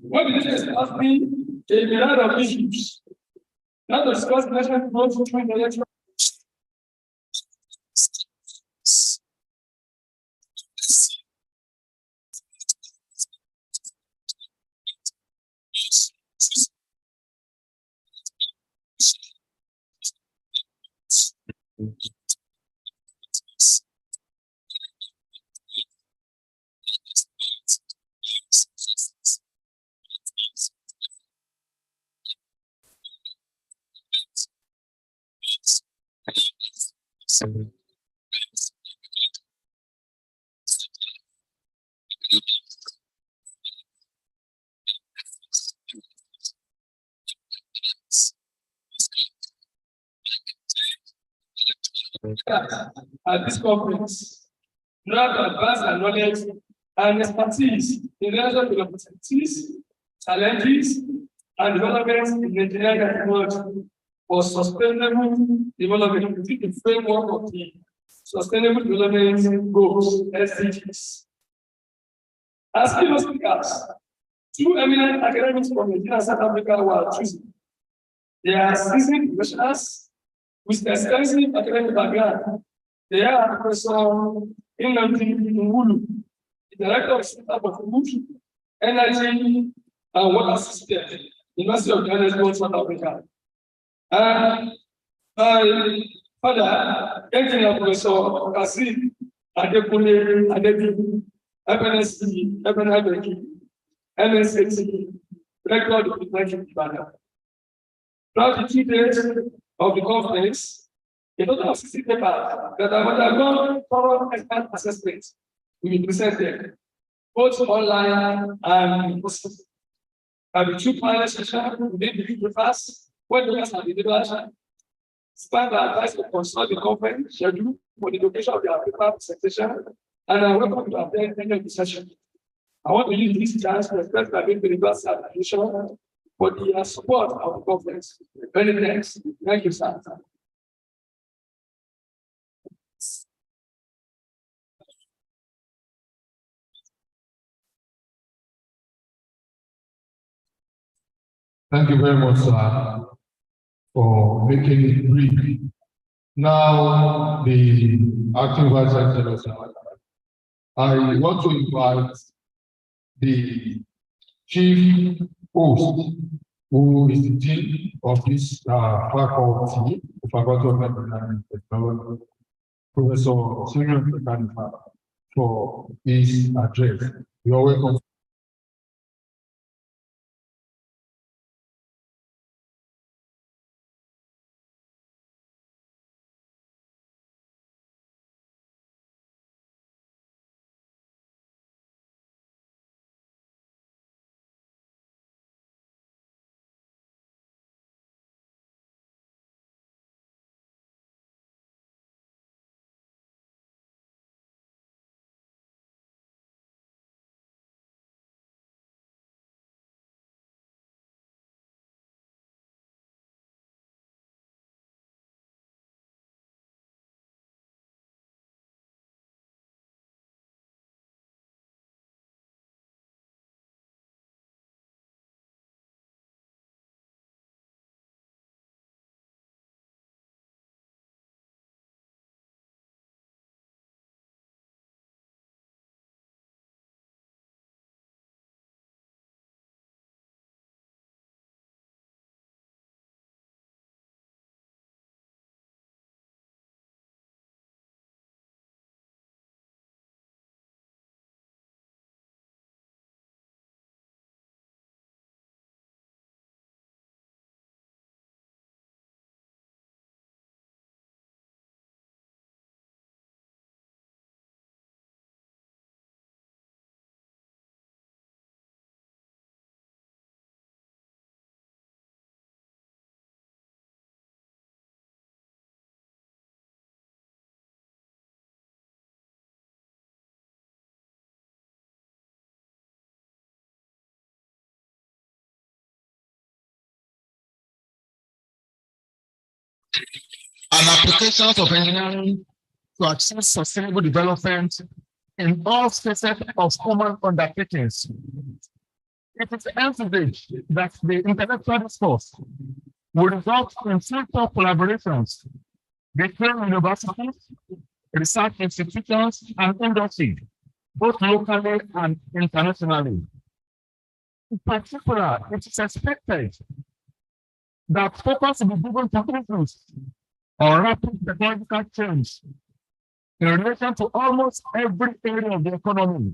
When we discuss a myriad of issues, now to discuss national growth through the at this conference, in order to advance our knowledge and expertise in relation to the opportunities, challenges, and developments in engineering and technology for sustainable development within the framework of the Sustainable Development Goals, SDGs. As keynote speakers, two eminent academics from Nigeria and South Africa were chosen. They are seasoned professionals with extensive academic background. They are Professor Nnamdi Nwulu, the Director of Center for Food, Energy, and Water System, University of Johannesburg, South Africa. And my father, Engineer Professor Kasi Adekunle Adebi, FNSC, FNIBK, MSAT, Director of the Department of throughout the 2 days of the conference, a total of 60 papers that have undergone thorough expert assessment will be presented, both online and in person. There will be 2 panel sessions within the papers, when the rest are individual. Stand by advice to consult the conference schedule for the location of their paper presentation, and I welcome to attend any of the session. I want to use this chance to express my gratitude to the University Administration for the support of the conference. Many thanks. Thank you, sir. Thank you very much, sir, for making it brief. Now, the acting vice chancellor, I want to invite the chief host, who is the dean of this faculty, the Faculty of Engineering and Technology, Professor Simeon Pekanifa, for his address. You're welcome. And applications of engineering to achieve sustainable development in all spaces of human undertakings. It is envisaged that the intellectual discourse will result in future collaborations between universities, research institutions, and industry, both locally and internationally. In particular, it is expected that focus will be given to issues on rapid technological change in relation to almost every area of the economy,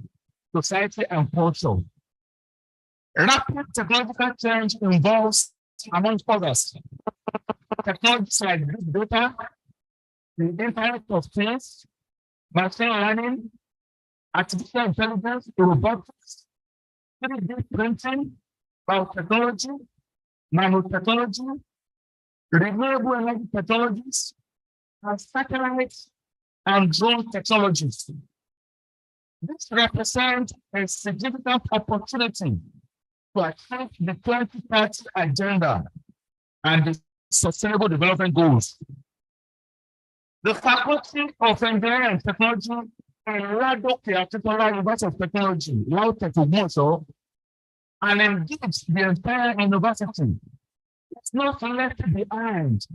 society, and culture. Rapid technological change involves, among others, technologies like big data, the Internet of Things, machine learning, artificial intelligence, robotics, 3D printing, biotechnology, nanotechnology, renewable energy technologies, and satellites and drone technologies. This represents a significant opportunity to achieve the 2030 agenda and the sustainable development goals. The Faculty of Engineering and Technology and LAUTECH University of Technology, LAUTECH Ogbomoso, and engage the entire university. It's not left behind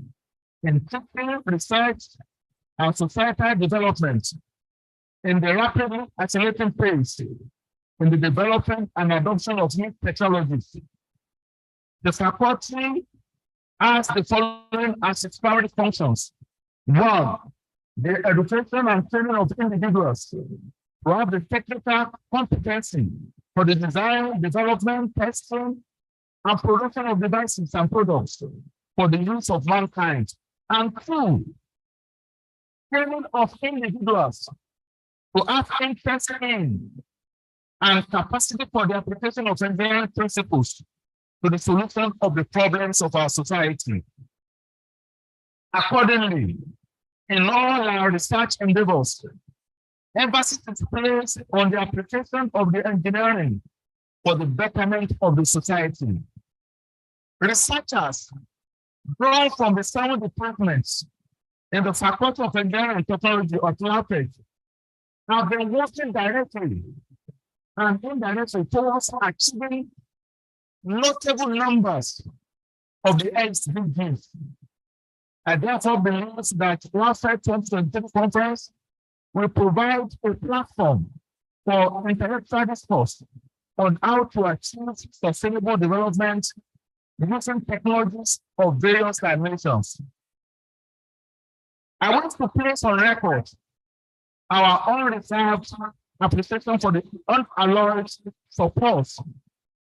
in teaching, research, and societal development in the rapidly accelerating pace in the development and adoption of new technologies. The faculty has the following as its primary functions. One, the education and training of individuals to have the technical competency for the design, development, testing, and production of devices and products for the use of mankind. And two, training of individuals to have interest in and capacity for the application of engineering principles to the solution of the problems of our society. Accordingly, in all our research endeavors, emphasis is placed on the application of the engineering for the betterment of the society. Researchers drawn from the 7 departments in the Faculty of Engineering and Technology of LAUTECH have been working directly and indirectly towards achieving notable numbers of the SDGs. I therefore believe that LAUTECH 2023 conference will provide a platform for intellectual discourse on how to achieve sustainable development using technologies of various dimensions. I want to place on record our unreserved appreciation for the unalloyed support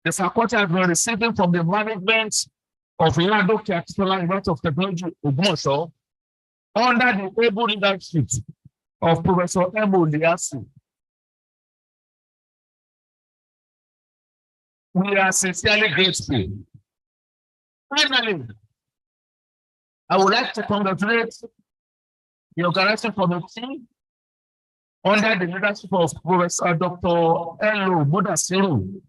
the faculty has been receiving from the management of LAUTECH University of Technology Ogbomoso under the able leadership of Professor Emo Liasi. We are sincerely grateful. Finally, I would like to congratulate the organizing committee under the leadership of Professor Dr. Elo Modasiru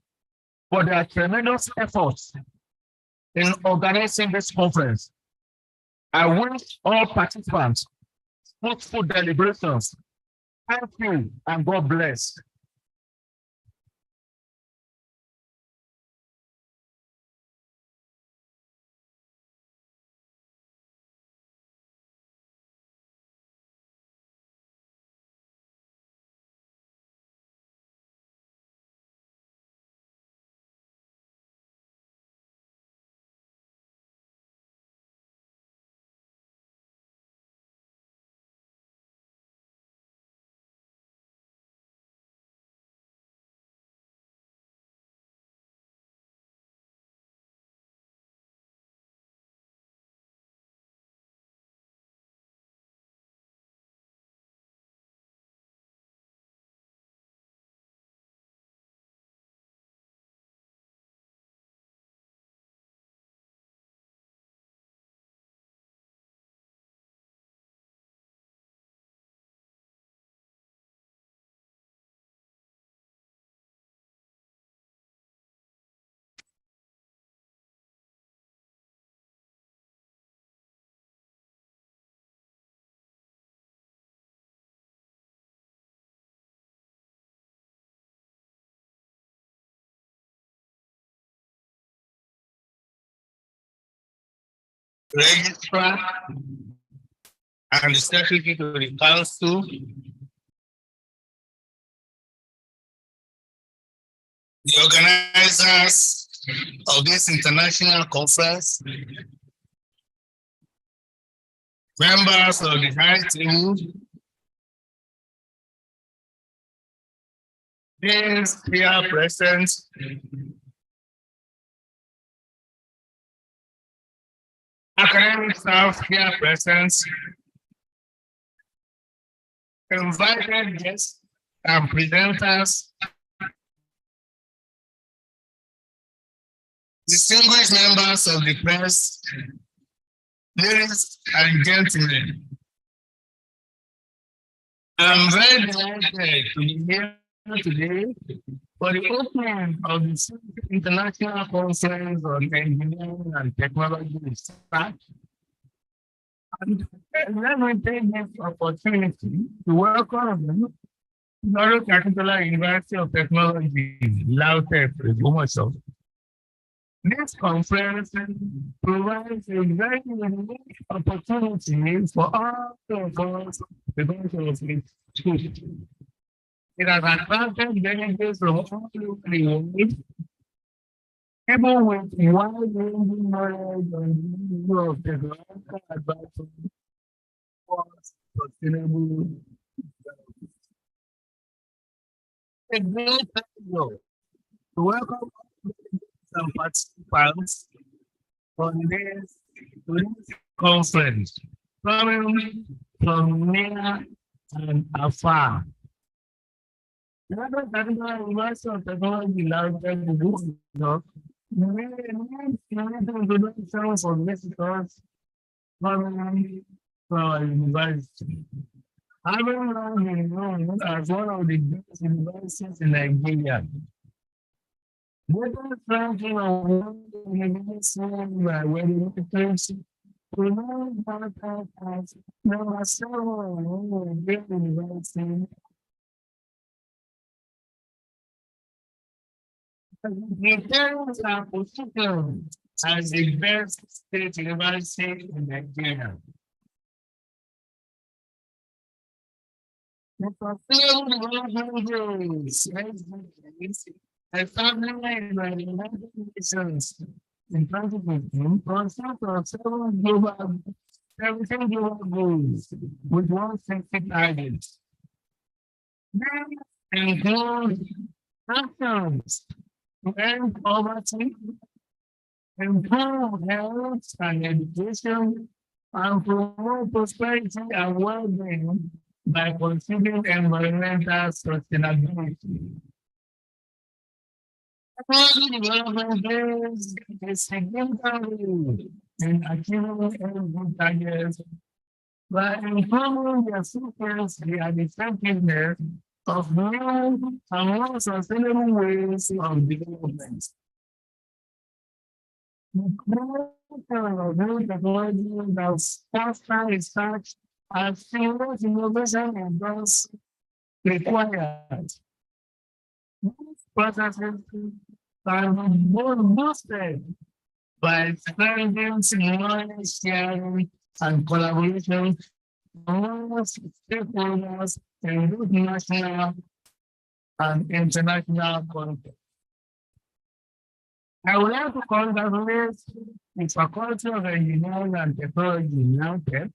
for their tremendous efforts in organizing this conference. I wish all participants fruitful deliberations. Thank you and God bless. registrar, and the secretary to the council, the organizers of this international conference, members of the high table, these here present, academic staff here present, invited guests and presenters, distinguished members of the press, ladies and gentlemen. I'm very delighted to be here today for the opening of the International Conference on Engineering and Technology Research. And let me take this opportunity to welcome you to North Carolina University of Technology, LAUTECH, Ogbomoso. This conference provides a very unique opportunity for all of us because of its truth. It has attracted delegates from all over the world, people with wide-ranging knowledge on the issue of technological advancement for sustainable development. A great pleasure to welcome some participants on this conference, coming from near and afar. The University of Technology LAUTECH may need introduction for visitors coming from our university. Having long been known as one of the best universities in Nigeria, different ranking of university by wedding promote LAUTECH as number 7 in the university. Retains our position as the best state university in Nigeria. The fulfilled development goals established by the United Nations in 2015 consist of 17 global goals with 160 targets. These include actions to end poverty, improve health and education, and promote prosperity and well-being by considering environmental sustainability. Technology development plays a significant role in achieving these targets by improving the efficiency and effectiveness of new and more sustainable ways of development. The creation of new technology that foster research and stimulate innovation is thus required. These processes can be boosted by strengthening knowledge sharing and collaboration among stakeholders in both national and international context. I would like to congratulate the Faculty of Engineering and Technology, LAUTECH,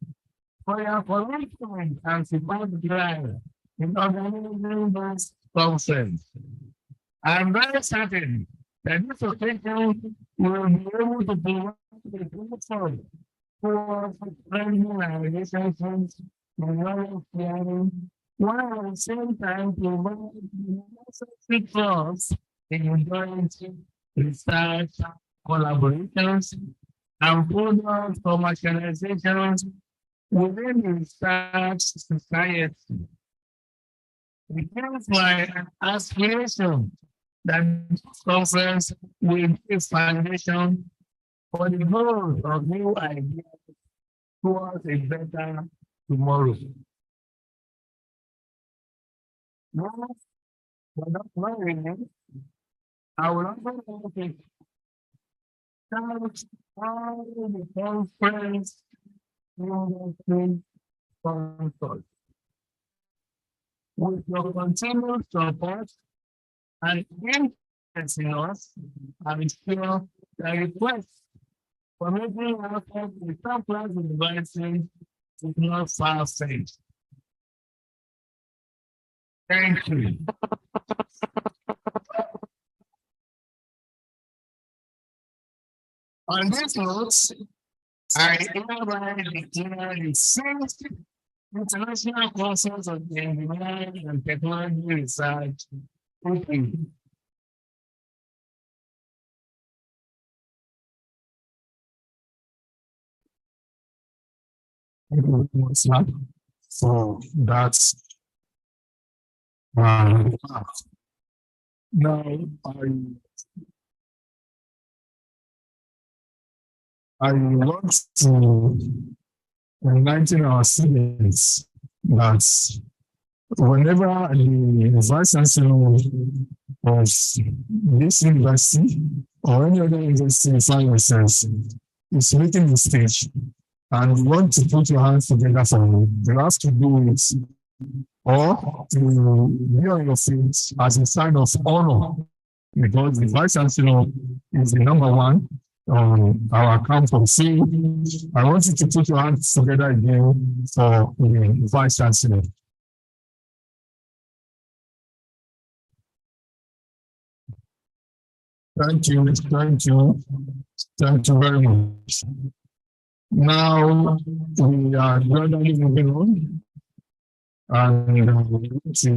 for your commitment and support drive in organizing this conference. I am very certain that this occasion will be able to provide a platform for strengthening our relationships and knowledge sharing, while at the same time providing necessary tools in joint research, collaborations, and product commercializations within the research society. It is my aspiration that this conference will be a foundation for the growth of new ideas towards a better tomorrow. Now, without worrying, I will also thanks all the conference industry sponsors. With your continued support and interest in us, I'm sure the request for making effort with top-class devices is not far-fetched. Thank you. On this note, I hereby declare the sixth International Conference of Engineering and Technology Research open. Thank you very much, sir. So that's now I want to enlighten our students that whenever the vice chancellor of this university or any other university in sciences is making the stage and you want to put your hands together for you, you have to do it or to be on your feet as a sign of honor because the vice chancellor is the number one on our campus. So I want you to put your hands together again for the vice chancellor. Thank you very much. Now we are gradually moving on and we need to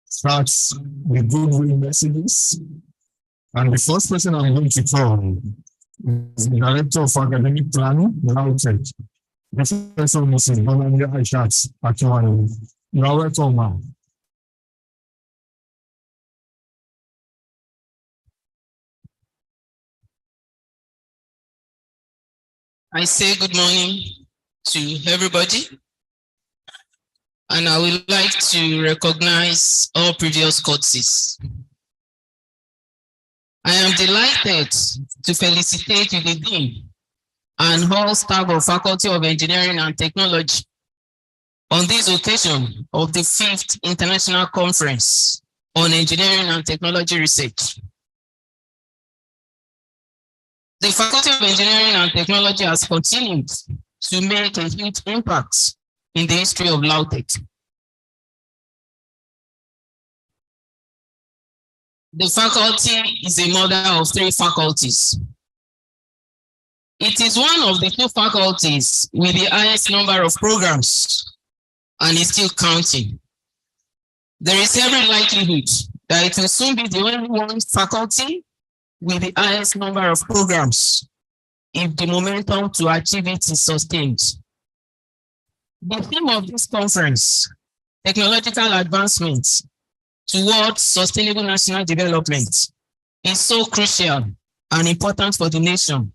start the goodwill messages. And the first person I'm going to call is the Director of Academic Planning, LAUTECH, Professor Mrs. Bonanya Aishat Akiwani. You are welcome, ma'am. I say good morning to everybody, and I would like to recognize all previous courtesies. I am delighted to felicitate the Dean and all staff of Faculty of Engineering and Technology on this occasion of the 5th International Conference on Engineering and Technology Research. The Faculty of Engineering and Technology has continued to make a huge impact in the history of LAUTECH. The faculty is a mother of 3 faculties. It is one of the 2 faculties with the highest number of programs and is still counting. There is every likelihood that it will soon be the only one faculty with the highest number of programs if the momentum to achieve it is sustained. The theme of this conference, technological advancements towards sustainable national development, is so crucial and important for the nation.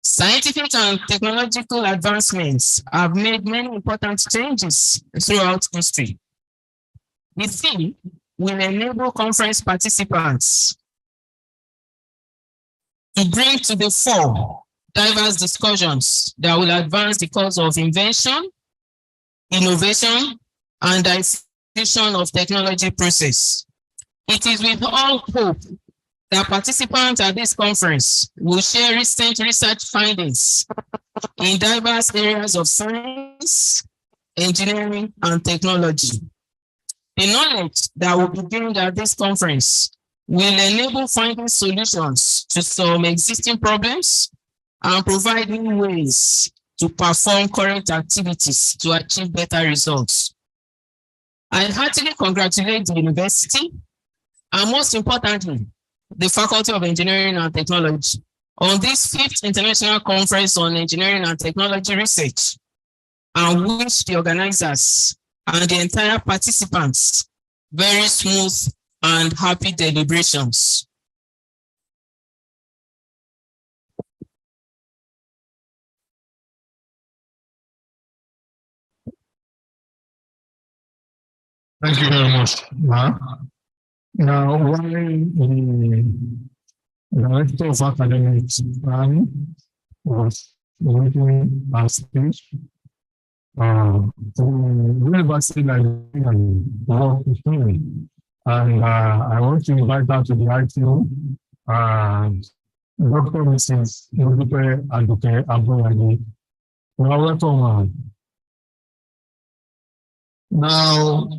Scientific and technological advancements have made many important changes throughout history. The theme will enable conference participants to bring to the fore diverse discussions that will advance the cause of invention, innovation, and diffusion of technology process. It is with all hope that participants at this conference will share recent research findings in diverse areas of science, engineering, and technology. The knowledge that will be gained at this conference will enable finding solutions to some existing problems and provide new ways to perform current activities to achieve better results. I heartily congratulate the university and most importantly, the Faculty of Engineering and Technology on this 5th International Conference on Engineering and Technology Research and wish the organizers and the entire participants very smooth and happy deliberations. Thank you very much, Ma. Now, while Director of Academic Planning, was making a speech to University Librarian, and I want to invite her to the ITO, Dr. Mrs. Yodupe Aduke Aboyani. Welcome. Now,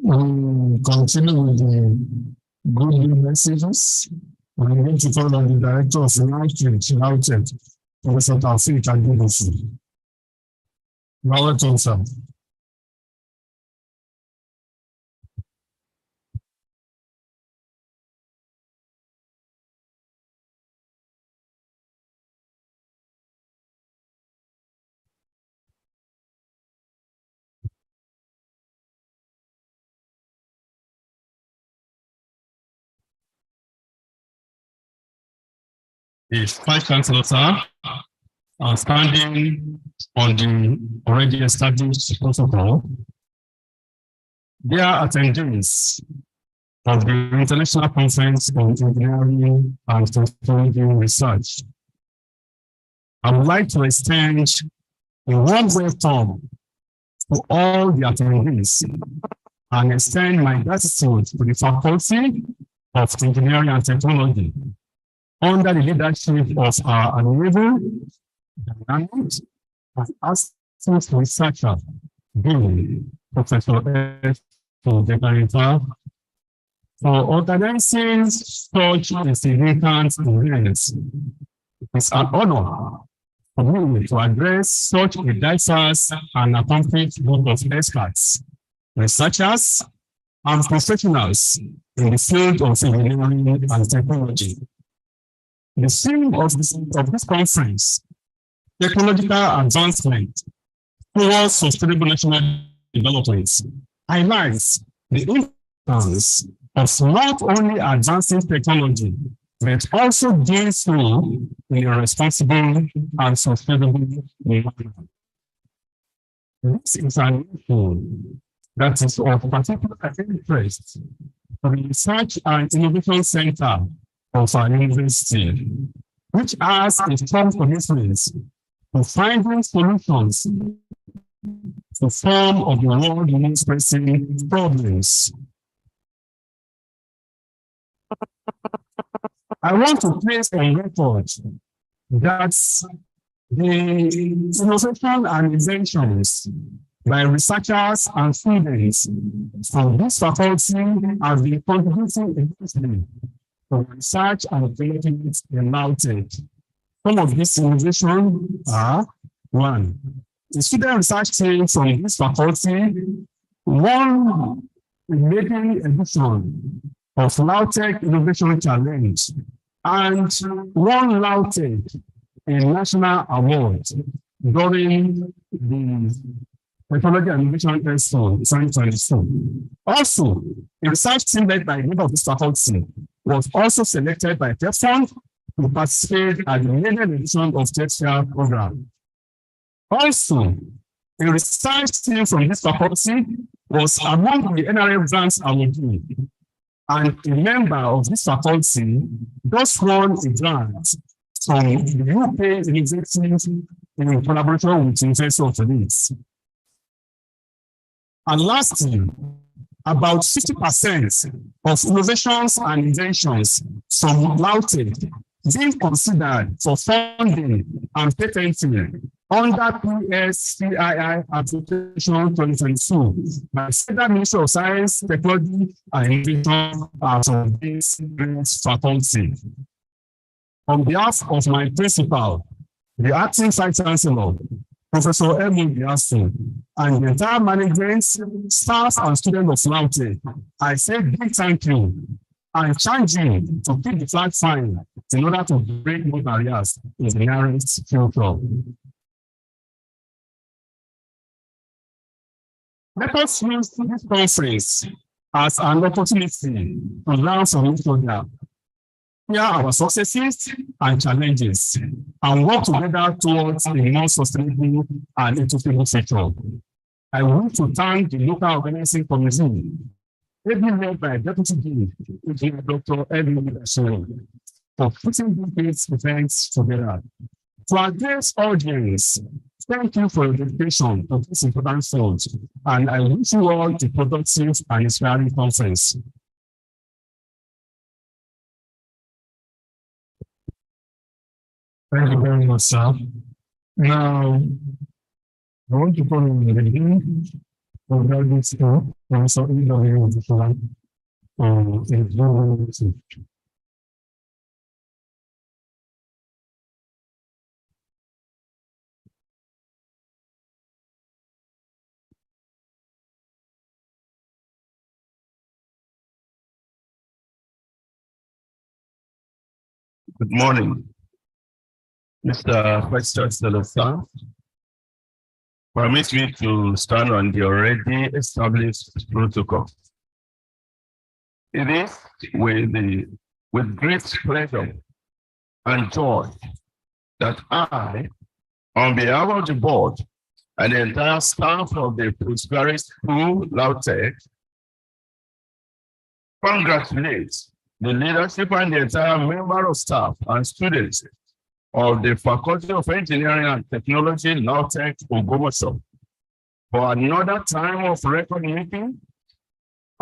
we continue with the good news messages. I'm going to call on the Director of LAUTECH, Professor Taufik Adebusi. Welcome, sir. Yes, Vice Chancellor, sir, standing on the already established protocol, dear attendees of the International Conference on Engineering and Technology Research, I would like to extend a warm welcome to all the attendees and extend my gratitude to the Faculty of Engineering and Technology under the leadership of our admirable, dynamic, and astute researcher, Professor S. Dekarita, for organizing such significant events. It's an honor for me to address such a diverse and accomplished group of experts, researchers, and professionals in the field of engineering and technology. The theme of this conference, technological advancement towards sustainable national development, highlights the importance of not only advancing technology, but also doing so in a responsible and sustainable manner. This is an issue that is of particular interest for the Research and Innovation Center of our university, which has a strong commitment to finding solutions to some of the world's most pressing problems. I want to place on record that the innovation and inventions by researchers and students from this faculty have been contributing immensely to research and development in LAUTECH. Some of these innovations are: one, the student research team from this faculty won the maiden edition of LAUTECH Innovation Challenge and won LAUTECH a national award during the Technology and Innovation Expo 2022. Also, a research team led by a member of this faculty was also selected by TechFund to participate at the maiden edition of TechFair program. Also, a research team from this faculty was among the NRF grants awardees, and a member of this faculty just won a grant from the UK University in collaboration with the University of Leeds. And lastly, about 50% of innovations and inventions from LAUTECH being considered for funding and patenting under PSCII application 2022 by the Federal Ministry of Science, Technology, and Innovation of this faculty. On behalf of my principal, the acting Vice Chancellor, Professor M. Biasu, and the entire management, staff, and students of LAUTECH, I say big thank you and charge you to keep the flag flying in order to break new barriers in the nearest future. Let us use this conference as an opportunity to learn from each other, hear our successes and challenges, and work together towards a more sustainable and equitable future. I want to thank the local organizing committee, led by Deputy Dean, Dr. Edwin Ashore, for putting these events together. To address audience, thank you for your dedication to this important field, and I wish you all a productive and inspiring conference. Thank you very much, sir. Now, I want to call in the beginning of graduate school, and also in the way of the plan. Good morning, Mr. Vice Chancellor, sir. Permit me to stand on the already established protocol. It is with great pleasure and joy that I, on behalf of the board and the entire staff of the Postgraduate School, LAUTECH, congratulate the leadership and the entire member of staff and students of the Faculty of Engineering and Technology, LAUTECH, Ogbomoso, for another time of record meeting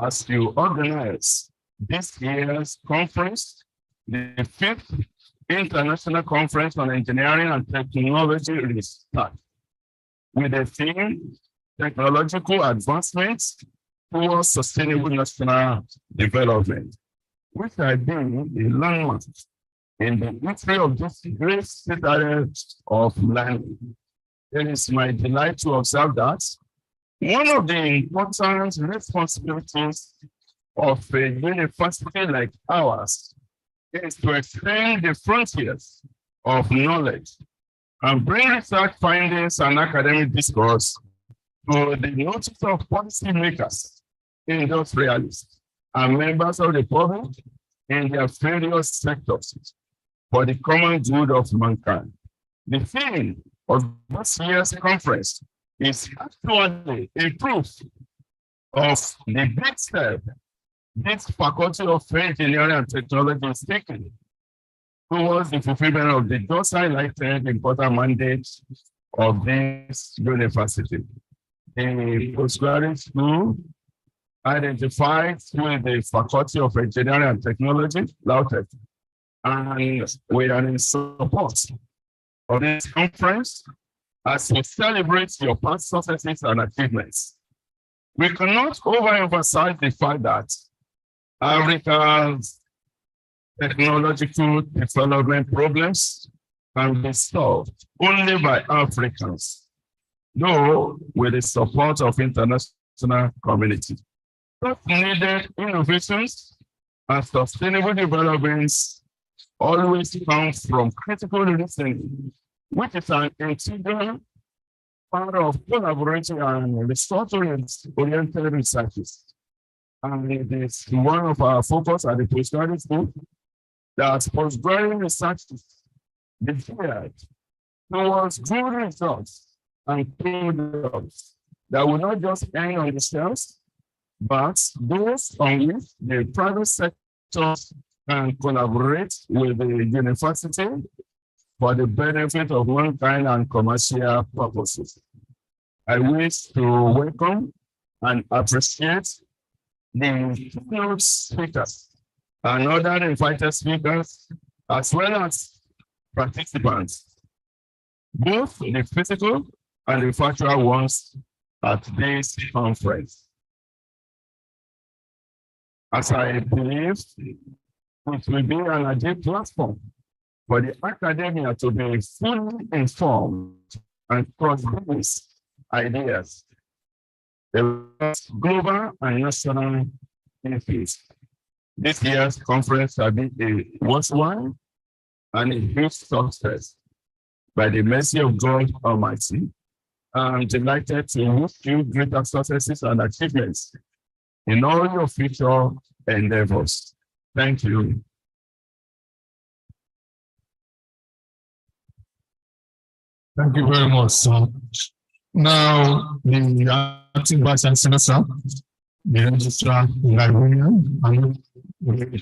as you organize this year's conference, the 5th International Conference on Engineering and Technology Research, with the theme, Technological Advancements towards Sustainable National Development, which I been a landmark in the history of this great citadel of learning. It is my delight to observe that one of the important responsibilities of a university like ours is to extend the frontiers of knowledge and bring research findings and academic discourse to the notice of policymakers, industrialists, and members of the public in their various sectors for the common good of mankind. The theme of this year's conference is actually a proof of the big step this Faculty of Engineering and Technology is taking towards the fulfillment of the just highlighted important mandate of this university. The postgraduate school identified with the Faculty of Engineering and Technology, LAUTECH, and we are in support of this conference as we celebrate your past successes and achievements. We cannot overemphasize the fact that Africa's technological development problems can be solved only by Africans, though with the support of international community. Such needed innovations and sustainable developments always come from critical listening, which is an integral part of collaborating and research-oriented researches. And it is one of our focus at the postgraduate school that postgraduate research is geared towards good results and products that will not just end on the shelves, but those on which the private sector can collaborate with the university for the benefit of mankind and commercial purposes. I wish to welcome and appreciate the keynote speakers and other invited speakers, as well as participants, both the physical and the virtual ones at this conference. As I believe, it will be an ideal platform for the academia to be fully informed and cross-business ideas, the global and national issues. This year's conference has been a worthwhile and a huge success. By the mercy of God Almighty, I'm delighted to wish you greater successes and achievements in all your future endeavors. Thank you. Thank you very much, sir. Now, the acting vice chancellor, sir, the registrar librarian, and the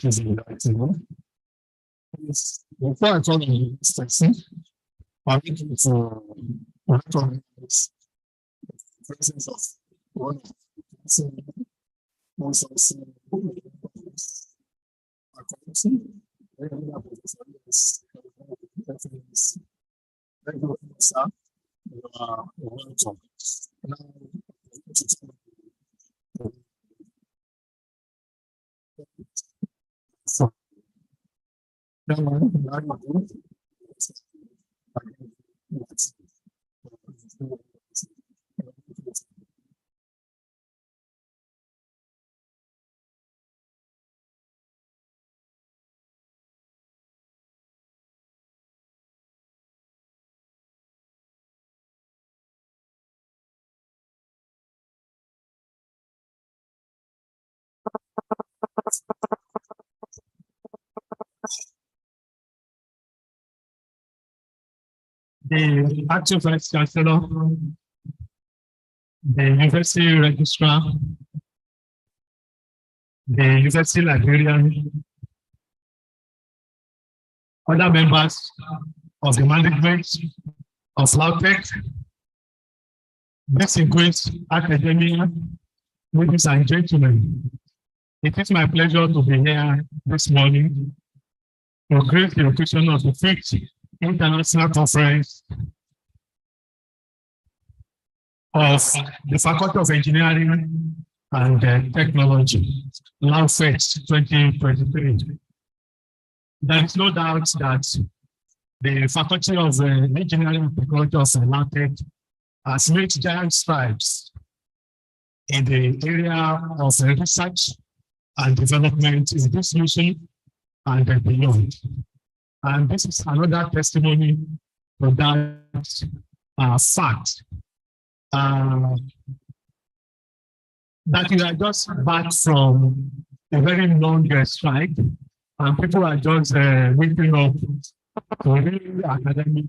before I call the section, I need to recognize the presence of one of the most of thank you, sir. You are welcome. Now, so, the acting vice chancellor, the university registrar, the university librarian, other members of the management of LAUTECH, distinguished academia, ladies and gentlemen. It is my pleasure to be here this morning to grace the occasion of the 5th International Conference of the Faculty of Engineering and Technology, LAUTECH 2023. There is no doubt that the Faculty of Engineering and Technology of LAUTECH has made giant strides in the area of research and development in this mission and beyond. And this is another testimony to that fact. That we are just back from a very long strike, and people are just waking up to really academic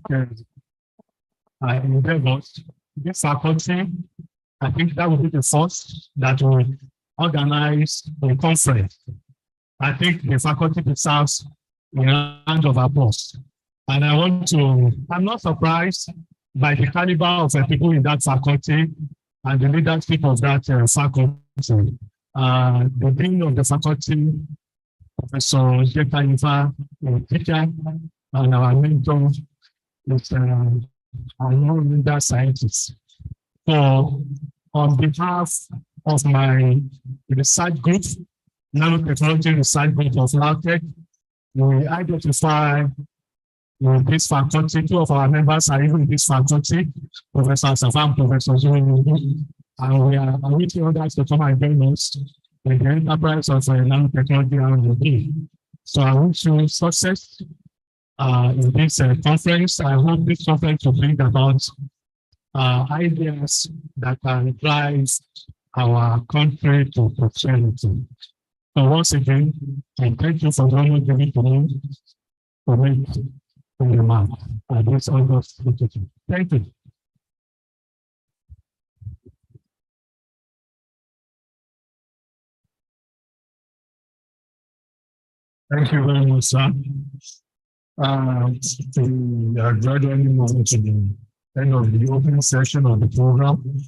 endeavors. This faculty, I think that will be the first that will organize a conference. I think the faculty deserves a round of applause. And I'm not surprised by the caliber of people in that faculty and the leadership of that faculty. The dean of the faculty, Professor Jeta Ifa, a teacher, and our mentor is our leader scientist. So, on behalf of my research group, nanotechnology research group of LAUTECH, we identify this faculty. Two of our members are even in this faculty, Professor Safam, Professor Zuri, and we are waiting others to come and join us in the enterprise of nanotechnology R&D. So I wish you success in this conference. I hope this conference will bring about ideas that can drive our country to prosperity. So once again, I thank you for the honor given to me to make the remark at this August 22. Thank you. Thank you very much, sir. We are gradually moving to the end of the opening session of the program.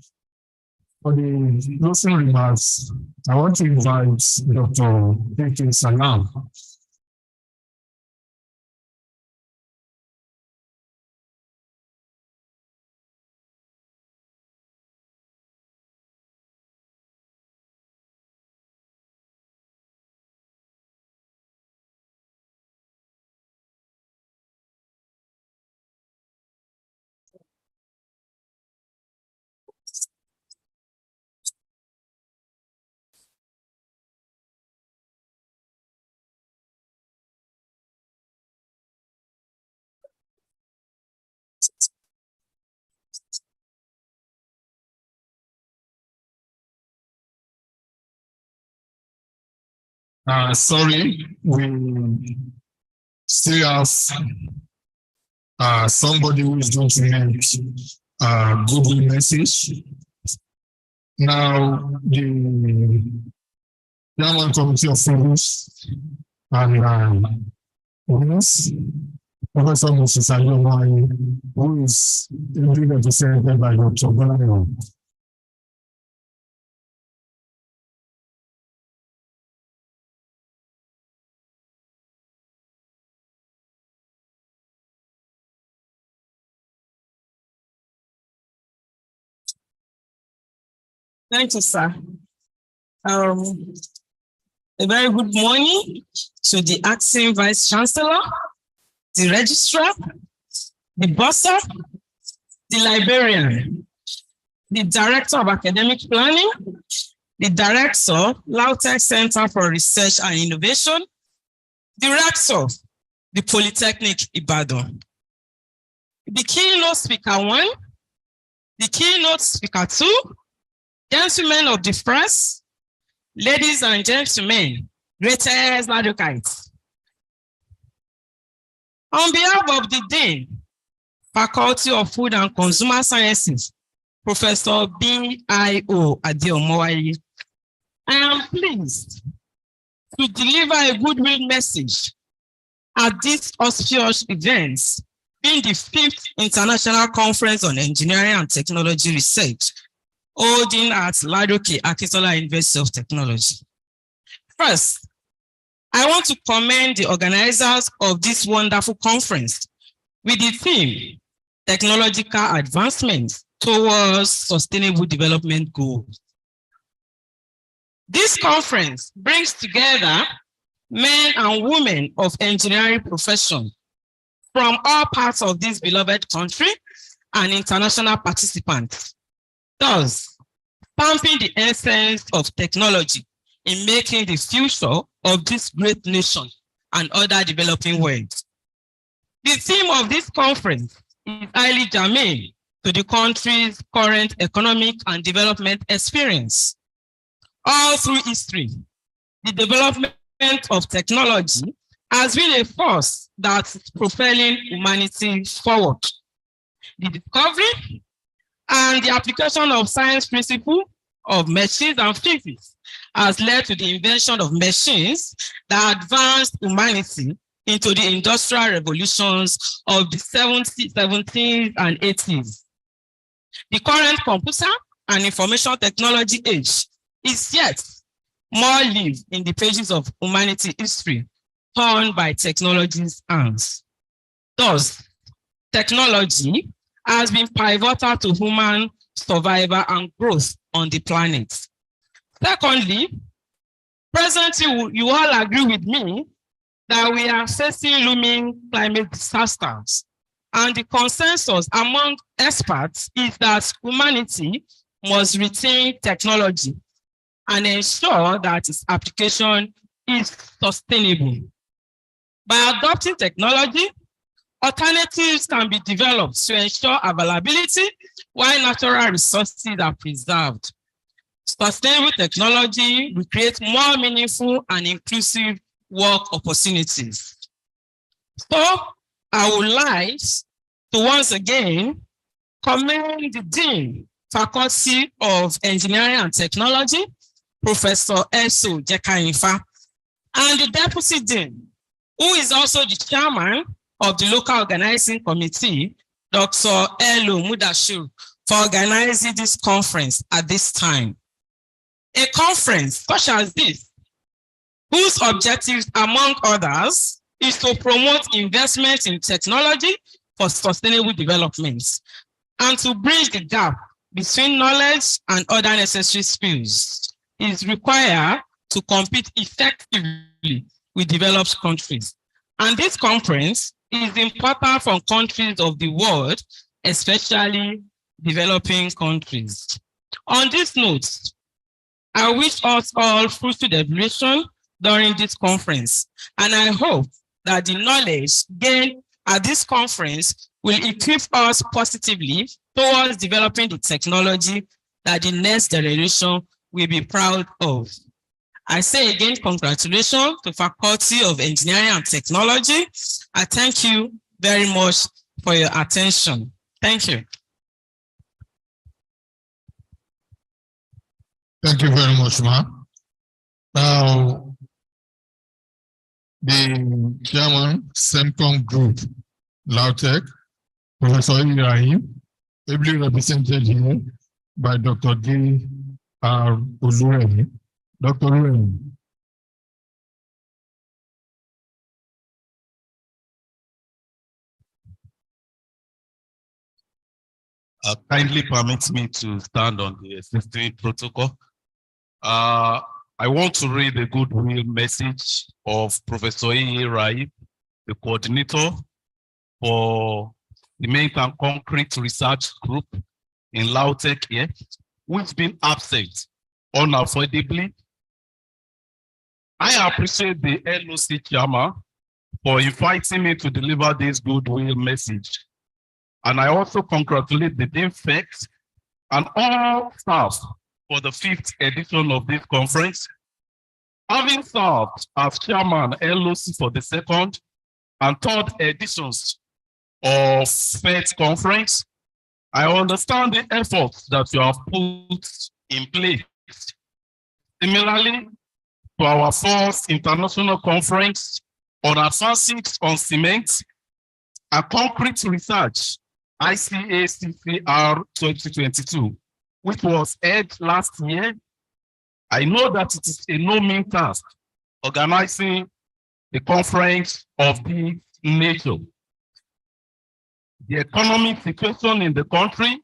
For the closing remarks, I want to invite Dr. Deke Salam. Sorry, we still have somebody who is going to make a Google message. Now, the Chairman Committee of Fellows and Yes. Professor Moses Ayomai, who is represented by Dr. Brian. Thank you, sir. A very good morning to the acting Vice Chancellor, the Registrar, the Bursar, the Librarian, the Director of Academic Planning, the Director, LAUTECH Center for Research and Innovation, the Rector, the Polytechnic Ibadan, the keynote speaker 1, the keynote speaker 2, gentlemen of the press, ladies and gentlemen, greatest LAUTEChites. On behalf of the Dean, Faculty of Food and Consumer Sciences, Professor B.I.O. Adeomowaye, I am pleased to deliver a goodwill message at this auspicious event, being the 5th International Conference on Engineering and Technology Research, holding at LAUTECH Akintola University of Technology. First, I want to commend the organizers of this wonderful conference with the theme, Technological Advancement Towards Sustainable Development Goals. This conference brings together men and women of engineering profession from all parts of this beloved country and international participants, thus stamping the essence of technology in making the future of this great nation and other developing worlds. The theme of this conference is highly germane to the country's current economic and development experience. All through history, the development of technology has been a force that's propelling humanity forward. The discovery and the application of science principles of machines and physics has led to the invention of machines that advanced humanity into the industrial revolutions of the 70s and 80s. The current computer and information technology age is yet more lived in the pages of humanity history, torn by technology's hands. Thus, technology has been pivotal to human survival and growth on the planet. Secondly, presently, you all agree with me that we are facing looming climate disasters. And the consensus among experts is that humanity must retain technology and ensure that its application is sustainable. By adopting technology, alternatives can be developed to ensure availability while natural resources are preserved. Sustainable technology will create more meaningful and inclusive work opportunities. So I would like to once again commend the Dean, Faculty of Engineering and Technology, Professor Eso Jekayinfa, and the Deputy Dean, who is also the Chairman of the Local Organizing Committee, Dr. Elo Mudashiru, for organizing this conference at this time. A conference such as this, whose objectives, among others, is to promote investment in technology for sustainable development and to bridge the gap between knowledge and other necessary skills, is required to compete effectively with developed countries. And this conference is important for countries of the world, especially developing countries. On this note, I wish us all fruitful development during this conference, and I hope that the knowledge gained at this conference will equip us positively towards developing the technology that the next generation will be proud of. I say again, congratulations to Faculty of Engineering and Technology. I thank you very much for your attention. Thank you. Thank you very much, ma'am. Now, the chairman, Semcom Group, LAUTECH, Professor Ibrahim, ably represented here by Dr. D. R. Oluwemi. Dr. Oluwemi. Kindly permit me to stand on the existing protocol. I want to read the goodwill message of Professor E. Rai, the coordinator for Cement and Concrete Research Group in LAUTECH here, who's been absent unavoidably. I appreciate the LOC chairman for inviting me to deliver this goodwill message. And I also congratulate the DIMFEX and all staff for the 5th edition of this conference. Having served as chairman LOC for the 2nd and 3rd editions of FET conference, I understand the efforts that you have put in place. Similarly, to our 4th international conference on advancing on cement and concrete research, ICACCR 2022, which was held last year. I know that it is a no mean task organizing the conference of this nature. The economic situation in the country,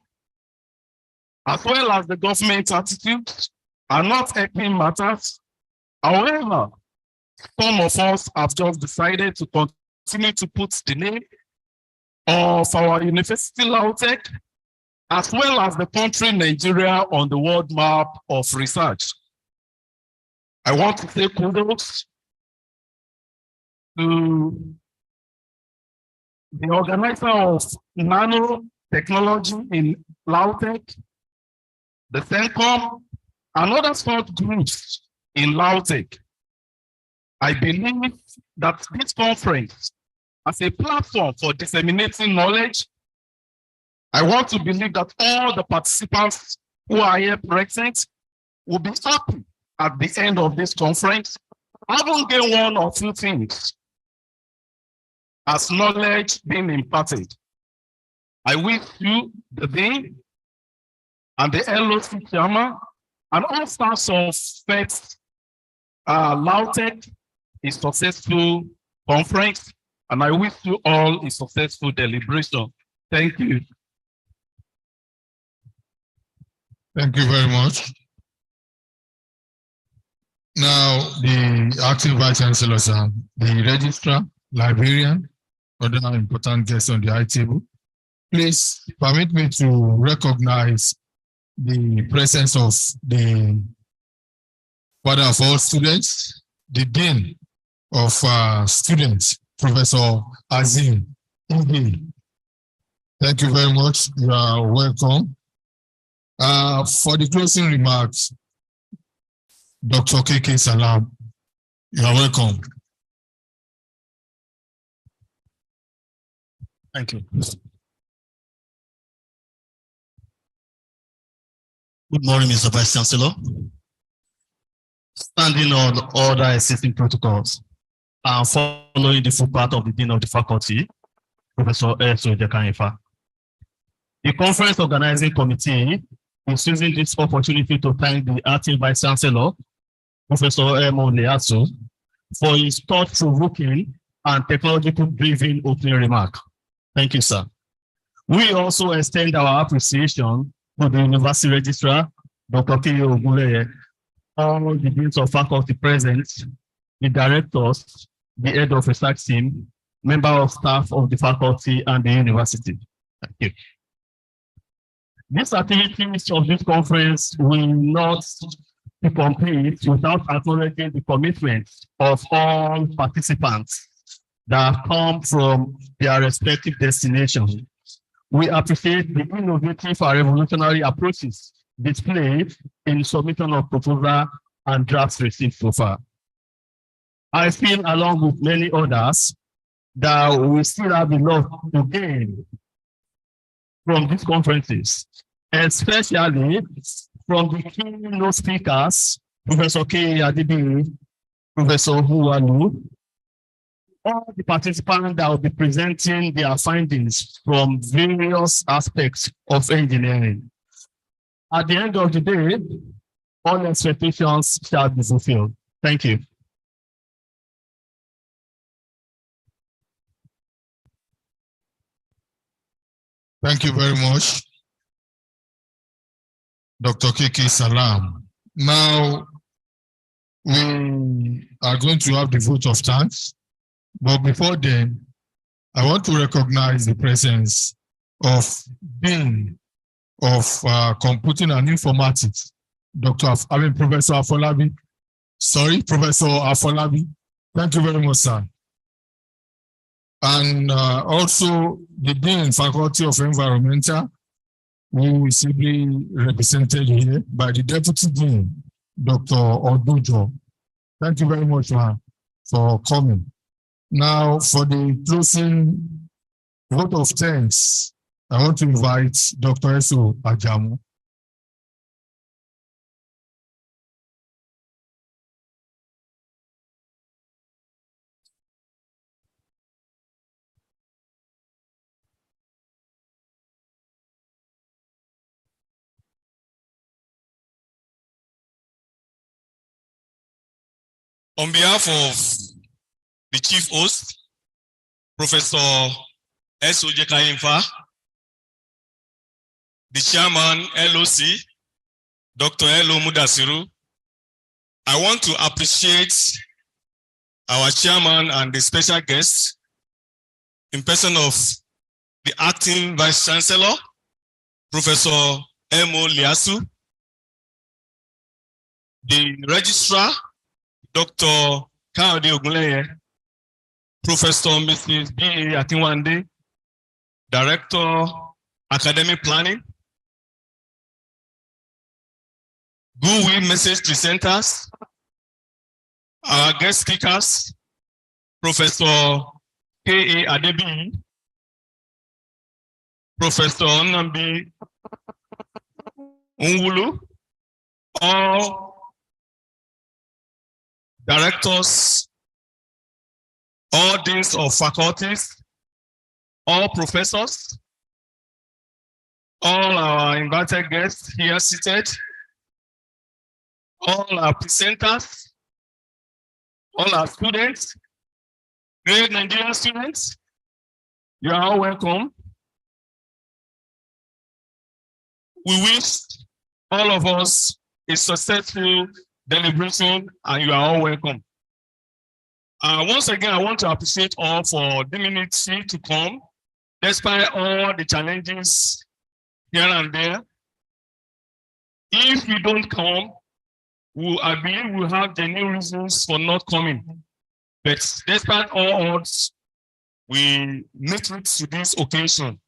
as well as the government attitudes, are not helping matters. However, some of us have just decided to continue to put the name of our university LAUTECH, as well as the country Nigeria on the world map of research. I want to say kudos to the organizer of nanotechnology in LAUTECH, the Semcom, and other sport groups in LAUTECH. I believe that this conference, as a platform for disseminating knowledge, I want to believe that all the participants who are here present will be happy at the end of this conference, having gained one or two things as knowledge being imparted. I wish you, the Dean, and the LOC chairman, and all staffs of FET LAUTECH a successful conference, and I wish you all a successful deliberation. Thank you. Thank you very much. Now, the acting vice chancellors and the registrar, librarian, other important guests on the high table. Please permit me to recognize the presence of the father of all students, the dean of students, Professor Azim. Thank you very much. You are welcome. For the closing remarks, Dr. KK Salam, you are welcome. Thank you. Good morning, Mr. Vice Chancellor. Standing on all the existing protocols and following the full part of the Dean of the Faculty, Professor S. Ojekanifa. The conference organizing committee is using this opportunity to thank the acting Vice Chancellor, Professor M. Leasu, for his thought-provoking and technological-driven opening remark. Thank you, sir. We also extend our appreciation to the University Registrar, Dr. Kiyo Oguleye, all the deans of faculty present, the directors, the head of research team, member of staff of the faculty and the university. Thank you. These activities of this conference will not be complete without acknowledging the commitment of all participants that come from their respective destinations. We appreciate the innovative and revolutionary approaches displayed in submission of proposal and drafts received so far. I feel, along with many others, that we still have a lot to gain from these conferences, especially from the keynote speakers, Professor K. Adibi, Professor Huanu, all the participants that will be presenting their findings from various aspects of engineering. At the end of the day, all expectations shall be fulfilled. Thank you. Thank you very much, Dr. Kiki Salam. Now, we are going to have the vote of thanks, but before then, I want to recognize the presence of Dean of Computing and Informatics, Professor Afolabi. Sorry, Professor Afolabi. Thank you very much, sir. And also the Dean Faculty of Environmental, who is ably represented here by the Deputy Dean, Dr. Odujo. Thank you very much, man, for coming. Now, for the closing vote of thanks, I want to invite Dr. Eso Ajamu. On behalf of the chief host, Professor S. Ojekayimfa, the chairman, LOC, Dr. Elo Mudasiru, I want to appreciate our chairman and the special guest in person of the acting vice chancellor, Professor Emo Liasu, the registrar, Dr. Kaode Ogunleye, Professor Mrs. B. Akinwande, Director, Academic Planning, Goodwill Message Presenters, our guest speakers, Professor K.A. Adebi, Professor Nnamdi Nwulu, all directors, all deans of faculties, all professors, all our invited guests here seated, all our presenters, all our students, great Nigerian students, you are all welcome. We wish all of us a successful deliberation, and you are all welcome. Once again, I want to appreciate all for the dignity to come, despite all the challenges here and there. If you don't come, I believe we'll have genuine reasons for not coming. But despite all odds, we make it to this occasion.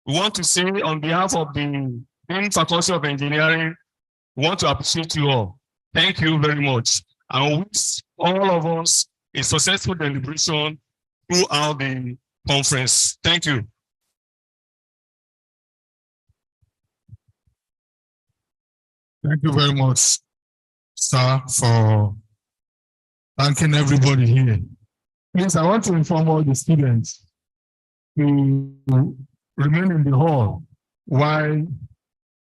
We want to say on behalf of the Dean Faculty of Engineering, we want to appreciate you all. Thank you very much. I wish all of us a successful deliberation throughout the conference. Thank you. Thank you very much, sir, for thanking everybody here. Please, I want to inform all the students to remain in the hall while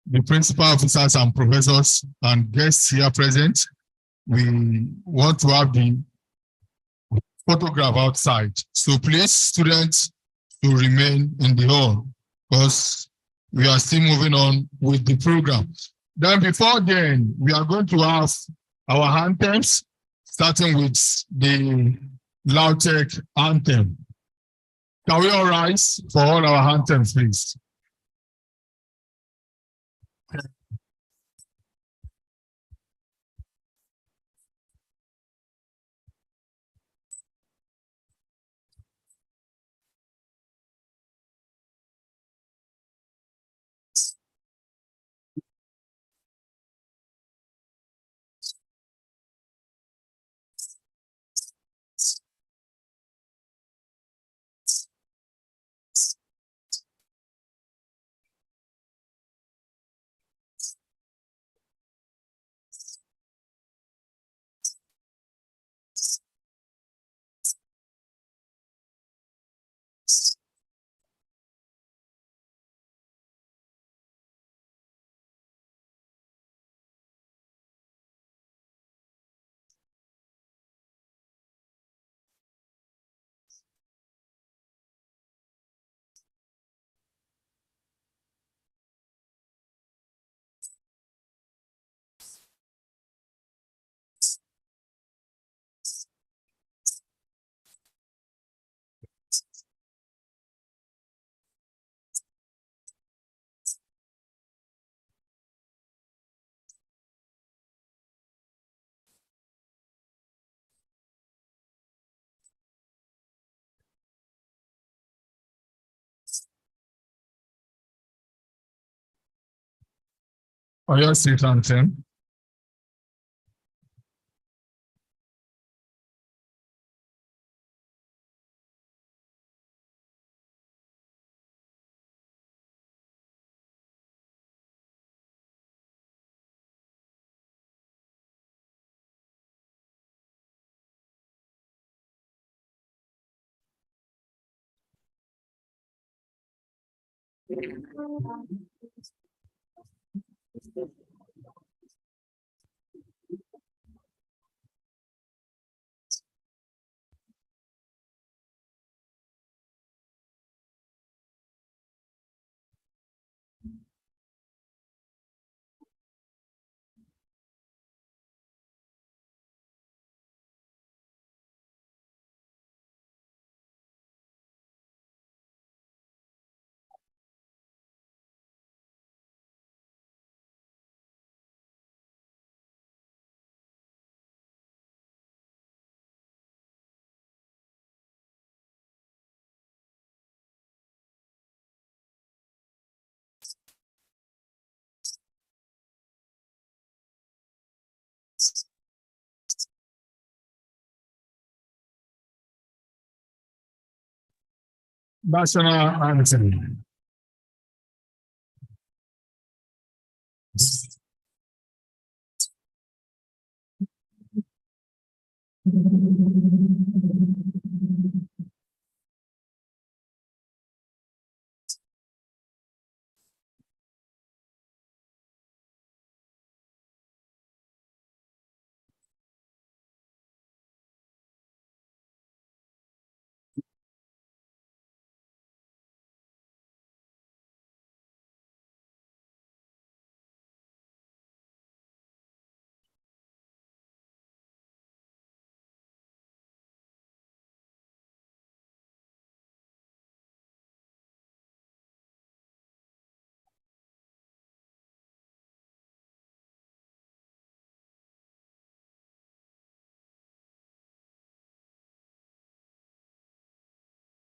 the principal officers and professors and guests here present, we want to have the photograph outside. So please, students, to remain in the hall because we are still moving on with the program. Then before then, we are going to have our anthems, starting with the LAUTECH anthem. Can we all rise for all our anthems, please? Oyo State Anthem. National Anthem.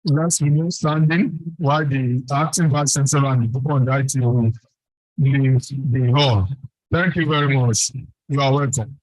Let's remain standing while the acting vice chancellor and the book on the IT will leave the hall. Thank you very much. You are welcome.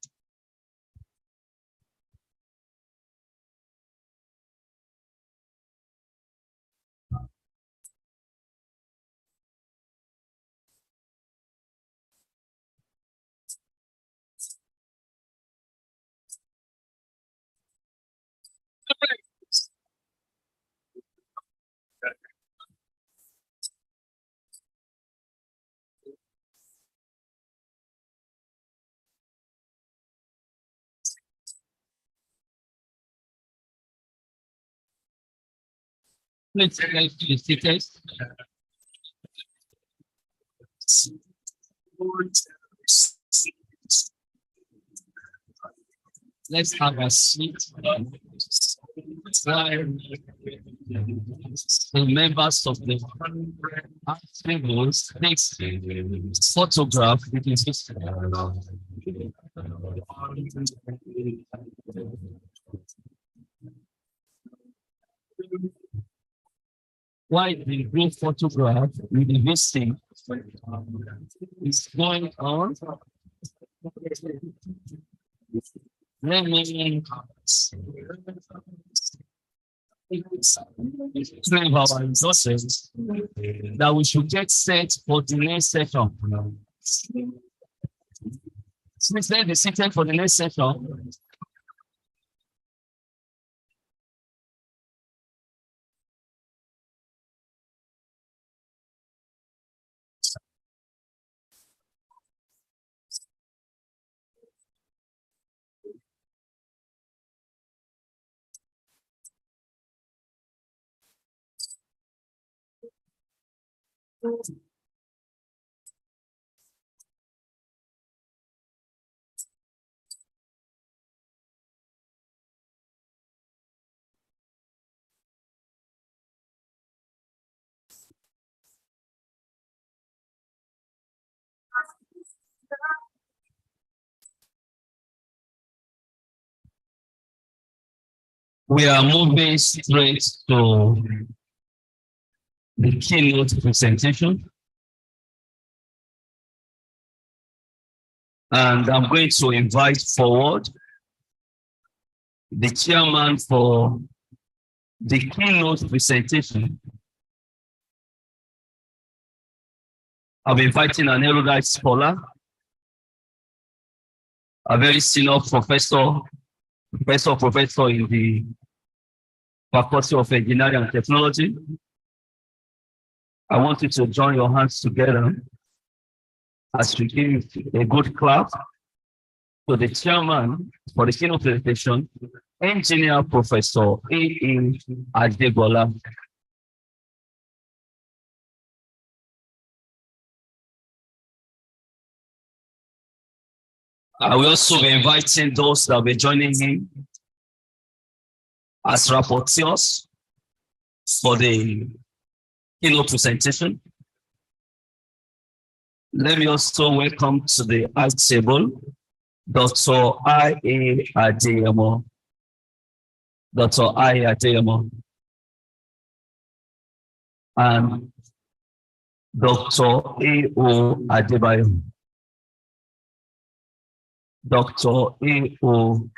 Let's take this. Let's have a seat. The members of the tables take photograph with his sister. Why the group photograph with the visiting is going on? Let me explain our resources that we should get set for the next session. Please let the seated for the next session. We are moving straight to the keynote presentation. And I'm going to invite forward the chairman for the keynote presentation. I'm inviting an erudite scholar, a very senior professor in the Faculty of Engineering and Technology. I want you to join your hands together as we give a good clap to the chairman for the keynote presentation, Engineer Professor A.E. Adebola. I will also be inviting those that will be joining him as rapporteurs for the keynote presentation. Let me also welcome to the high table Dr. I.A. Adeyemo. Dr. I.A. Adeyemo. And Dr. A.O. Adebayo. Dr. A.O.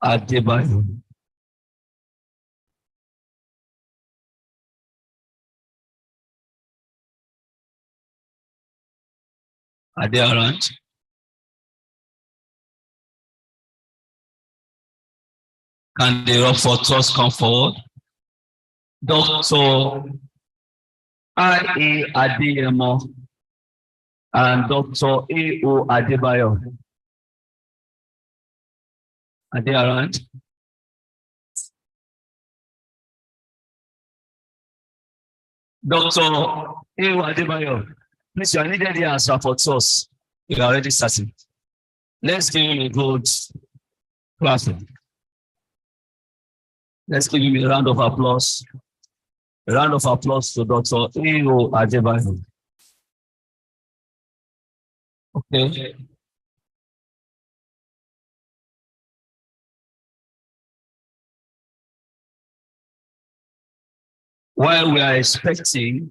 Adebayo. Are they around? Can the rapporteurs come forward? Dr. I.A. Adeyemo and Dr. A.O. Adebayo. Are they around? Dr. A.O. Adebayo, please, you are needed here as rapporteurs. You are already starting. Let's give him a good clapping. Let's give him a round of applause. A round of applause to Dr. A.O. Adebayo. Okay. While we are expecting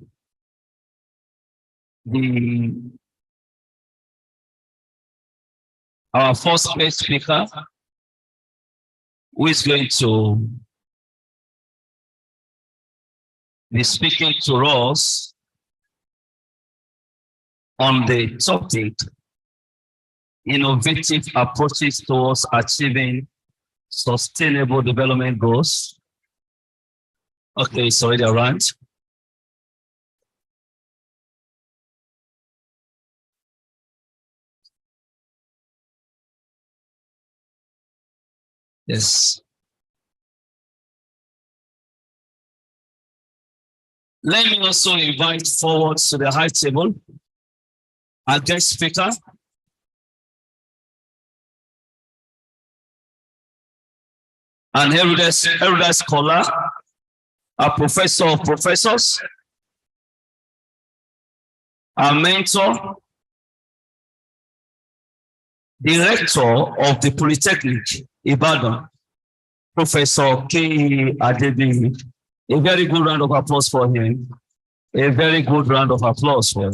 our first guest speaker, who is going to be speaking to us on the topic, innovative approaches towards achieving sustainable development goals. Okay, it's already around. Yes. Let me also invite forward to the high table our guest speaker, an erudite scholar, a professor of professors, a mentor, director of the Polytechnic Ibadan, Professor K. Adebi. A very good round of applause for him. A very good round of applause for him.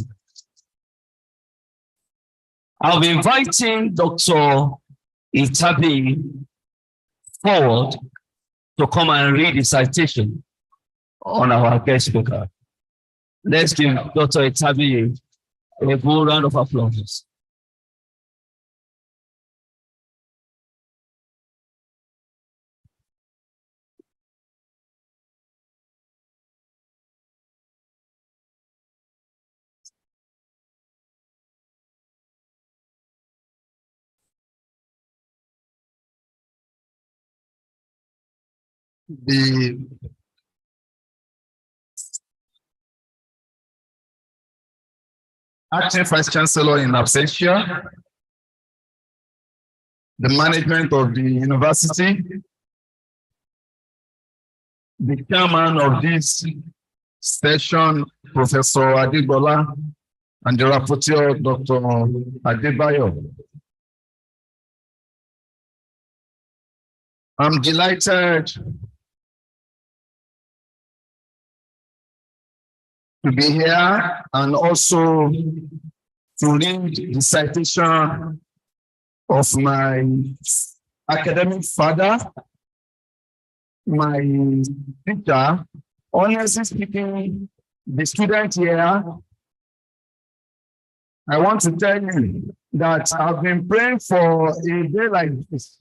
I'll be inviting Dr. Itabi forward to come and read the citation on our guest speaker. Let's give Dr. Itabi a good round of applause. The acting Vice Chancellor in absentia, the management of the university, the chairman of this session, Professor Adebola, and the rapporteur, Dr. Adebayo. I'm delighted to be here and also to read the citation of my academic father, my teacher. Honestly speaking, the student here, I want to tell you that I've been praying for a day like this,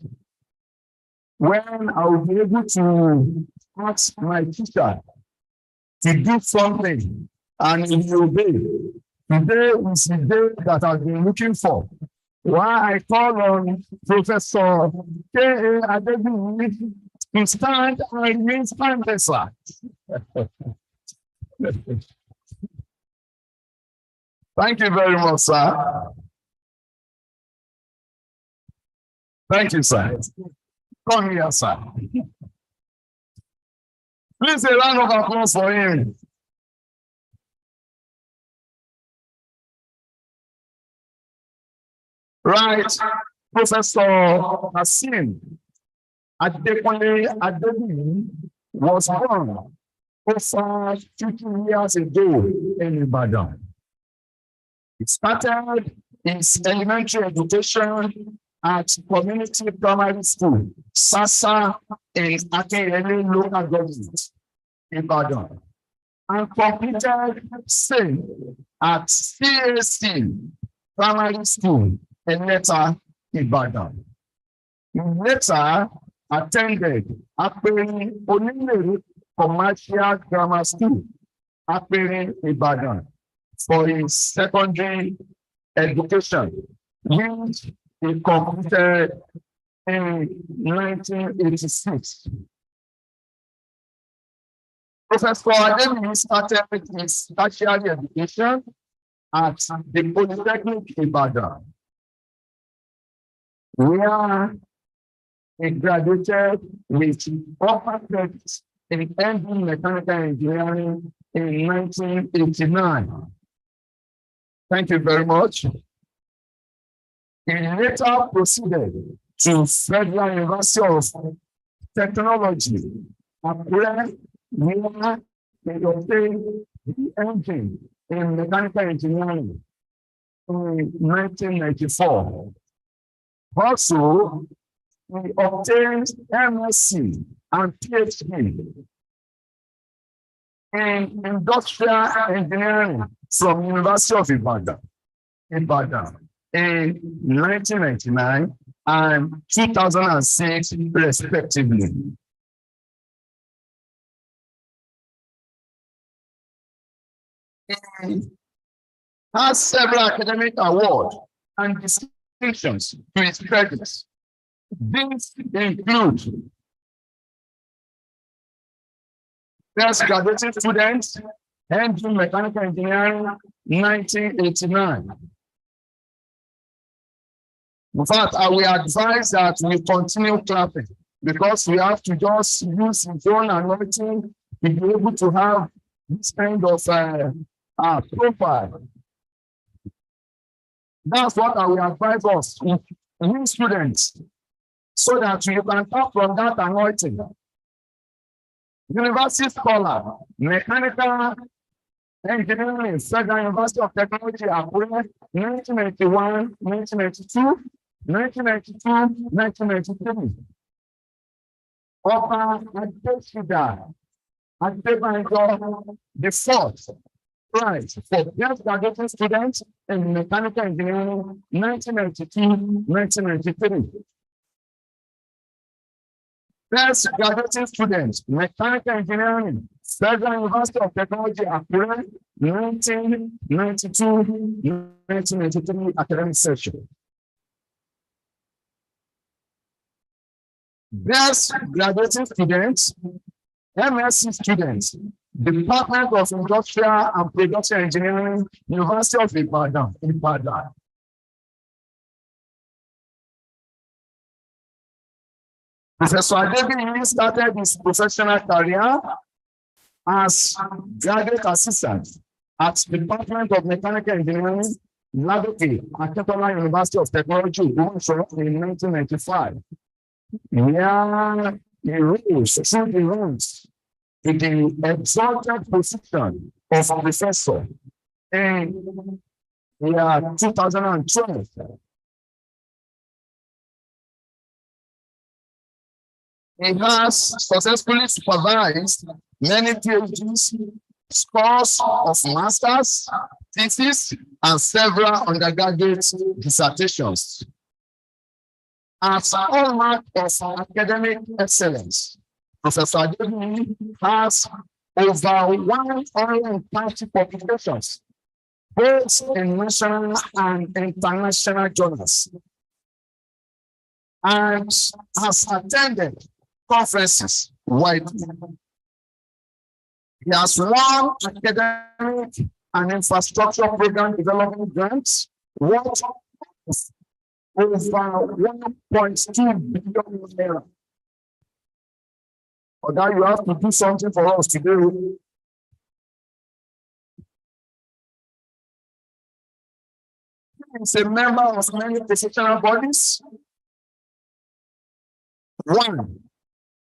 when I will be able to ask my teacher to do something and he will obey. Today is the day that I've been looking for. Why I call on Professor K.A. Adebisi to stand and remain standing, sir. Thank you very much, sir. Thank you, sir. Come here, sir. Please a round of applause for him. Right, Professor Hasim Adekunle Adebisi was born over 50 years ago in Ibadan. He started his elementary education at Community Primary School, Sasa, in Akinyele local government, Ibadan, and completed same at CAC Primary School, Eleta, Ibadan. He later attended Aperi Onimere Commercial Grammar School, Aperi, Ibadan, for his secondary education, which he completed in 1986. Professor Adebisi started his tertiary education at the Polytechnic Ibadan, where he graduated with upper credits in engine mechanical engineering in 1989. Thank you very much. He later proceeded to Federal University of Technology, Akure, where he obtained the engine in mechanical engineering in 1994. Also, he obtained MSc and PhD in industrial engineering from University of Ibadan in 1999 and 2006, respectively. He has several academic awards and distinctions to his credits. These include best graduating students, engine mechanical engineering, 1989. In fact, I will advise that we continue clapping because we have to just use his own anointing to be able to have this kind of profile. That's what I will advise us, new students, so that you can talk from that anointing. University scholar, mechanical engineering, Federal University of Technology, Akure, 1991, 1992, 1992, 1993. Upper Adeshida, Adebanjo, the fourth prize for best graduating students in mechanical engineering, 1992, 1993. Best graduating students, mechanical engineering, Federal University of Technology, Akure, 1992, 1993 academic session. Best graduating students, MSc students, Department of Industrial and Production Engineering, University of Ibadan, Ibadan. Professor Adebisi started his professional career as graduate assistant at the Department of Mechanical Engineering, LAUTECH, at University of Technology, in 1995. Where he rose through the ranks to the exalted position of professor in 2012. He has successfully supervised many PhDs, scores of masters, theses, and several undergraduate dissertations. As a hallmark of academic excellence, Professor Adebumi has over 130 publications, both in national and international journals, and has attended conferences widely. He has won academic and infrastructure program development grants worth over 1.2 billion naira. For that, you have to do something for us today. He is a member of many professional bodies. One,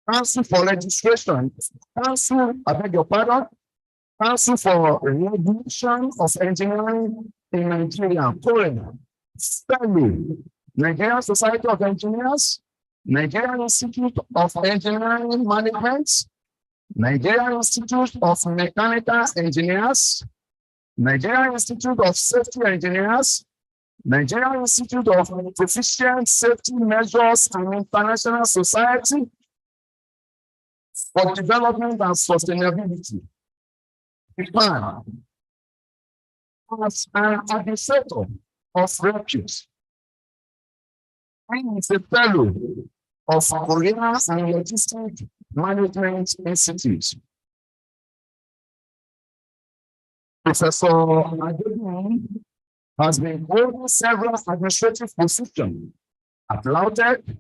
Council for Registration, Council, I beg your pardon, Council for Regulation of Engineering in Nigeria, Korea, Fellow, Nigerian Society of Engineers, Nigerian Institute of Engineering Management, Nigerian Institute of Mechanical Engineers, Nigerian Institute of Safety Engineers, Nigerian Institute of Proficient Safety Measures and International Society for Development and Sustainability. Japan, as an administrator of repute, he is a fellow of Korea and Logistic Management Institute. Professor Adebumi has been holding several administrative positions at LAUTECH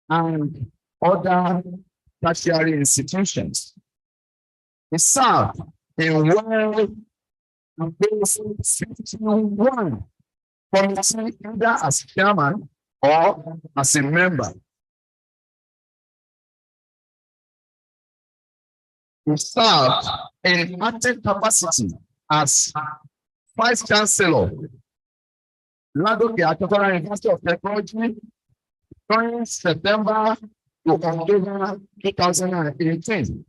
and other tertiary institutions. He served in well 51 committee, either as chairman or as a member. He served in active capacity as Vice Chancellor, Ladoke Akitara University of Technology, during September to October 2018.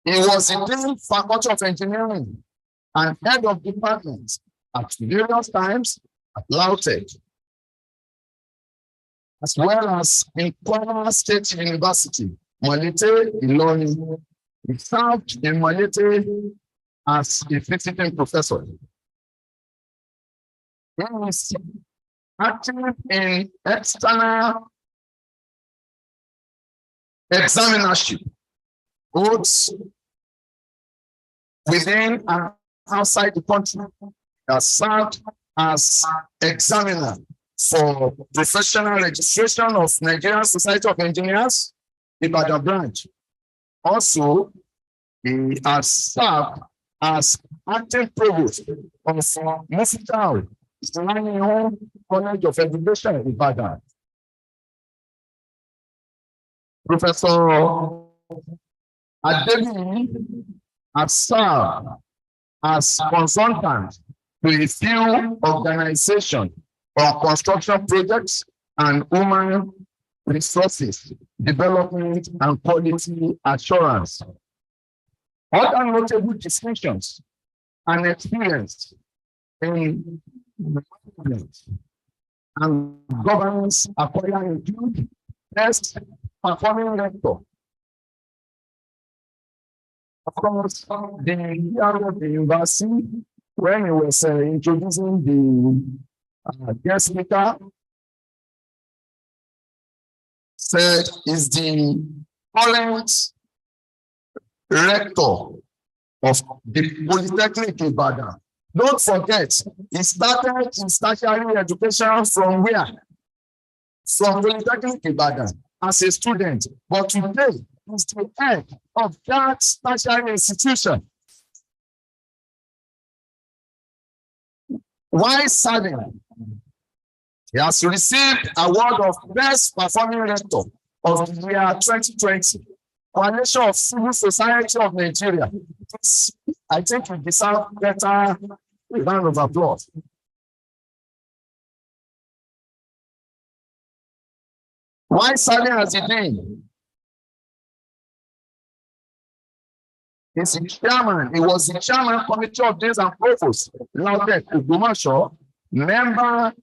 He was in the Faculty of Engineering and head of department at various times at LAUTECH, as well as in Kwara State University, Malete, Ilorin. He served in Malete as a visiting professor. He is active in external examinership, both within and outside the country. He has served as examiner for professional registration of Nigerian Society of Engineers, Ibadan branch. Also, he has served as acting provost of Mufitao College of Education in Ibadan. Professor Adebumi has served as consultant to a few organizations on construction projects and human resources development and quality assurance. Other notable distinctions and experience in management and governance acquired include best performing rector. Of course, the year of the university, when he was introducing the guest speaker, said is the current rector of the Polytechnic Ibadan. Don't forget, he started his tertiary education from where? From Polytechnic Ibadan as a student, but today he's the head of that tertiary institution. Why serving? He has received award of Best Performing Rector of the year 2020. Coalition of Civil Society of Nigeria. I think we deserve better round of applause. While serving as the dean, he's the chairman. He was the chairman committee of deans and provosts, LAUTECH, Ogbomoso, member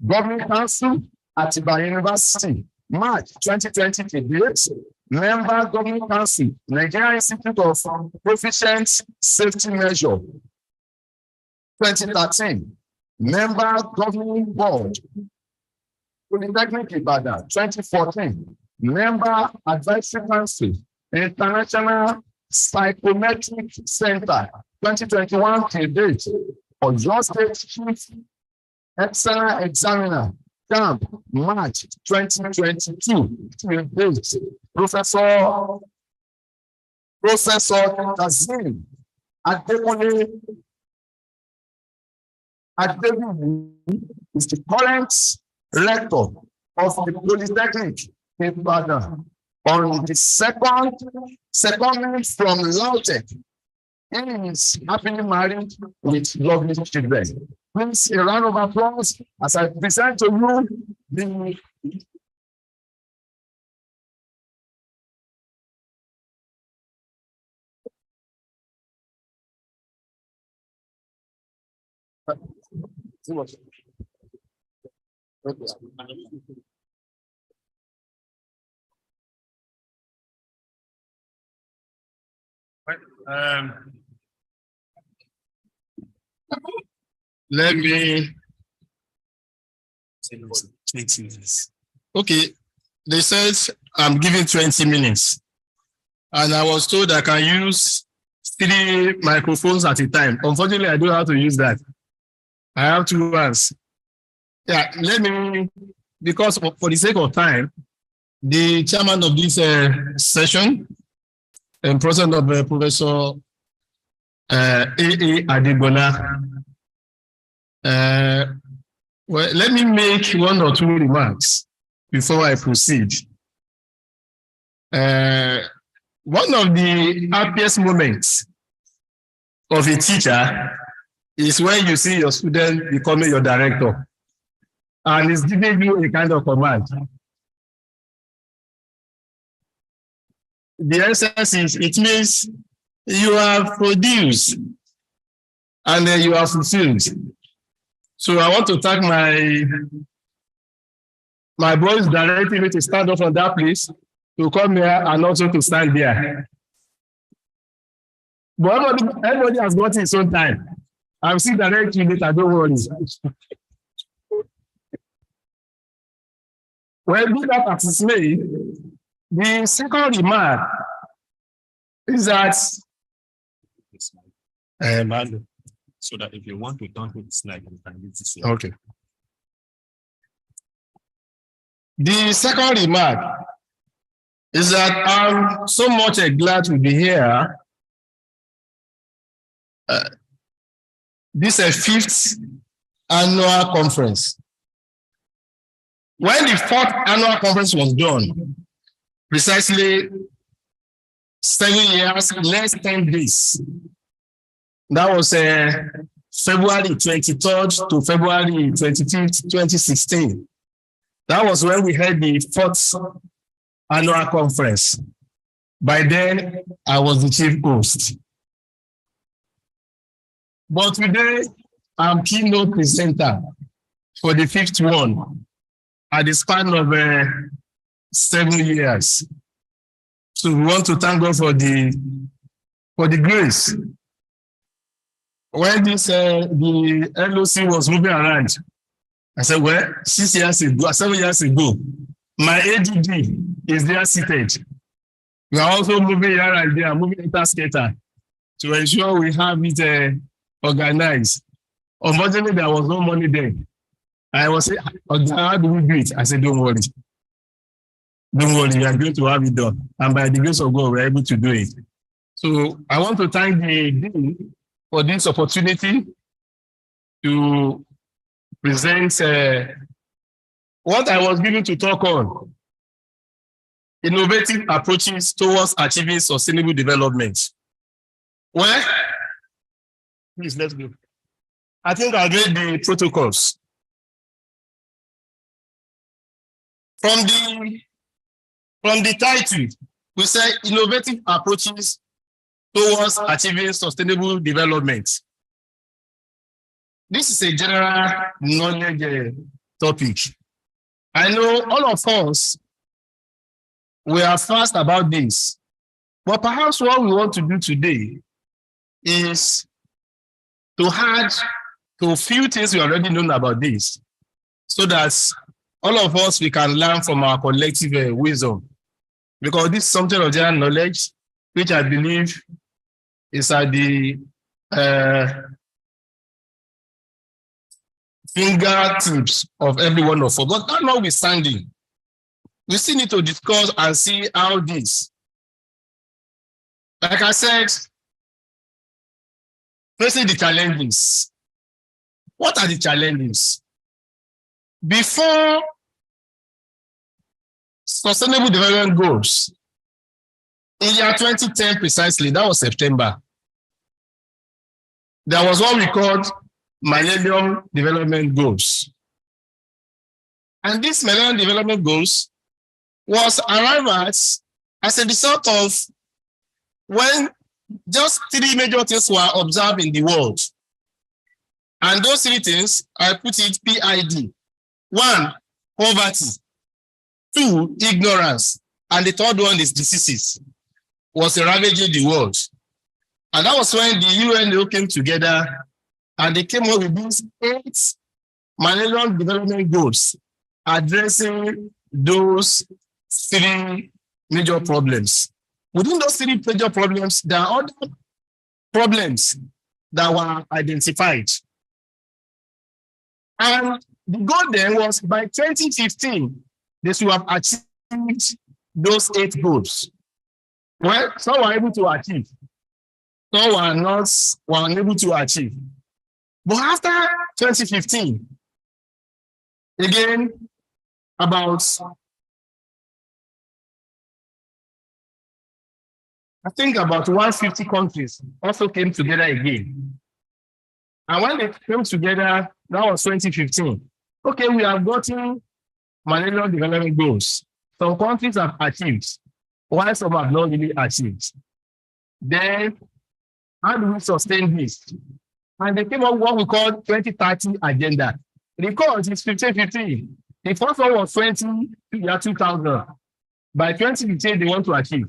governing council at Ibadan University, March 2020 to date, member governing council, Nigerian Institute of Proficient Safety Measure, 2013, member governing board, Polytechnic Ibadan, 2014, member advisory council, International Psychometric Center, 2021 to date, Oyo State Chief External Examiner, Camp, March 2022 to date, Professor Kazim Adewale is the current rector of the Polytechnic in Ibadan. On the second from LAUTECH, he is happily married with lovely children. Please, a round of applause as I present to you the let me 20 minutes. Okay, they said I'm giving 20 minutes, and I was told I can use 3 microphones at a time. Unfortunately, I don't know how to use that. I have 2 ones. Yeah, let me, because for the sake of time, the chairman of this session and president of Professor A.A. Adegbola. Well, let me make 1 or 2 remarks before I proceed. One of the happiest moments of a teacher is when you see your student becoming your director and is giving you a kind of command. The essence is, it means you have produced and then you have fulfilled. So I want to thank my boys directing me to stand up from that place, to come here and also to stand there. But everybody has got his own time. I'm still directing it, don't worry. Well, be that as it may, the second remark is that so that if you want to turn to the slide, you can use this. Okay. The second remark is that I'm so much glad to be here. This is a 5th annual conference. When the 4th annual conference was done, precisely 7 years, less 10 days. That was February 23rd to February 25th, 2016. That was when we had the 4th annual conference. By then, I was the chief host. But today, I'm keynote presenter for the 5th one at the span of 7 years. So we want to thank God for the grace. When this the LOC was moving around, I said, well, 6 years ago, 7 years ago, my ADD is there seated. We are also moving here and there, moving interskater to ensure we have it organized. Unfortunately, there was no money there. I was saying, how do we do it? I said, don't worry. Don't worry, we are going to have it done. And by the grace of God, we're able to do it. So I want to thank the Dean for this opportunity to present what I was given to talk on: innovative approaches towards achieving sustainable development. Well, please, let's go. I think I read the protocols. From the title, we say innovative approaches towards achieving sustainable development. This is a general knowledge topic. I know all of us, we are fast about this, but perhaps what we want to do today is to add to a few things we already know about this, so that all of us, we can learn from our collective wisdom. Because this is something of general knowledge, which I believe is at the fingertips of every one of us. But that notwithstanding, we still need to discuss and see how this, like I said, facing the challenges. What are the challenges? Before Sustainable Development Goals, in the year 2010 precisely, that was September, there was what we called Millennium Development Goals. And these Millennium Development Goals was arrived at as a result of when just 3 major things were observed in the world. And those 3 things, I put it PID. 1, poverty. 2, ignorance. And the third one is diseases, was ravaging the world. And that was when the UNO came together and they came up with these 8 Millennium Development Goals addressing those 3 major problems. Within those 3 major problems, there are other problems that were identified. And the goal then was by 2015, they should have achieved those 8 goals. Well, some were able to achieve, some were unable to achieve. But after 2015, again, about, I think about 150 countries also came together again. And when they came together, that was 2015. Okay, we have gotten Millennium Development Goals. Some countries have achieved, while some have not really achieved. Then, how do we sustain this? And they came up with what we call 2030 agenda. Recall, it's 1515. The first one was 2000. By 2015, they want to achieve.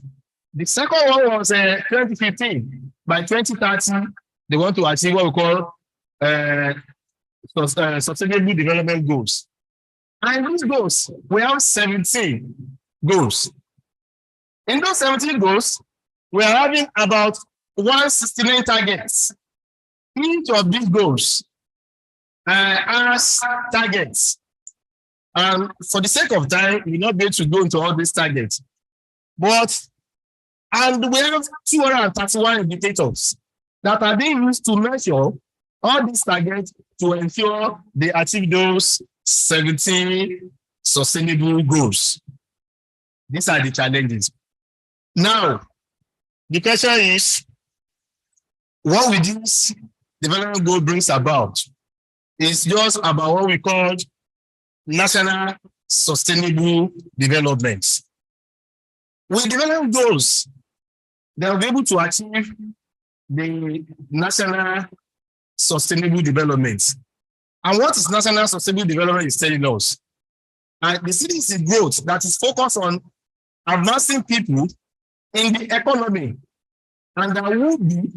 The second one was 2015. By 2030, they want to achieve what we call Sustainable Development Goals. And these goals, we have 17 goals. In those 17 goals, we are having about 169 targets. Each of these goals has targets. And for the sake of time, we will not be able to go into all these targets. And we have 231 indicators that are being used to measure all these targets to ensure they achieve those 17 sustainable goals. These are the challenges. Now, the question is, what will this development goal brings about? It's just about what we call national sustainable development. With development goals, they'll be able to achieve the national sustainable development. And what is national sustainable development is telling us? And the CDC growth that is focused on advancing people in the economy, and that will be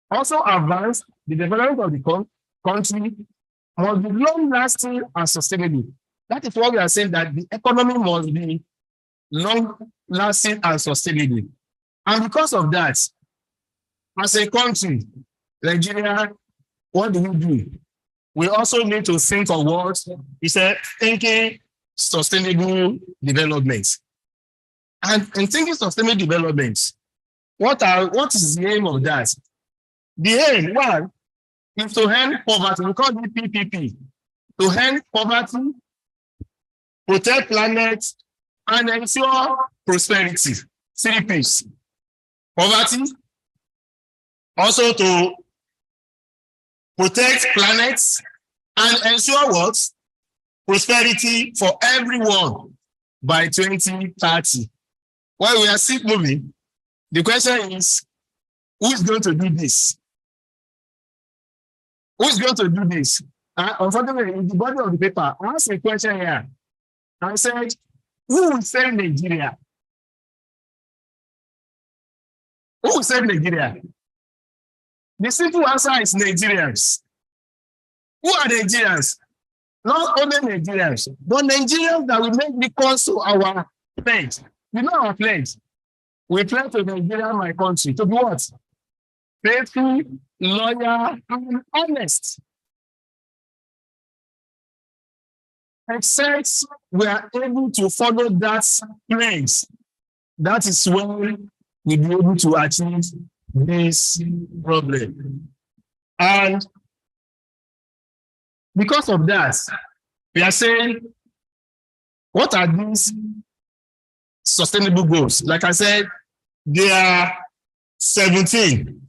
also advance the development of the country must be long-lasting and sustainable. That is what we are saying, that the economy must be long-lasting and sustainable. And because of that, as a country, Nigeria, what do? We also need to think of what is thinking sustainable development. And in thinking sustainable development, what is the aim of that? The aim, one, is to end poverty. We call it PPP. To end poverty, protect planet, and ensure prosperity. 3 P's. Poverty, also to protect planets and ensure what? Prosperity for everyone. by 2030. While we are still moving, the question is, who is going to do this? Who is going to do this? Unfortunately, in the body of the paper, I asked a question here. I said, who will save Nigeria? Who will save Nigeria? The simple answer is Nigerians. Who are Nigerians? Not only Nigerians, but Nigerians that will make the cause to our pledge. You know our pledge. We pledge to Nigeria, my country, to be what? Faithful, loyal, and honest. Except we are able to follow that pledge, that is when we'll be able to achieve this problem. And because of that, we are saying, what are these sustainable goals? Like I said, there are 17.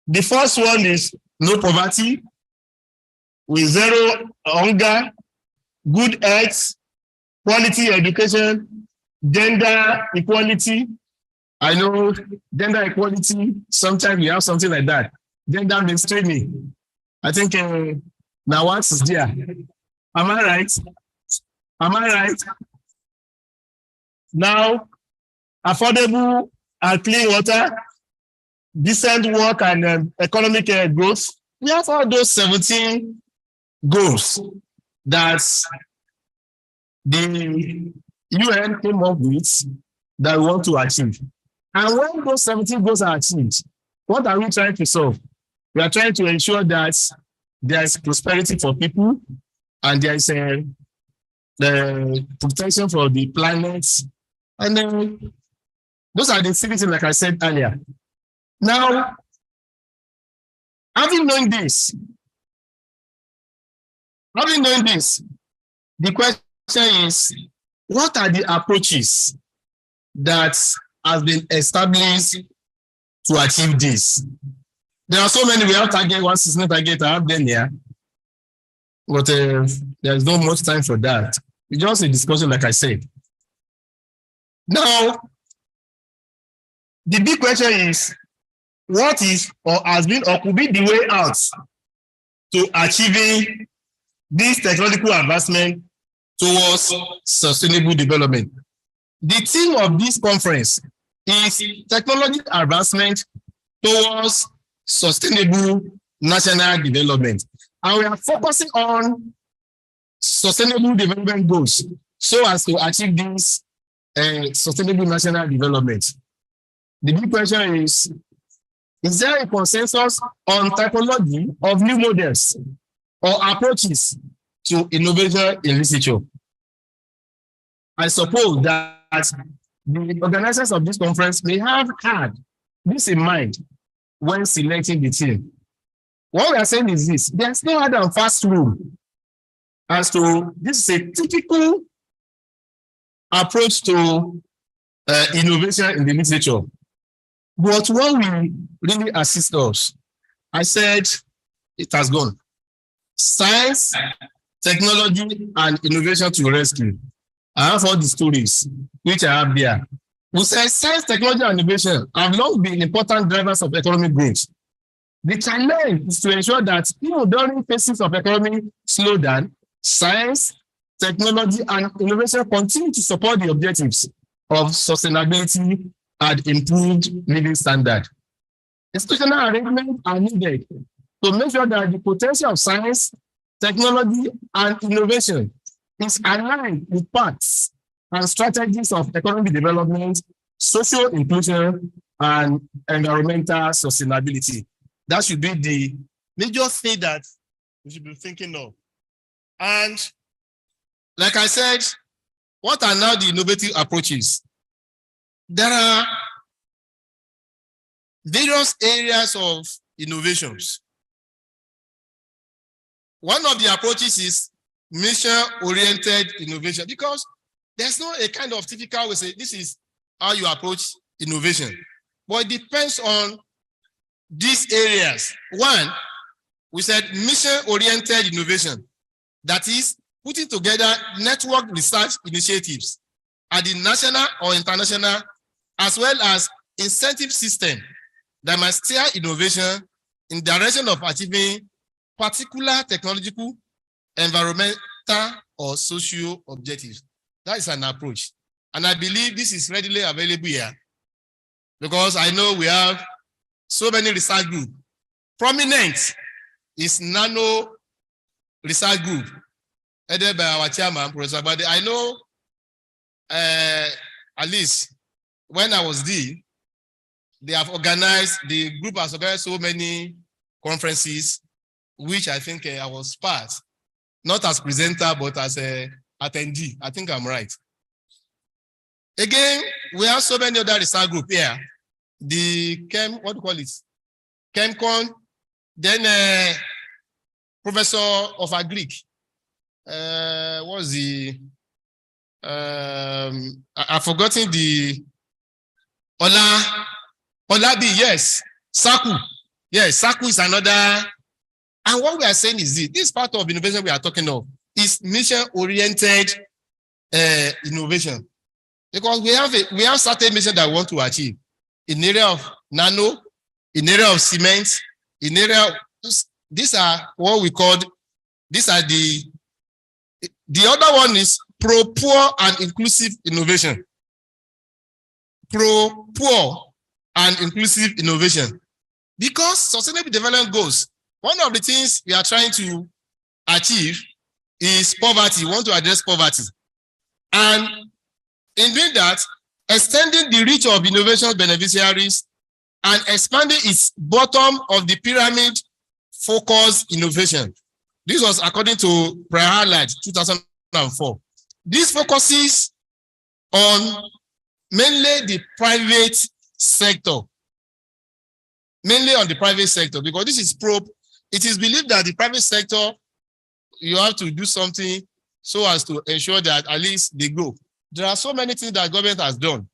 The first one is no poverty, with zero hunger, good health, quality education, gender equality. I know gender equality, sometimes we have something like that. Gender mainstreaming. I think now what is there? Am I right? Am I right? Now, affordable and clean water, decent work and economic growth. We have all those 17 goals that the UN came up with that we want to achieve. And when those 17 goals are achieved, what are we trying to solve? We are trying to ensure that there is prosperity for people and there is the protection for the planet. And then those are the things, like I said earlier. Now, having known this, the question is, what are the approaches that have been established to achieve this? There are so many. We have target 169 target. I have them here, but there's not much time for that. It's just a discussion, like I said. Now, the big question is, what is or has been or could be the way out to achieving this technological advancement towards sustainable development? The theme of this conference is technology advancement towards sustainable national development. And we are focusing on sustainable development goals so as to achieve this sustainable national development. The big question is there a consensus on typology of new models or approaches to innovation in literature? I suppose that the organizers of this conference may have had this in mind when selecting the team. What we are saying is this: there's no hard and fast rule as to this is a typical approach to innovation in the literature. But what will really assist us, I said it has gone. Science, technology, and innovation to rescue. I have all the stories which I have there. We say science, technology, and innovation have long been important drivers of economic growth. The challenge is to ensure that even during phases of economic slowdown, science, technology, and innovation continue to support the objectives of sustainability and improved living standard. Institutional arrangements are needed to make sure that the potential of science, technology, and innovation is aligned with paths and strategies of economic development, social inclusion, and environmental sustainability. That should be the major thing that we should be thinking of. And like I said, what are now the innovative approaches? There are various areas of innovations. One of the approaches is mission-oriented innovation, because there's not a kind of typical way to say this is how you approach innovation. But it depends on these areas. One, we said mission-oriented innovation. That is putting together network research initiatives at the national or international, as well as incentive system that must steer innovation in direction of achieving particular technological, environmental, or social objectives. That is an approach. And I believe this is readily available here because I know we have so many research groups. Prominent is Nano Research Group, headed by our chairman, Professor Bade. I know, at least when I was there, the group has organized so many conferences, which I think I was part, not as presenter, but as a attendee. I think I'm right. Again, we have so many other research groups here. The what do you call it? ChemCon, then Professor of Agric. What was the I've forgotten the Olabi, yes, Saku. Yes, Saku is another. And what we are saying is this part of innovation we are talking of is mission-oriented innovation. Because we have certain mission that we want to achieve in area of nano, in area of cement, in area of, these are what we call, these are the other one is pro-poor and inclusive innovation. Pro-poor and inclusive innovation. Because sustainable development goals, one of the things we are trying to achieve is poverty. We want to address poverty. And in doing that, extending the reach of innovation beneficiaries and expanding its bottom of the pyramid focused innovation. This was according to Prior Highlight 2004. This focuses on mainly the private sector. Mainly on the private sector, because this is it is believed that the private sector, you have to do something so as to ensure that at least they grow. There are so many things that government has done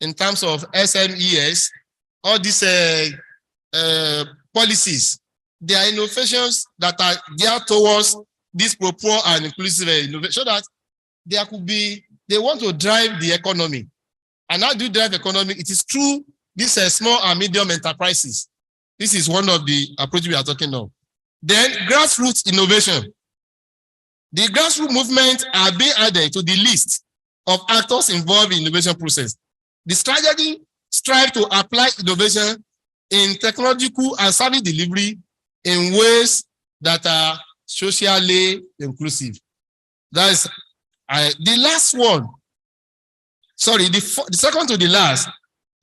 in terms of SMEs, all these policies. There are innovations that are geared towards this poor and inclusive innovation, so that there could be, they want to drive the economy. And how do you drive the economy? It is through these small and medium enterprises. This is one of the approaches we are talking of. Then grassroots innovation. The grassroots movement are being added to the list of actors involved in innovation process. The strategy strives to apply innovation in technological and service delivery in ways that are socially inclusive. That is the last one. Sorry, the second to the last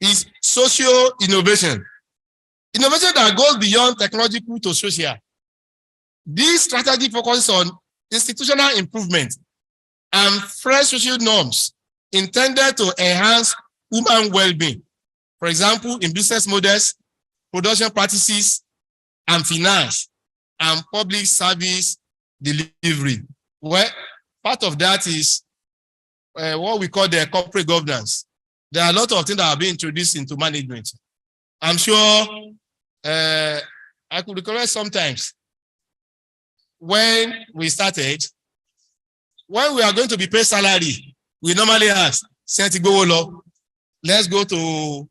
is social innovation. Innovation that goes beyond technological to social. This strategy focuses on institutional improvement and fresh social norms intended to enhance human well-being. For example, in business models, production practices, and finance, and public service delivery. Well, part of that is what we call the corporate governance. There are a lot of things that are being introduced into management. I'm sure I could recollect sometimes when we started, when we are going to be paid salary, we normally ask, let's go to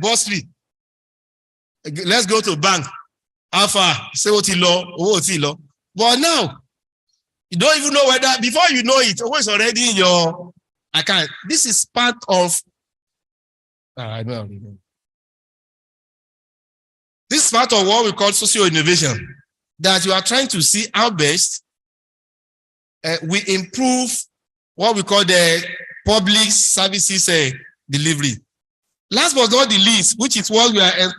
bursary. Let's go to bank. Alpha, say what law. But now, you don't even know whether, before you know it, it's already in your account. This is part of, I don't know. This is part of what we call social innovation, that you are trying to see how best we improve what we call the public services delivery. Last but not the least, which is what we are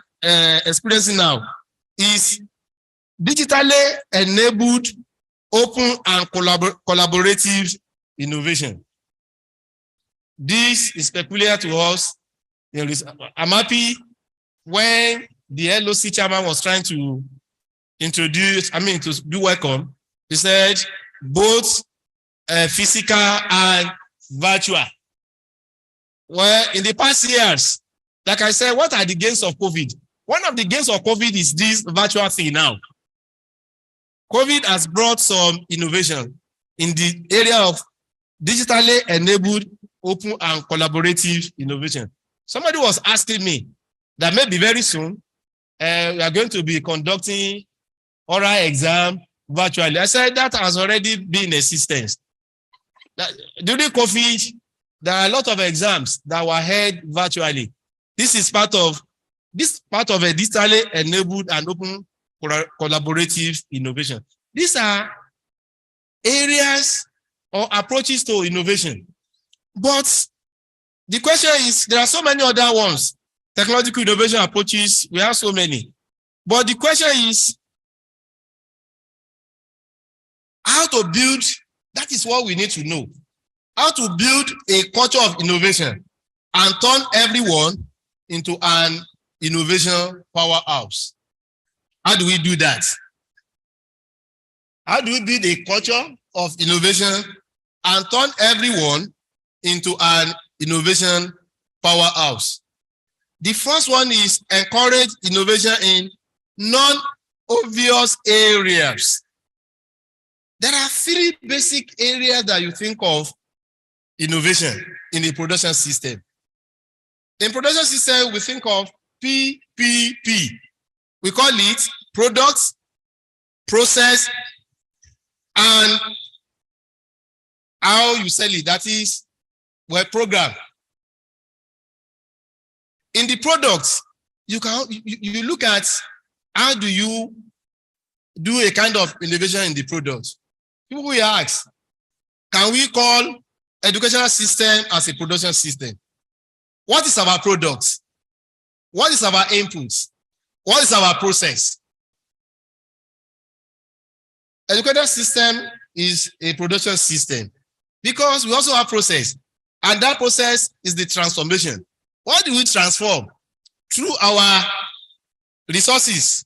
experiencing now, is digitally enabled, open and collaborative innovation. This is peculiar to us. I'm happy when the LOC chairman was trying to introduce, to do welcome. He said both physical and virtual. Well, in the past years, like I said, what are the gains of COVID? One of the gains of COVID is this virtual thing now. COVID has brought some innovation in the area of digitally enabled, open and collaborative innovation. Somebody was asking me that maybe very soon we are going to be conducting oral exam virtually. I said that has already been in existence. During COVID, there are a lot of exams that were held virtually. This is part of a digitally enabled and open collaborative innovation. These are areas or approaches to innovation. But the question is, there are so many other ones. Technological innovation approaches, we have so many. But the question is, how to build, that is what we need to know. How to build a culture of innovation and turn everyone into an innovation powerhouse. How do we do that? How do we build a culture of innovation and turn everyone into an innovation powerhouse? The first one is encourage innovation in non-obvious areas. There are 3 basic areas that you think of innovation in the production system. In production system, we think of PPP. We call it products, process, and how you sell it. That is, well, program. In the products, you look at how do you do a kind of innovation in the product. People will ask, can we call educational system as a production system? What is our product? What is our inputs? What is our process? Educational system is a production system because we also have process, and that process is the transformation. What do we transform? Through our resources.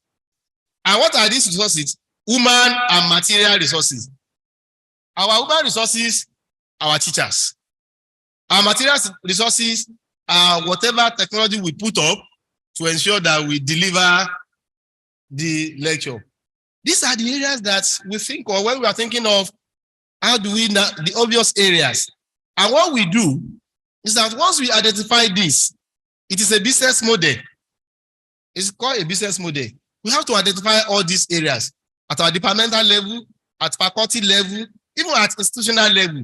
And what are these resources? Human and material resources. Our human resources, our teachers. Our material resources are whatever technology we put up to ensure that we deliver the lecture. These are the areas that we think of when we are thinking of how do we, the obvious areas. And what we do is that once we identify this, it is a business model. It's called a business model. We have to identify all these areas at our departmental level, at faculty level, even at institutional level.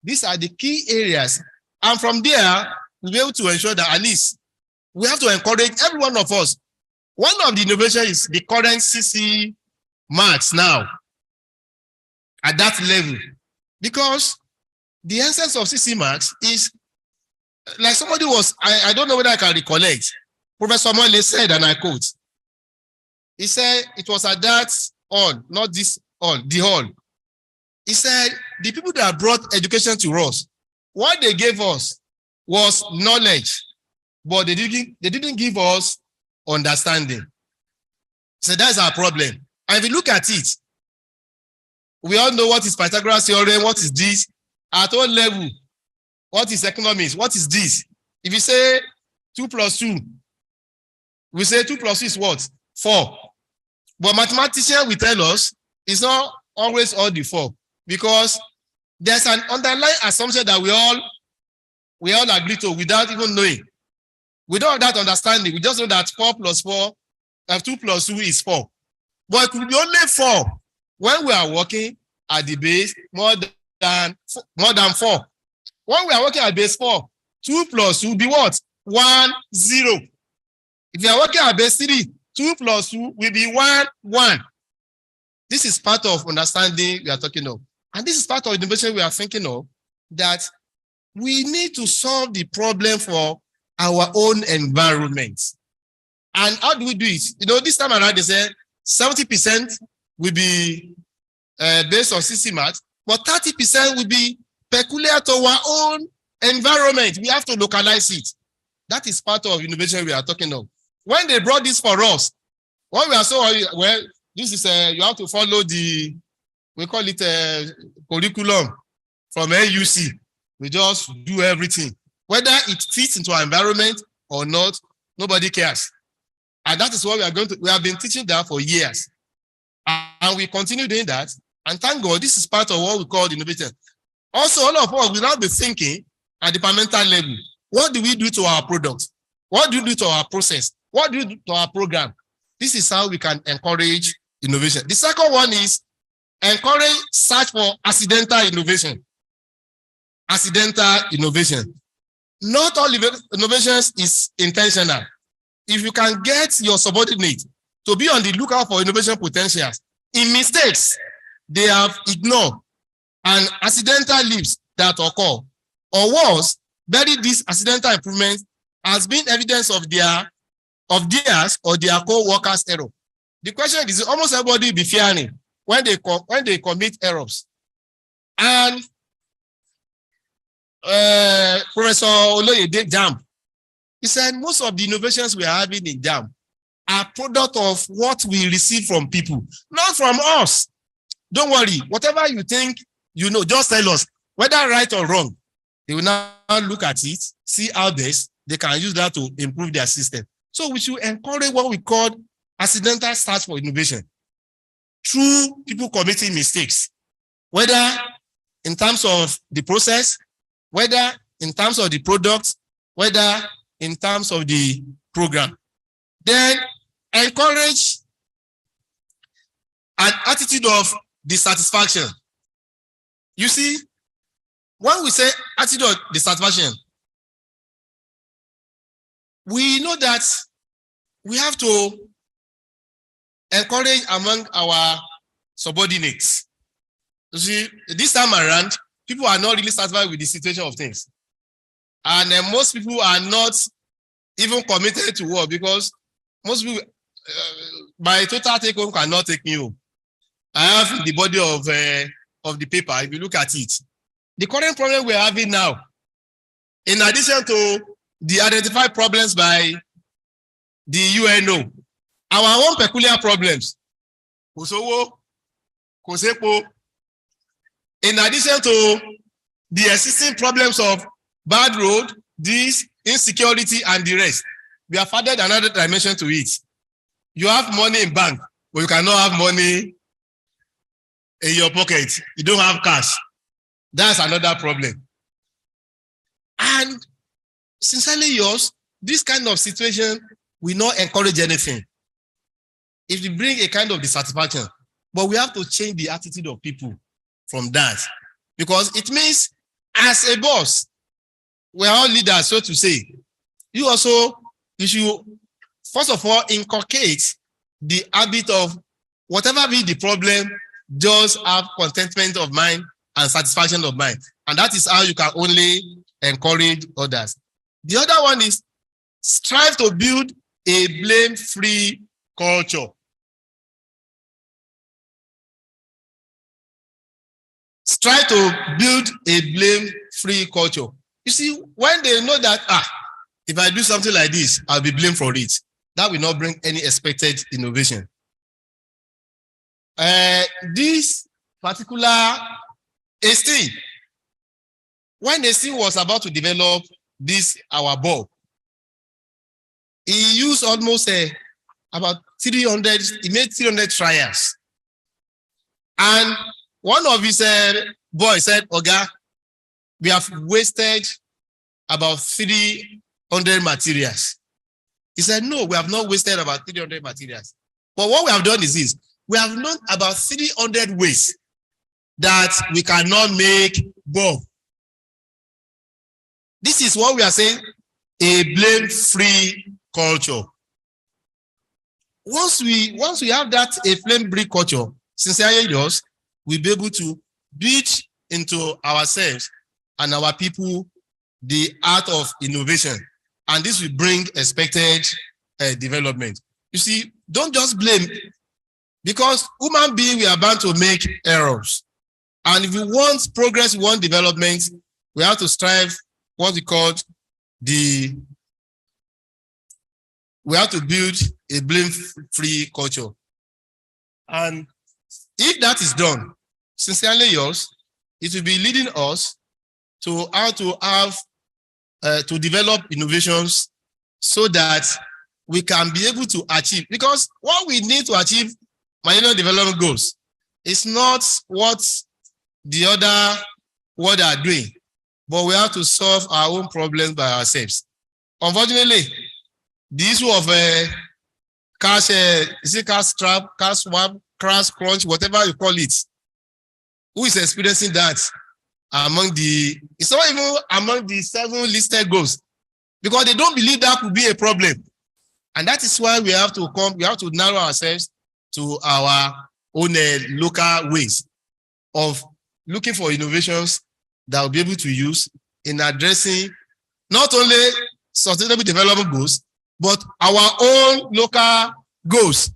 These are the key areas. And from there, we'll be able to ensure that at least we have to encourage every one of us. One of the innovations is the current CC marks now at that level. Because the essence of CC marks is, like somebody was, I don't know whether I can recollect. Professor Mole said, and I quote, he said, it was at that hall, not this hall, the hall. He said, the people that brought education to us, what they gave us was knowledge, but they didn't give us understanding. So that's our problem. And if you look at it, we all know what is Pythagoras theorem, what is this, at all level, what is economics, what is this? If you say 2 plus 2, we say 2 plus 2 is what? 4. But mathematicians will tell us it's not always all the 4, because there's an underlying assumption that we all agree to without even knowing. We don't have that understanding. We just know that 4 plus 4, 2 plus 2 is 4. But it could be only 4 when we are working at the base more than 4. When we are working at base 4, 2 plus 2 will be what? 1, 0. If you are working at base 3, 2 plus 2 will be 1, 1. This is part of understanding we are talking of. And this is part of innovation we are thinking of, that we need to solve the problem for our own environment. And how do we do it? You know, this time around, they say 70% will be based on CC maths, but 30% will be peculiar to our own environment. We have to localize it. That is part of innovation we are talking of. When they brought this for us, when we are so, well, this is, you have to follow the, we call it a curriculum from NUC. We just do everything. Whether it fits into our environment or not, nobody cares. And that is what we have been teaching that for years. And we continue doing that. And thank God, this is part of what we call innovation. Also, all of us will now be thinking at departmental level, what do we do to our product? What do we do to our process? What do we do to our program? This is how we can encourage innovation. The second one is encourage search for accidental innovation. Accidental innovation. Not all innovations is intentional. If you can get your subordinate to be on the lookout for innovation potentials, in mistakes they have ignored and accidental leaps that occur, or worse, bury these accidental improvements has been evidence of theirs or their co-workers' error. The question is, almost everybody will be fearing when they commit errors. And Professor Oloyede JAMB, he said most of the innovations we are having in JAMB are product of what we receive from people, not from us. Don't worry, whatever you think, you know, just tell us, whether right or wrong. They will now look at it, see how best they can use that to improve their system. So we should encourage what we call accidental search for innovation through people committing mistakes, whether in terms of the process, whether in terms of the product, whether in terms of the program. Then encourage an attitude of dissatisfaction. You see, when we say attitude of dissatisfaction, we know that we have to encourage among our subordinates. You see, this time around, people are not really satisfied with the situation of things. And most people are not even committed to work because most people, my total take home cannot take me home. I have the body of the paper, if you look at it. The current problem we're having now, in addition to the identified problems by the UNO, our own peculiar problems, in addition to the existing problems of bad road, this insecurity and the rest, we have added another dimension to it. You have money in bank, but you cannot have money in your pocket. You don't have cash. That's another problem. And sincerely yours, this kind of situation will not encourage anything. If you bring a kind of dissatisfaction, but we have to change the attitude of people from that, because it means as a boss, we are all leaders, so to say. You should first of all inculcate the habit of whatever be the problem, just have contentment of mind and satisfaction of mind. And that is how you can only encourage others. The other one is strive to build a blame-free culture. Strive to build a blame-free culture. You see, when they know that, if I do something like this, I'll be blamed for it, that will not bring any expected innovation. This particular Esteem, when Esteem was about to develop this, our bulb, he used almost about 300, he made 300 trials. And one of his boys said, Oga, we have wasted about 300 materials. He said, no, we have not wasted about 300 materials. But what we have done is this, we have known about 300 ways that we cannot make bulb. This is what we are saying, a blame-free culture. Once we have that, a blame-free culture, sincerely yours, we'll be able to build into ourselves and our people the art of innovation. And this will bring expected development. You see, don't just blame, because human beings, we are bound to make errors. And if we want progress, we want development, we have to strive what we call we have to build a blame-free culture. And if that is done, sincerely yours, it will be leading us to how to have to develop innovations so that we can be able to achieve. Because what we need to achieve Millennium Development Goals is not what the other what they are doing, but we have to solve our own problems by ourselves. Unfortunately, the issue of cash, is it cash trap, cash swap, cash crunch, whatever you call it, who is experiencing that among the, it's not even among the 7 listed goals, because they don't believe that could be a problem. And that is why we have to narrow ourselves to our own local ways of looking for innovations that will be able to use in addressing not only sustainable development goals, but our own local goals.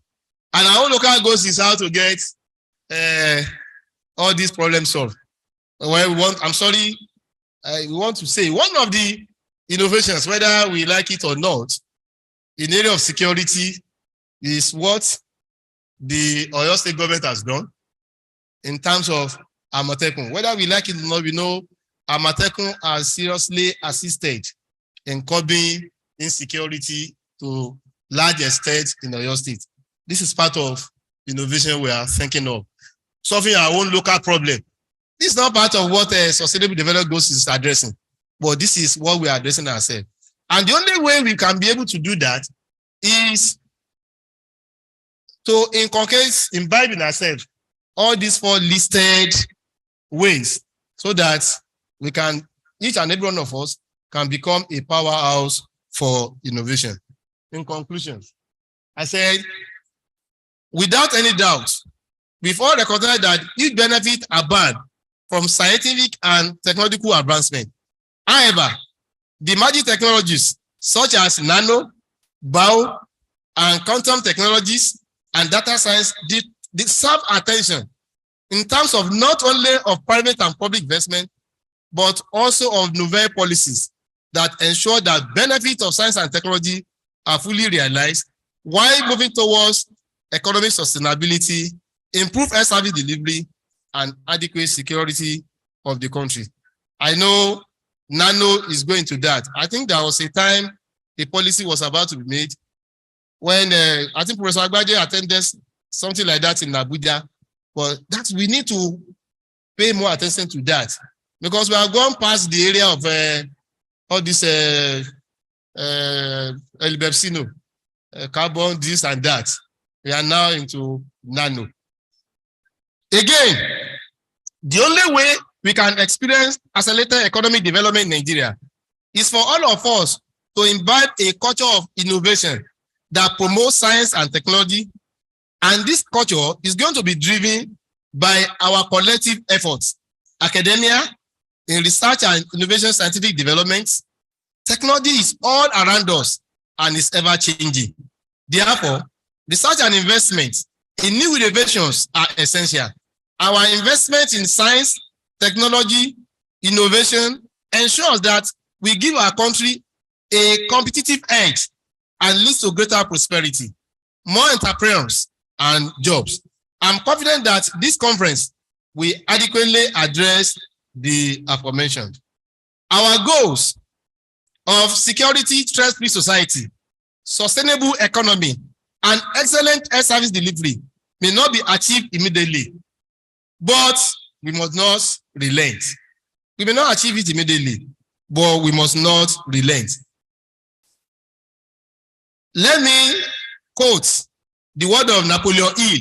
And our own local goals is how to get all these problems solved. Well, we want to say one of the innovations, whether we like it or not, in the area of security is what the Oyo State government has done in terms of Amatekun. Whether we like it or not, we know Amatekun has seriously assisted in curbing insecurity to large extent in Oyo State. This is part of innovation we are thinking of. Solving our own local problem. This is not part of what Sustainable Development Goals is addressing, but this is what we are addressing ourselves. And the only way we can be able to do that is to imbibe in ourselves all these 4 listed ways, so that we can, each and every one of us can become a powerhouse for innovation. In conclusion, I said, without any doubt, we've all recognized that each benefit are barred from scientific and technological advancement. However, the emerging technologies such as nano, bio, and quantum technologies and data science deserve attention in terms of not only of private and public investment, but also of novel policies that ensure that benefits of science and technology are fully realized while moving towards economic sustainability, improve air service delivery, and adequate security of the country. I know Nano is going to that. I think there was a time a policy was about to be made when I think Professor Agbaje attended something like that in Abuja. But that we need to pay more attention to that, because we have gone past the area of all this Elbepsino, carbon, this and that. We are now into nano. Again, the only way we can experience accelerated economic development in Nigeria is for all of us to imbibe a culture of innovation that promotes science and technology. And this culture is going to be driven by our collective efforts, academia, in research and innovation scientific developments. Technology is all around us and is ever changing. Therefore, research and investment in new innovations are essential. Our investment in science, technology, innovation ensures that we give our country a competitive edge and leads to greater prosperity, more entrepreneurs and jobs. I'm confident that this conference will adequately address the aforementioned. Our goals of security, stress-free society, sustainable economy, and excellent air service delivery may not be achieved immediately, but we must not relent. We may not achieve it immediately, but we must not relent. Let me quote the word of Napoleon Hill,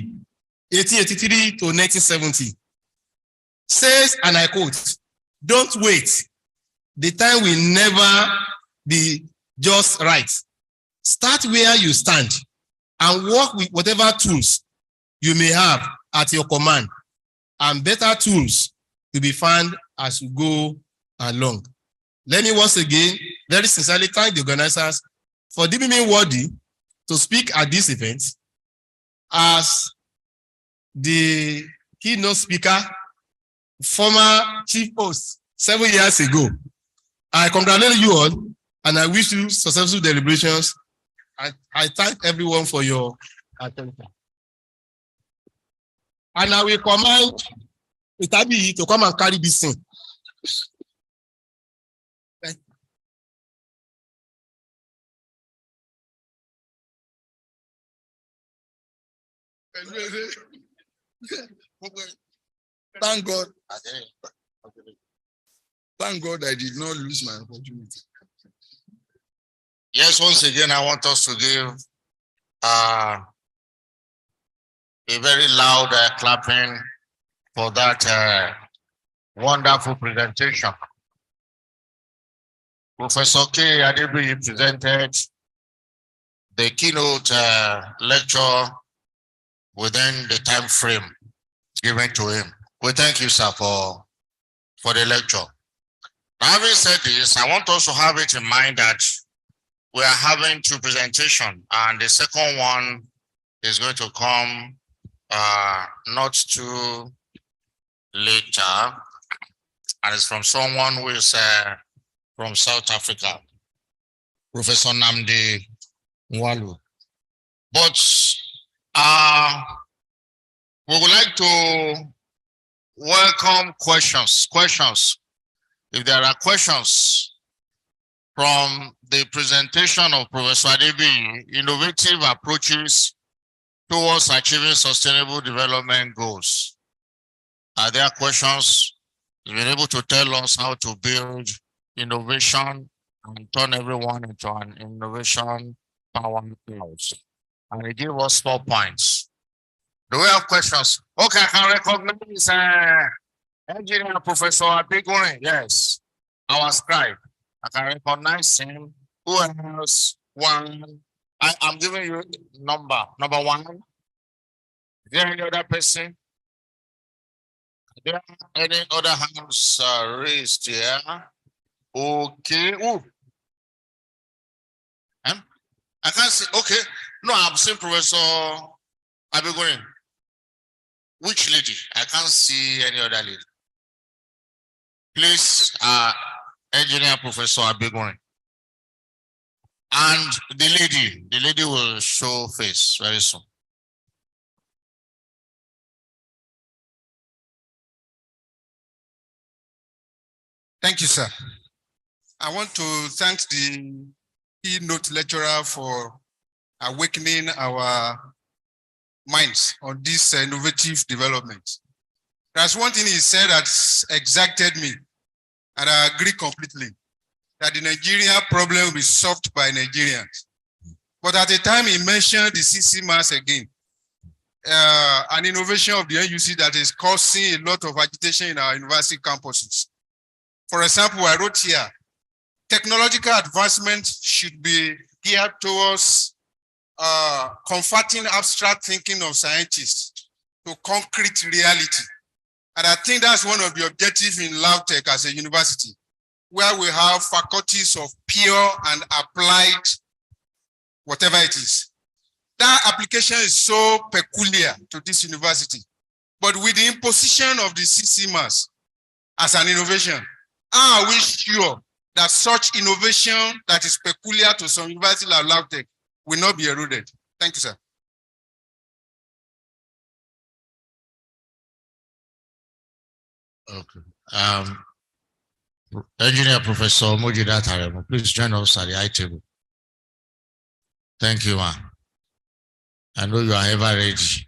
1883 to 1970. Says, and I quote, "Don't wait. The time will never be just right. Start where you stand and work with whatever tools you may have at your command, and better tools will be found as you go along." Let me once again very sincerely thank the organizers for deeming me worthy to speak at this event as the keynote speaker, former chief host 7 years ago. I congratulate you all and I wish you successful deliberations. I thank everyone for your attention. And I will command Itabi to come and carry this thing. Thank God. Thank God I did not lose my opportunity. Yes, once again, I want us to give a very loud clapping for that wonderful presentation. Professor K. Adebi presented the keynote lecture within the time frame given to him. We thank you, sir, for the lecture. Now, having said this, I want us to have it in mind that we are having two presentations, and the second one is going to come not too later, and it's from someone who is from South Africa, Professor Namdi Nwalu. But we would like to welcome questions. If there are questions from the presentation of Professor Adebi, innovative approaches towards achieving sustainable development goals. Are there questions? You've been able to tell us how to build innovation and turn everyone into an innovation powerhouse. And he gave us 4 points. Do we have questions? Okay, I can recognize Engineer Professor Adegorin. Yes, our scribe. I can recognize him. Who else? One. I'm giving you number 1. Is there any other person? Are there any other hands raised here? Okay. Ooh. I can't see. Okay. No, I'm seeing Professor Adegorin. Which lady? I can't see any other lady. Please, Engineer Professor Adegorin. And the lady will show face very soon. Thank you, sir. I want to thank the keynote lecturer for awakening our minds on this innovative development. There's one thing he said that exacted me, and I agree completely, that the Nigerian problem will be solved by Nigerians. But at the time he mentioned the CC mass again, an innovation of the NUC that is causing a lot of agitation in our university campuses. For example, I wrote here, technological advancement should be geared towards converting abstract thinking of scientists to concrete reality. And I think that's one of the objectives in LAUTECH as a university, where we have faculties of pure and applied, whatever it is. That application is so peculiar to this university. But with the imposition of the CC mass as an innovation, are we sure that such innovation that is peculiar to some universities like LAUTECH will not be eroded? Thank you, sir. Okay. Engineer Professor Mojida Taremo, please join us at the high table. Thank you, man. I know you are ever ready.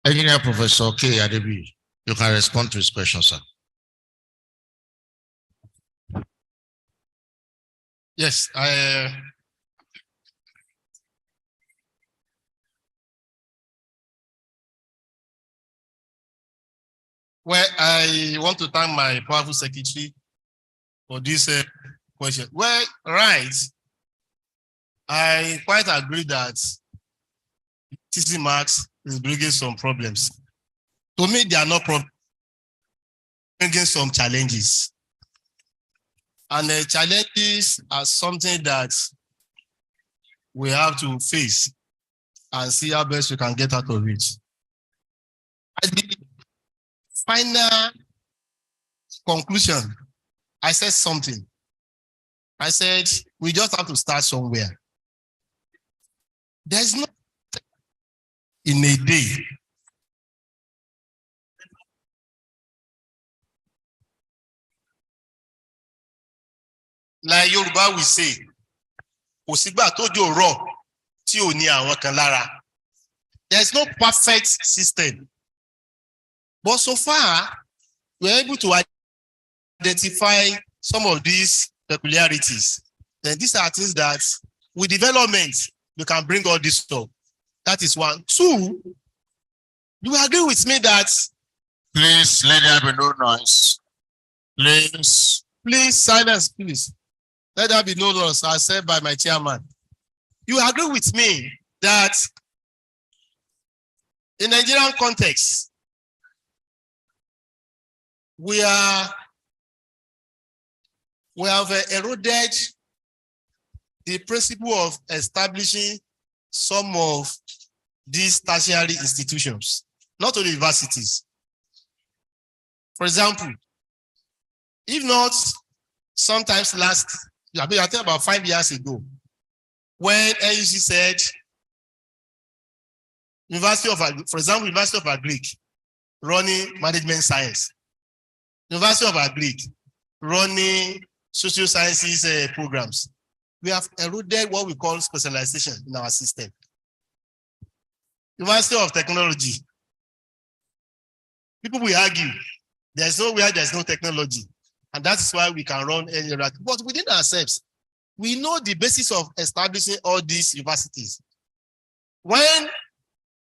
Engineer Professor K. Adebi, you can respond to his question, sir. Yes, well, I want to thank my powerful secretary for this question. Well, right. I quite agree that CC Max is bringing some problems. To me, they are not bringing some challenges. And the challenges are something that we have to face and see how best we can get out of it. At the final conclusion, I said something. I said, we just have to start somewhere. There's no in a day. Like Yoruba we say, òsígbà tójò rọ̀ tí ò ní àwọn kan lára. There's no perfect system. But so far, we are able to identify some of these peculiarities, then these are things that with development, we can bring all this stuff. That is one. Two, you agree with me that Please let there be no noise. Please. Silence, please. Let there be no loss, as said by my chairman. You agree with me that in Nigerian context, we have eroded the principle of establishing some of these tertiary institutions, not only universities. For example, if not sometimes I think about 5 years ago, when NUC said, for example, University of Agric running management science, University of Agric running social sciences programs, we have eroded what we call specialization in our system. University of Technology, people will argue there's nowhere there's no technology, and that is why we can run any other. But within ourselves, we know the basis of establishing all these universities. When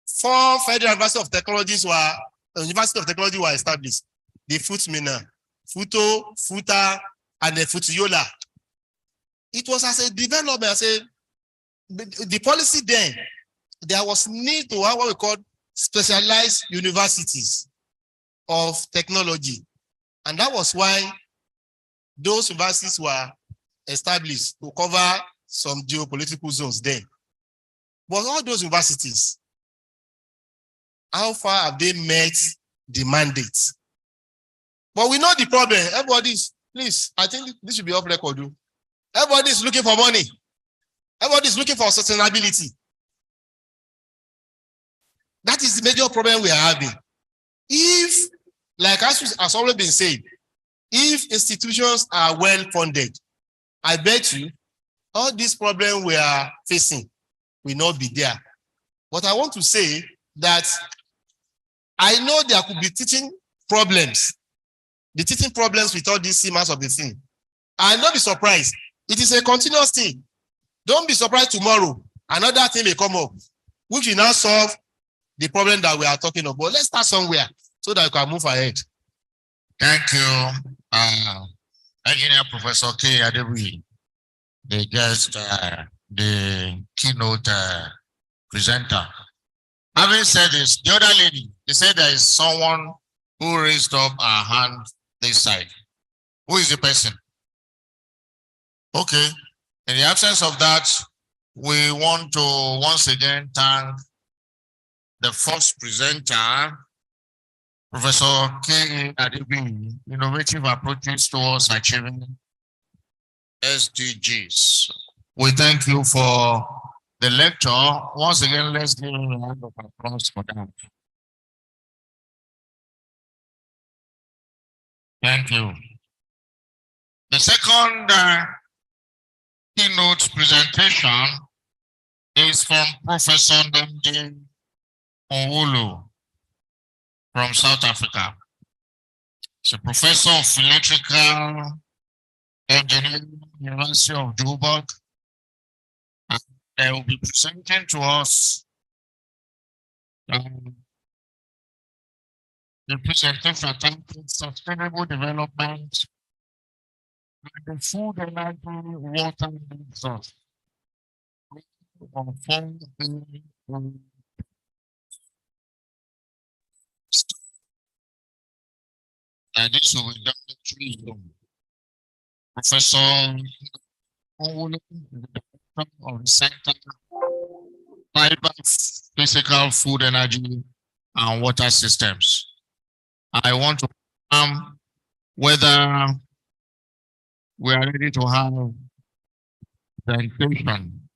4 federal university of technology were established, the FUTMINA, FUTO, FUTA, and the FUTUYOLA. It was as a development, the policy then, there was need to have what we call specialized universities of technology. And that was why those universities were established to cover some geopolitical zones then. But all those universities, how far have they met the mandate? But we know the problem. Everybody's, please, I think this should be off record. Everybody's looking for money. Everybody's looking for sustainability. That is the major problem we are having. If, like as already been said, if institutions are well funded, I bet you all these problems we are facing will not be there. But I want to say that I know there could be teaching problems. The teaching problems with all these semesters of the thing. And don't be surprised. It is a continuous thing. Don't be surprised tomorrow. Another thing may come up, which will now solve the problem that we are talking about. Let's start somewhere so that we can move ahead. Thank you, Engineer Professor K. Adebuyi, the keynote presenter. Having said this, the other lady, they said there is someone who raised up her hand this side. Who is the person? Okay. In the absence of that, we want to once again thank the first presenter, Professor K. Adebuyi, innovative approaches towards achieving SDGs. We thank you for the lecture. Once again, let's give a round of applause for that. Thank you. The second keynote presentation is from Professor Ndemdi Onwulu from South Africa. He's a professor of electrical engineering, University of Joburg. And they will be presenting to us the presentation titled Sustainable Development and the Food, Energy, Water Resource. And this will be done through Professor Onwulu, the director of the Center Fiber, Physical, Food, Energy, and Water Systems. I want to confirm whether we are ready to have presentation.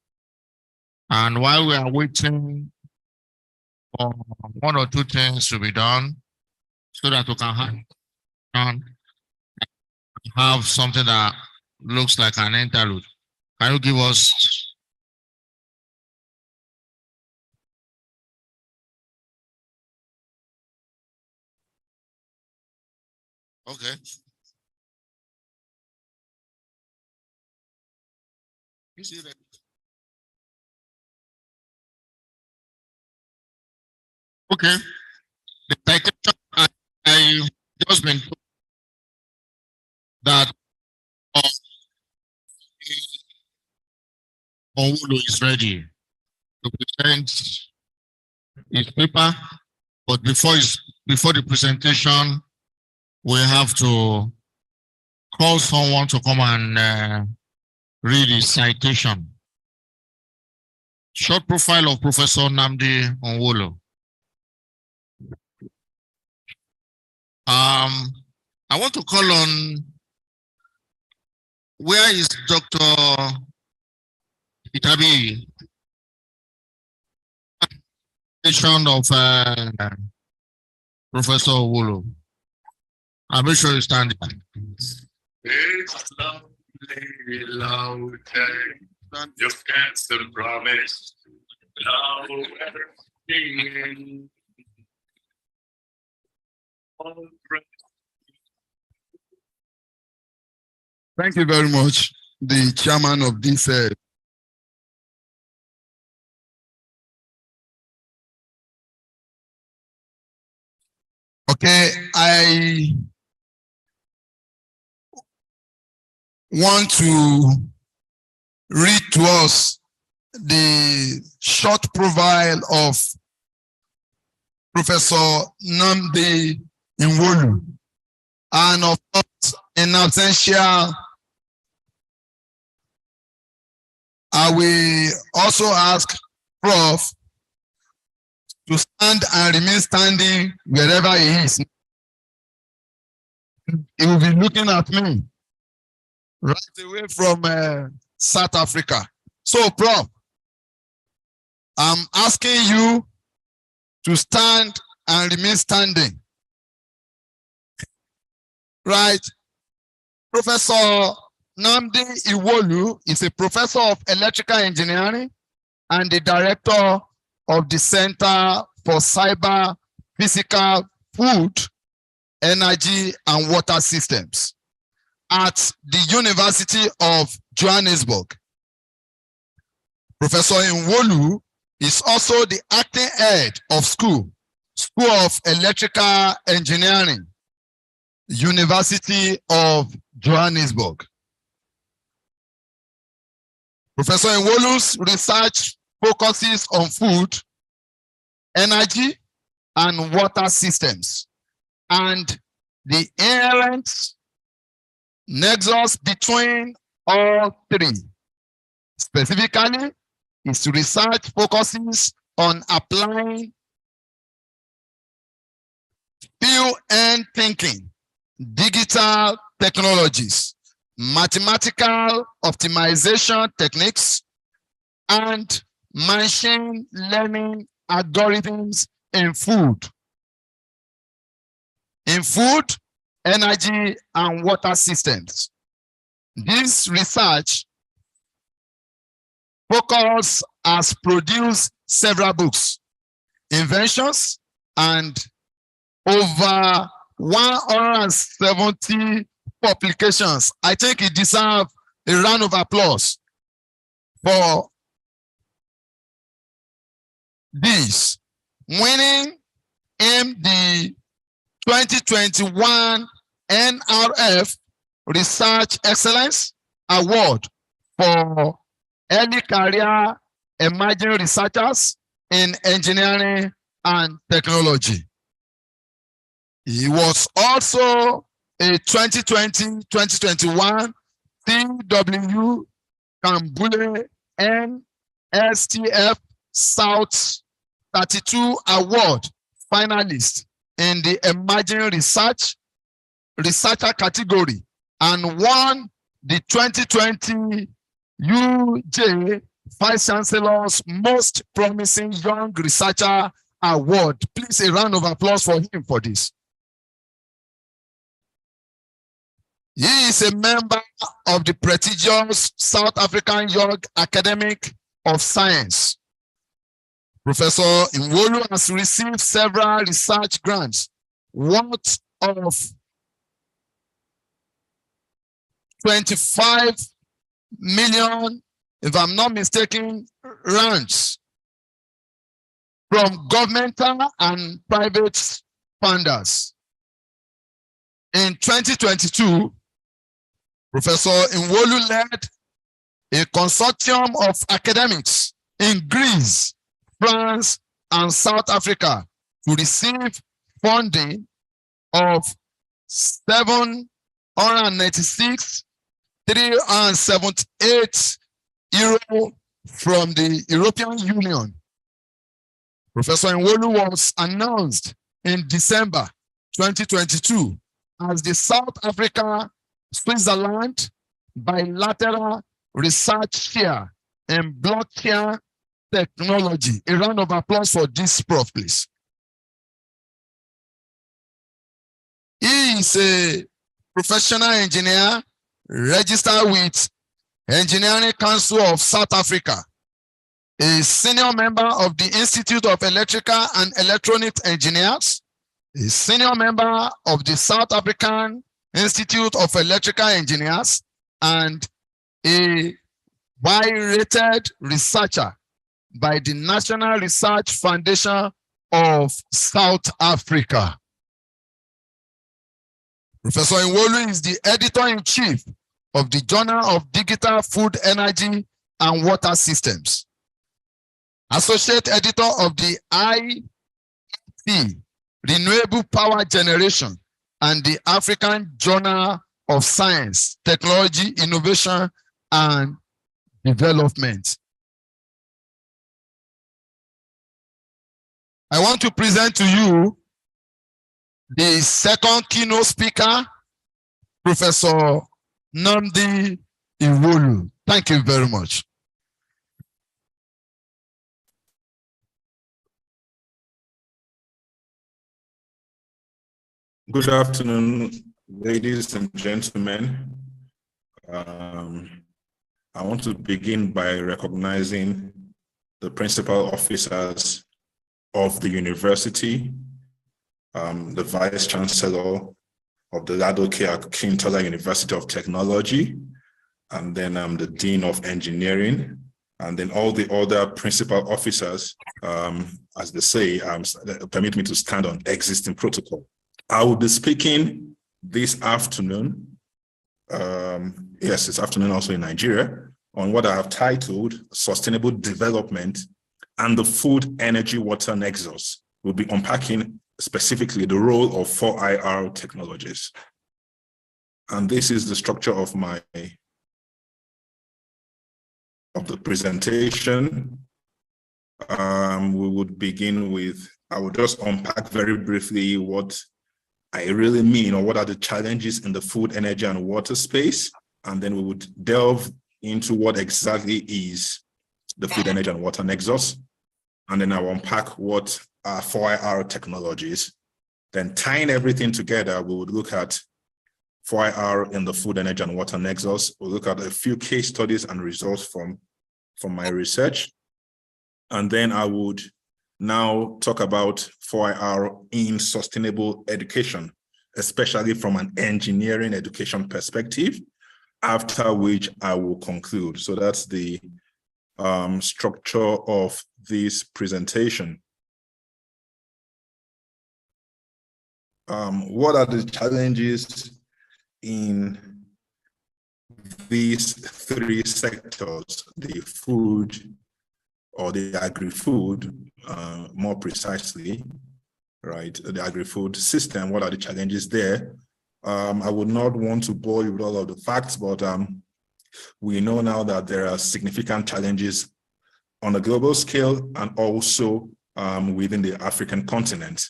And while we are waiting for 1 or 2 things to be done, so that we can have something that looks like an interlude. Can you give us Okay. You see that? Okay. The citation I just been told that Onwulo is ready to present his paper, but before the presentation, we have to call someone to come and read his citation. Short profile of Professor Nnamdi Onwulo. I want to call on, where is Dr. Itabi? Of Professor Onwulo. I'm not sure you stand by. It's lovely, LAUTECH. Just can't promise. LAUTECH. Thank you very much, the chairman of this. Okay, I want to read to us the short profile of Professor Nnamdi Onwulo, and of course, in absentia, I will also ask Prof to stand and remain standing wherever he is. He will be looking at me right away from South Africa. So, Prof, I'm asking you to stand and remain standing. Right. Professor Nnamdi Onwulo is a professor of electrical engineering and the director of the Center for Cyber Physical, Food, Energy and Water Systems at the University of Johannesburg. Professor Onwulo is also the acting head of School of Electrical Engineering, University of Johannesburg. Professor Onwulo's research focuses on food, energy, and water systems, and the inherent nexus between all three. Specifically, his research focuses on applying field-end thinking, digital technologies, mathematical optimization techniques, and machine learning algorithms in food, energy, and water systems. This research focus has produced several books, inventions, and over 170 publications. I think it deserves a round of applause for this, winning him the 2021 NRF Research Excellence Award for early career emerging researchers in engineering and technology. He was also a 2020-2021 TW Kambule NSTF South 32 Award finalist in the emerging researcher category, and won the 2020 UJ Vice Chancellor's Most Promising Young Researcher Award. Please, a round of applause for him for this. He is a member of the prestigious South African Young Academy of Science. Professor Onwulo has received several research grants worth of 25 million, if I'm not mistaken, rands from governmental and private funders. In 2022, Professor Nwolu led a consortium of academics in Greece, France, and South Africa to receive funding of 796,378 euro from the European Union. Professor Nwolu was announced in December 2022 as the South Africa Switzerland bilateral research chair in blockchain technology. A round of applause for this prof, please. He is a professional engineer registered with Engineering Council of South Africa, a senior member of the Institute of Electrical and Electronic Engineers, a senior member of the South African Institute of Electrical Engineers, and a Y-rated researcher by the National Research Foundation of South Africa. Professor Nwolu is the editor-in-chief of the Journal of Digital Food, Energy, and Water Systems, associate editor of the IET, Renewable Power Generation, and the African Journal of Science, Technology, Innovation, and Development. I want to present to you the second keynote speaker, Professor Nnamdi Nwolu. Thank you very much. Good afternoon, ladies and gentlemen. I want to begin by recognizing the principal officers of the university, the Vice Chancellor of the Ladoke Akintola University of Technology, and then the Dean of Engineering, and then all the other principal officers, as they say, permit me to stand on existing protocol. I will be speaking this afternoon, yes, this afternoon also in Nigeria, on what I have titled Sustainable Development and the Food, Energy, Water Nexus. We'll be unpacking specifically the role of 4IR technologies. And this is the structure of the presentation. We would begin with, I will just unpack very briefly what I really mean, or what are the challenges in the food, energy, and water space. And then we would delve into what exactly is the food, energy, and water nexus. And then I'll unpack what are 4IR technologies. Then tying everything together, we would look at 4IR in the food, energy, and water nexus. We'll look at a few case studies and results from my research. And then I would now talk about 4IR in sustainable education, especially from an engineering education perspective, after which I will conclude. So that's the structure of this presentation. What are the challenges in these three sectors, the food or the agri-food, more precisely, right? The agri-food system, what are the challenges there? I would not want to bore you with all of the facts, but we know now that there are significant challenges on a global scale and also within the African continent.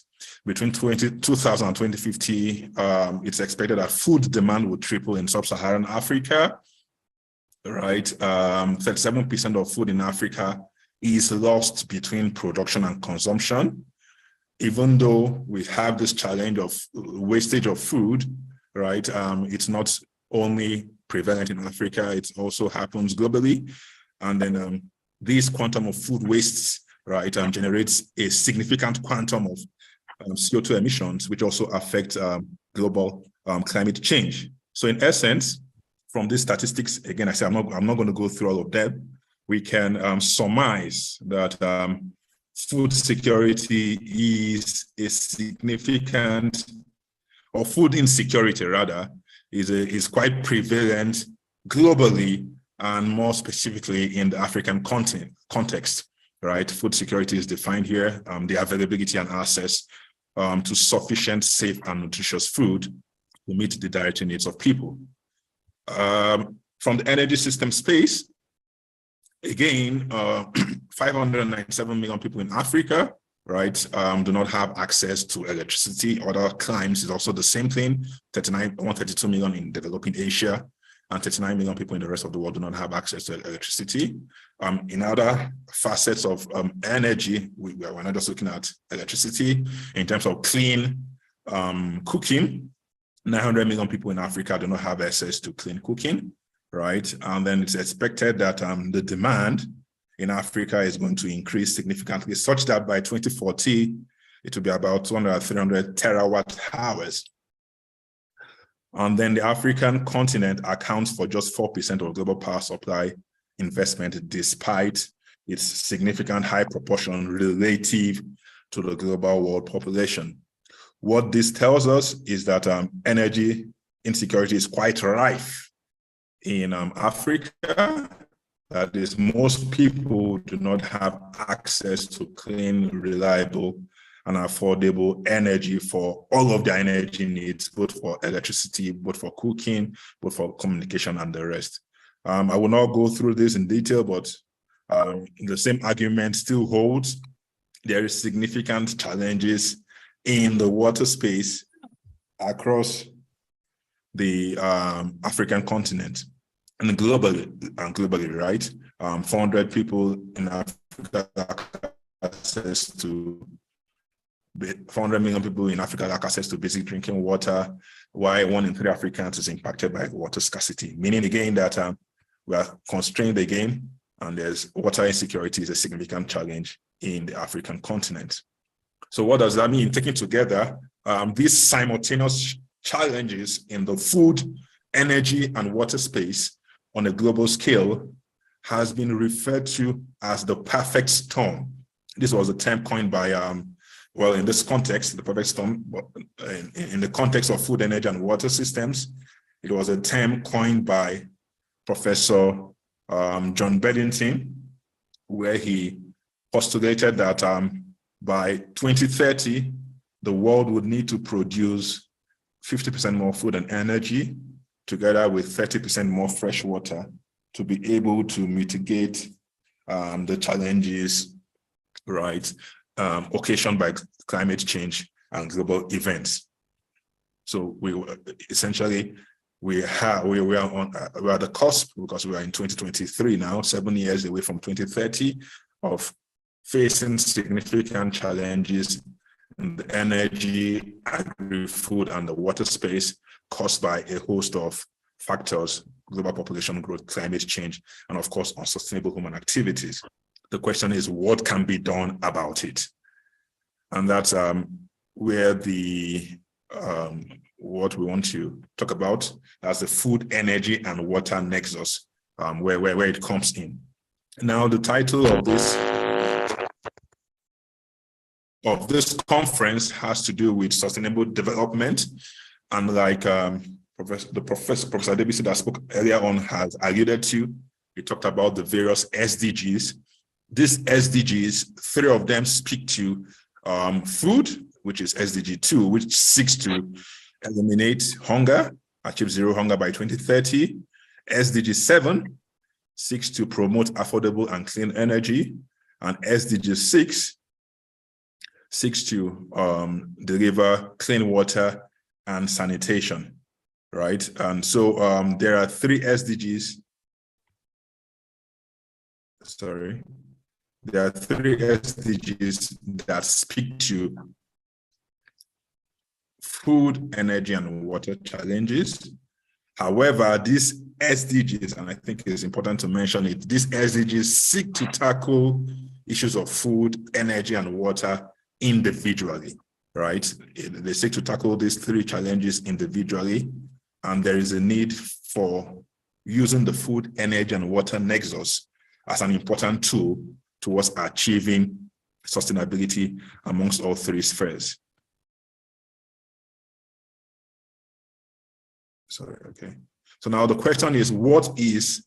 Between 2000 and 2050, it's expected that food demand will triple in sub-Saharan Africa, right? 37% of food in Africa is lost between production and consumption. Even though we have this challenge of wastage of food, right? It's not only prevalent in Africa, it also happens globally. And then this quantum of food wastes, right, generates a significant quantum of CO2 emissions, which also affect global climate change. So in essence, from these statistics, again, I say I'm not going to go through all of them. We can surmise that food security is a significant, or food insecurity rather, is quite prevalent globally and more specifically in the African context, right? Food security is defined here, the availability and access to sufficient, safe, and nutritious food to meet the dietary needs of people. From the energy system space, again, 597 million people in Africa, right, do not have access to electricity. Other climes is also the same thing. 132 million in developing Asia, and 39 million people in the rest of the world do not have access to electricity. In other facets of energy, we're not just looking at electricity. In terms of clean cooking, 900 million people in Africa do not have access to clean cooking, right? And then it's expected that the demand in Africa is going to increase significantly, such that by 2040, it will be about 200-300 terawatt hours. And then the African continent accounts for just 4% of global power supply investment, despite its significant high proportion relative to the global world population. What this tells us is that energy insecurity is quite rife in Africa. That is, most people do not have access to clean, reliable, and affordable energy for all of their energy needs, both for electricity, both for cooking, both for communication, and the rest. I will not go through this in detail, but the same argument still holds. There is significant challenges in the water space across the African continent and globally, right? 400 people in Africa lack access to 400 million people in Africa lack access to basic drinking water, while 1 in 3 Africans is impacted by water scarcity, meaning again that we are constrained again, and there's water insecurity is a significant challenge in the African continent. So what does that mean? Taken together, these simultaneous challenges in the food, energy, and water space on a global scale has been referred to as the perfect storm. This was a term coined by, well, in this context, the perfect storm, in the context of food, energy, and water systems, it was a term coined by Professor John Beddington, where he postulated that by 2030, the world would need to produce 50% more food and energy, together with 30% more fresh water, to be able to mitigate the challenges, right, occasioned by climate change and global events. So we essentially we are at the cusp, because we are in 2023 now, 7 years away from 2030, of facing significant challenges in the energy, agri-food, and the water space caused by a host of factors: global population growth, climate change, and of course, unsustainable human activities. The question is, what can be done about it? And that's where the what we want to talk about, that's the food, energy, and water nexus, where it comes in. Now, the title of this conference has to do with sustainable development, and like Professor Davis that spoke earlier on has alluded to, he talked about the various SDGs. These SDGs, 3 of them speak to food, which is SDG 2, which seeks to eliminate hunger, achieve zero hunger by 2030. SDG 7 seeks to promote affordable and clean energy, and SDG 6 seeks to deliver clean water and sanitation, right? And so there are 3 SDGs. Sorry. There are 3 SDGs that speak to food, energy, and water challenges. However, these SDGs, and I think it's important to mention it, these SDGs seek to tackle issues of food, energy, and water individually, right? They seek to tackle these 3 challenges individually, and there is a need for using the food, energy, and water nexus as an important tool towards achieving sustainability amongst all three spheres. Sorry, okay. So now the question is, what is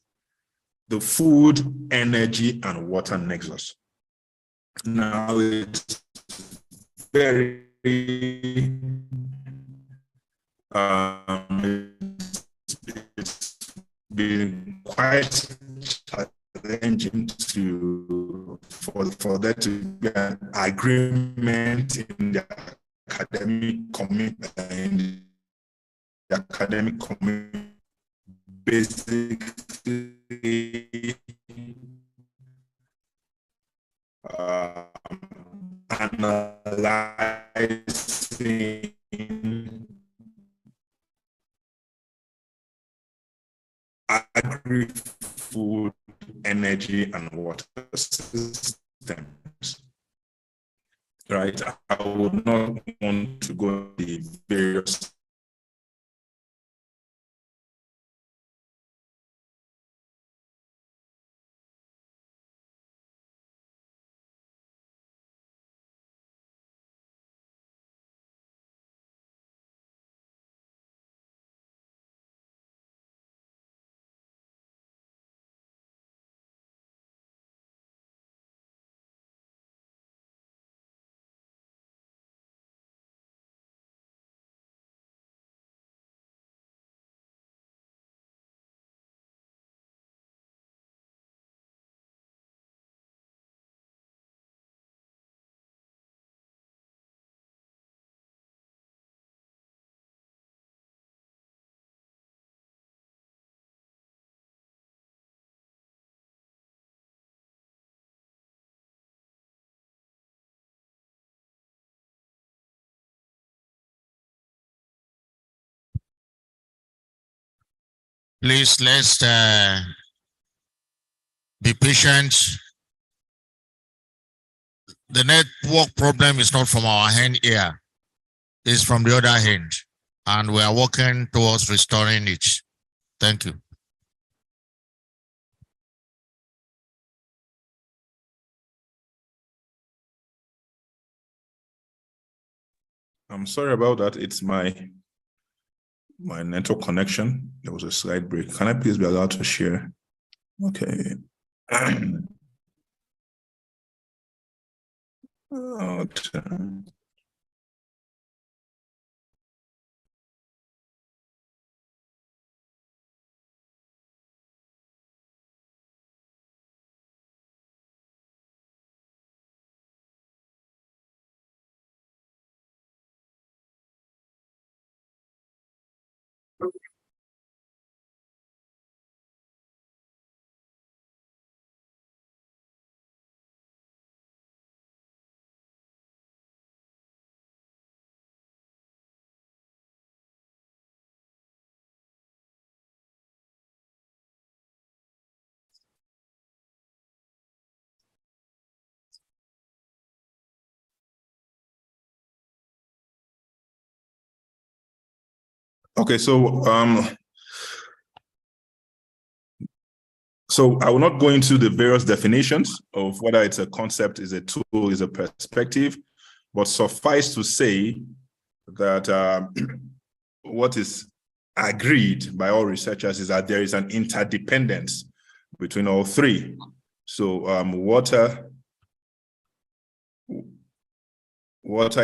the food, energy, and water nexus? Now it's very it's been quite challenging for there to be an agreement in the academic community. Basically analyzing agri-food, energy, and water systems. Right? I would not want to go the various Please, let's be patient. The network problem is not from our hand here. It's from the other hand. And we are working towards restoring it. Thank you. I'm sorry about that. It's my network connection. There was a slight break. Can I please be allowed to share? Okay. Okay, so I will not go into the various definitions of whether it's a concept, is a tool, is a perspective, but suffice to say that what is agreed by all researchers is that there is an interdependence between all three. So water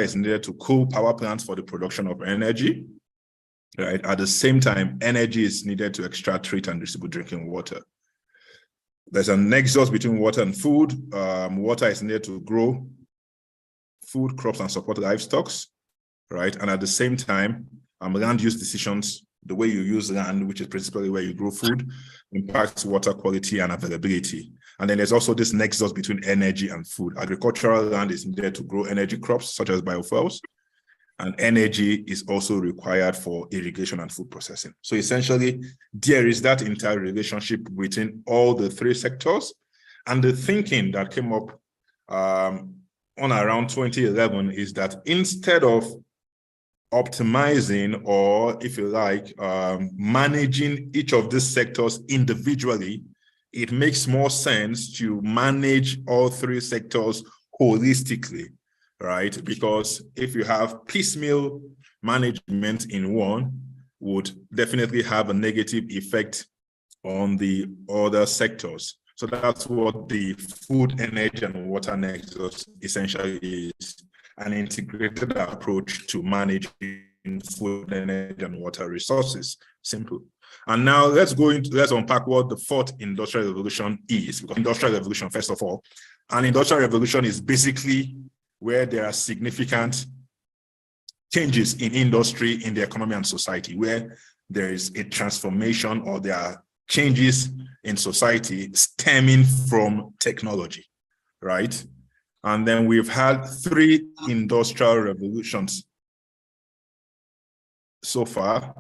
is needed to cool power plants for the production of energy. Right. At the same time, energy is needed to extract, treat, and distribute drinking water. There's a nexus between water and food. Water is needed to grow food, crops, and support livestock. Right. And at the same time, land use decisions, the way you use land, which is principally where you grow food, impacts water quality and availability. And then there's also this nexus between energy and food. Agricultural land is needed to grow energy crops, such as biofuels. And energy is also required for irrigation and food processing. So essentially, there is that entire relationship between all the three sectors. And the thinking that came up on around 2011 is that instead of optimizing, or if you like, managing each of these sectors individually, it makes more sense to manage all three sectors holistically, right? Because if you have piecemeal management in one, would definitely have a negative effect on the other sectors. So that's what the food, energy, and water nexus essentially is, an integrated approach to managing food, energy, and water resources. Simple. And now let's unpack what the fourth industrial revolution is. Because industrial revolution, first of all, an industrial revolution is basically where there are significant changes in industry, in the economy and society, where there is a transformation or there are changes in society stemming from technology, right? And then we've had 3 industrial revolutions so far,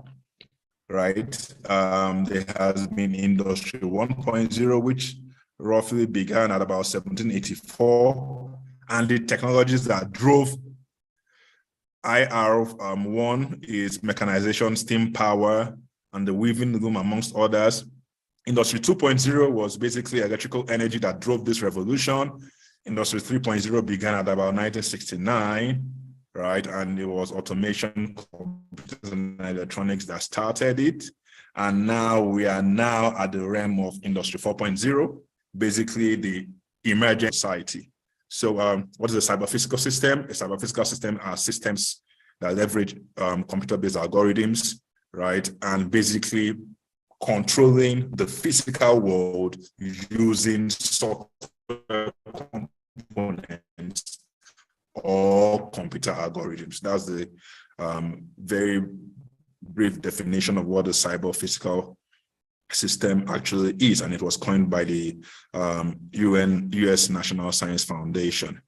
right? There has been Industry 1.0, which roughly began at about 1784, and the technologies that drove IR1 is mechanization, steam power, and the weaving loom, amongst others. Industry 2.0 was basically electrical energy that drove this revolution. Industry 3.0 began at about 1969, right? And it was automation, computers, and electronics that started it. And now we are now at the realm of Industry 4.0, basically the emergent society. So what is a cyber-physical system? A cyber-physical system are systems that leverage computer-based algorithms, right? And basically controlling the physical world using software components or computer algorithms. That's the very brief definition of what a cyber-physical system actually is, and it was coined by the US National Science Foundation.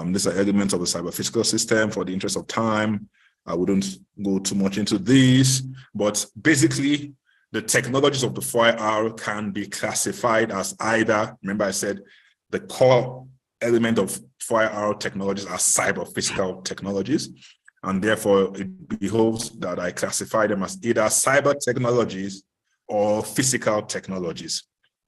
These are elements of the cyber-physical system. For the interest of time, I wouldn't go too much into this, but basically the technologies of the 4R can be classified as either, remember I said the core element of 4R technologies are cyber-physical technologies, and therefore it behoves that I classify them as either cyber technologies or physical technologies.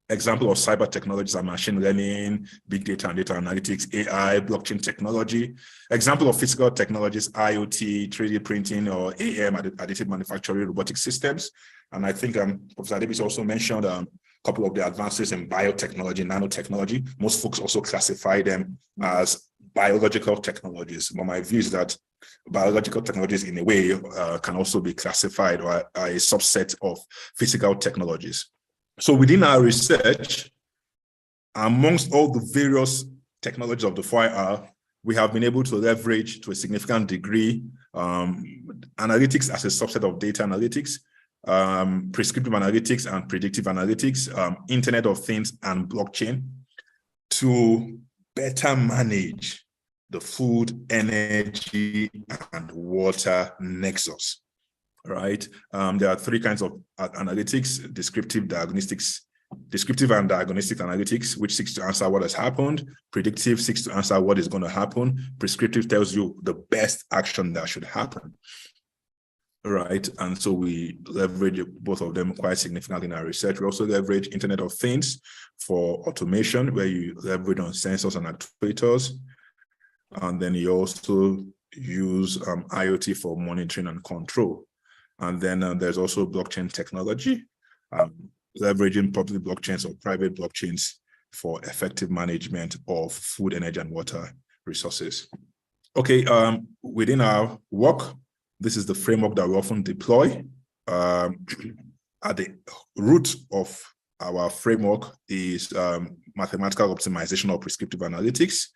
Example of cyber technologies are machine learning, big data and data analytics, AI, blockchain technology. Example of physical technologies, IoT, 3D printing, or AM, additive manufacturing, robotic systems. And I think Professor Davis also mentioned a couple of the advances in biotechnology, nanotechnology. Most folks also classify them as biological technologies. But my view is that biological technologies in a way can also be classified or are a subset of physical technologies. So within our research, amongst all the various technologies of the 4R, we have been able to leverage to a significant degree analytics as a subset of data analytics, prescriptive analytics and predictive analytics, Internet of Things and blockchain to better manage the food, energy, and water nexus, right? There are 3 kinds of analytics: descriptive, descriptive and diagnostic analytics, which seeks to answer what has happened. Predictive seeks to answer what is going to happen. Prescriptive tells you the best action that should happen, right? And so we leverage both of them quite significantly in our research. We also leverage Internet of Things for automation, where you leverage on sensors and actuators. And then you also use IoT for monitoring and control. And then there's also blockchain technology, leveraging public blockchains or private blockchains for effective management of food, energy, and water resources. Okay, within our work, this is the framework that we often deploy. At the root of our framework is mathematical optimization or prescriptive analytics.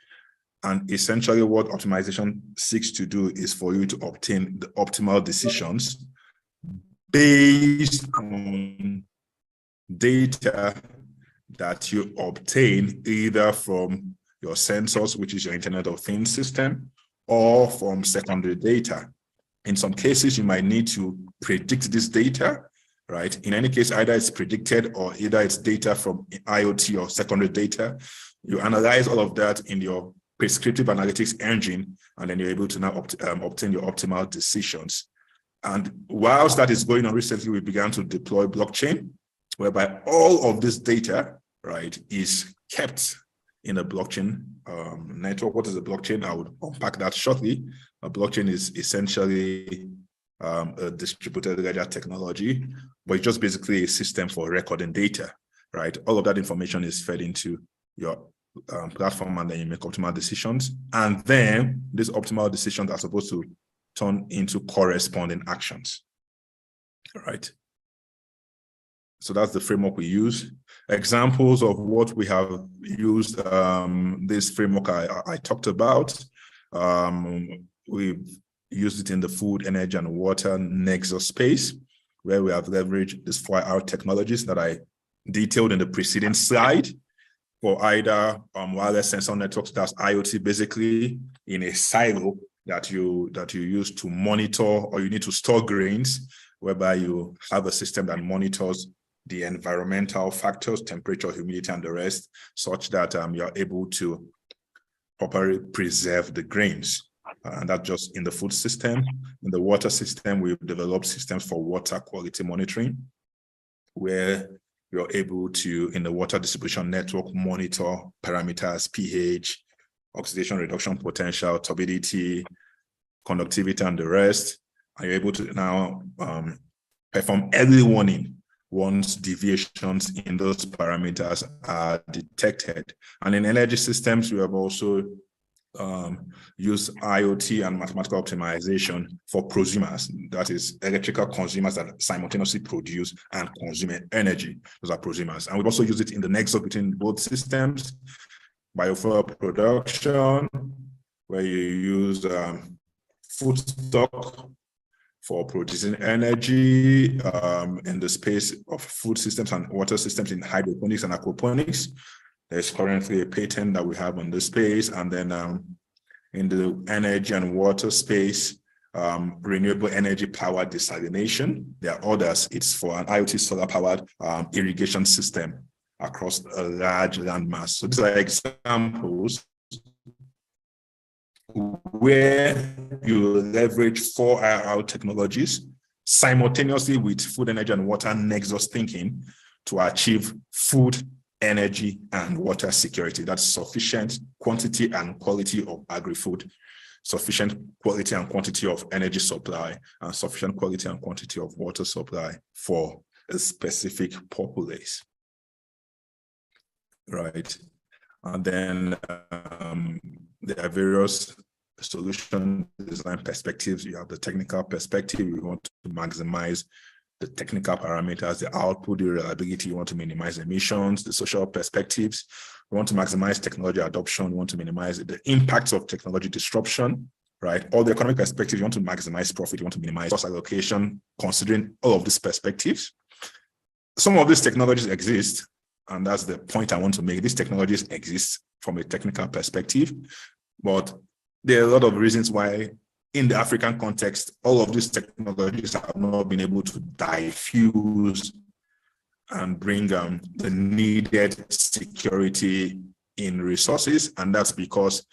And essentially what optimization seeks to do is for you to obtain the optimal decisions based on data that you obtain either from your sensors, which is your Internet of Things system, or from secondary data. In some cases, you might need to predict this data, right? In any case, either it's predicted or either it's data from IoT or secondary data. You analyze all of that in your prescriptive analytics engine, and then you're able to now obtain your optimal decisions. And whilst that is going on, recently we began to deploy blockchain, whereby all of this data, right, is kept in a blockchain network. What is a blockchain? I would unpack that shortly. A blockchain is essentially a distributed ledger technology, but it's just basically a system for recording data, right? All of that information is fed into your platform, and then you make optimal decisions. And then these optimal decisions are supposed to turn into corresponding actions, right? So that's the framework we use. Examples of what we have used, this framework I talked about. We've used it in the food, energy, and water nexus space, where we have leveraged these 4R technologies that I detailed in the preceding slide for either wireless sensor networks, that's IoT, basically in a silo that you use to monitor, or you need to store grains, whereby you have a system that monitors the environmental factors, temperature, humidity, and the rest, such that you're able to properly preserve the grains. And that's just in the food system. In the water system, we've developed systems for water quality monitoring, where you're able to, in the water distribution network, monitor parameters, pH, oxidation reduction potential, turbidity, conductivity, and the rest. And you're able to now perform early warning once deviations in those parameters are detected. And in energy systems, we have also used IoT and mathematical optimization for prosumers, that is electrical consumers that simultaneously produce and consume energy. Those are prosumers. And we've also used it in the nexus between both systems, biofuel production, where you use food stock for producing energy in the space of food systems and water systems in hydroponics and aquaponics. There's currently a patent that we have on this space. And then in the energy and water space, renewable energy power desalination. There are others. It's for an IoT solar powered irrigation system across a large landmass. So these are examples where you leverage 4IR technologies simultaneously with food, energy, and water nexus thinking to achieve food, energy, and water security. That's sufficient quantity and quality of agri-food, sufficient quality and quantity of energy supply, and sufficient quality and quantity of water supply for a specific populace, right? And then there are various solution design perspectives. You have the technical perspective. You want to maximize the technical parameters, the output, the reliability. You want to minimize emissions. The social perspectives. You want to maximize technology adoption. You want to minimize the impacts of technology disruption, right? All the economic perspectives. You want to maximize profit. You want to minimize cost allocation, considering all of these perspectives. Some of these technologies exist, and that's the point I want to make. These technologies exist from a technical perspective, but there are a lot of reasons why in the African context, all of these technologies have not been able to diffuse and bring the needed security in resources. And that's because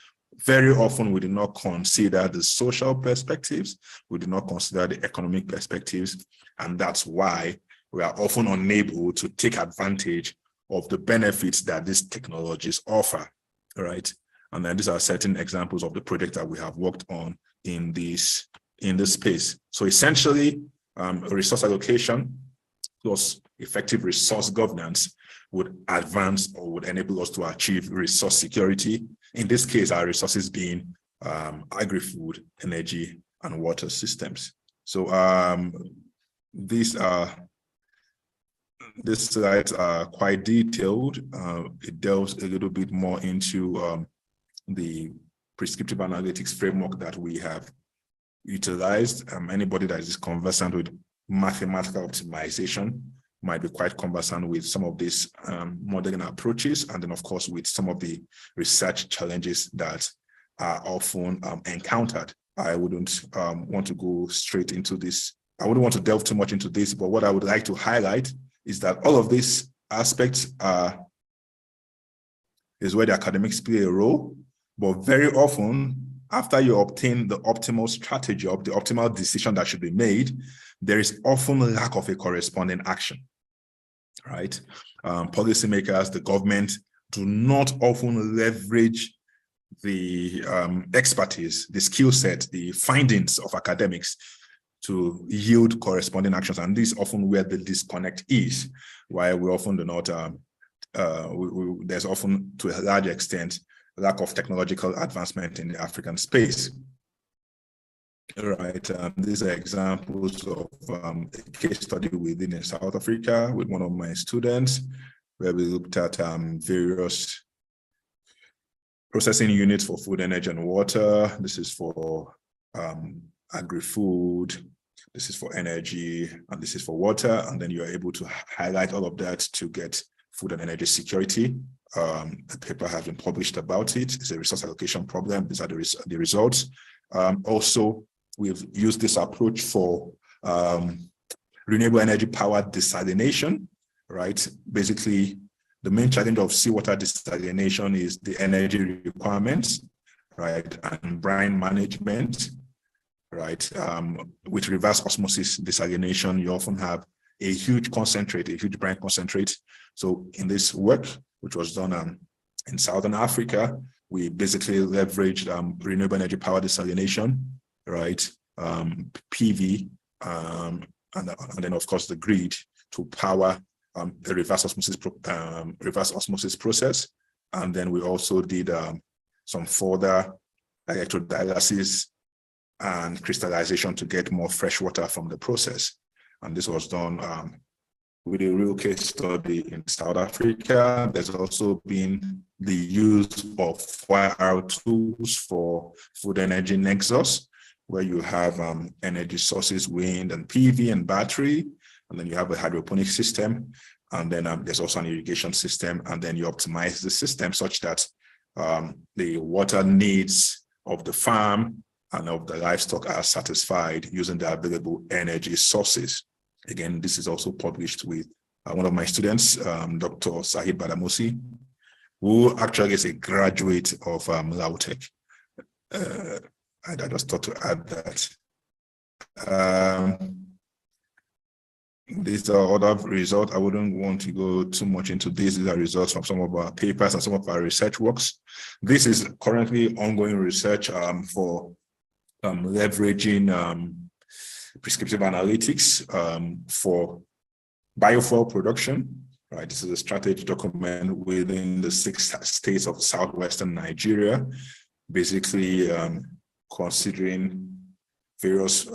very often we do not consider the social perspectives, we do not consider the economic perspectives. And that's why we are often unable to take advantage of the benefits that these technologies offer, right? And then these are certain examples of the project that we have worked on in this space. So essentially, resource allocation plus effective resource governance would advance or would enable us to achieve resource security. In this case, our resources being agri-food, energy, and water systems. So these slides are quite detailed. It delves a little bit more into the prescriptive analytics framework that we have utilized. Anybody that is conversant with mathematical optimization might be quite conversant with some of these modeling approaches, and then of course with some of the research challenges that are often encountered. I wouldn't want to go straight into this. I wouldn't want to delve too much into this, but what I would like to highlight is that all of these aspects is where the academics play a role. But very often, after you obtain the optimal strategy of the optimal decision that should be made, there is often a lack of a corresponding action, right? Policymakers, the government, do not often leverage the expertise, the skill set, the findings of academics to yield corresponding actions. And this is often where the disconnect is, why we often do not, there's often, to a large extent, lack of technological advancement in the African space. Right, these are examples of a case study we did in South Africa with one of my students, where we looked at various processing units for food, energy, and water. This is for agri-food, this is for energy, and this is for water. And then you're able to highlight all of that to get food and energy security. A paper has been published about it. It's a resource allocation problem. These are the results. Also, we've used this approach for renewable energy power desalination, right? Basically, the main challenge of seawater desalination is the energy requirements, right? And brine management, right? With reverse osmosis desalination, you often have a huge concentrate, a huge brine concentrate. So in this work, which was done in Southern Africa, we basically leveraged renewable energy power desalination, right? PV, and then of course the grid to power the reverse osmosis process. And then we also did some further electrodialysis and crystallization to get more fresh water from the process. And this was done with a real case study in South Africa. There's also been the use of wire tools for food energy nexus, where you have energy sources, wind and PV and battery, and then you have a hydroponic system, and then there's also an irrigation system, and then you optimize the system such that the water needs of the farm and of the livestock are satisfied using the available energy sources. Again, this is also published with one of my students, Dr. Sahid Badamusi, who actually is a graduate of LAUTECH. I just thought to add that. These are other results. I wouldn't want to go too much into this. These are results from some of our papers and some of our research works. This is currently ongoing research for leveraging prescriptive analytics for biofuel production, right? This is a strategy document within the 6 states of southwestern Nigeria, basically considering various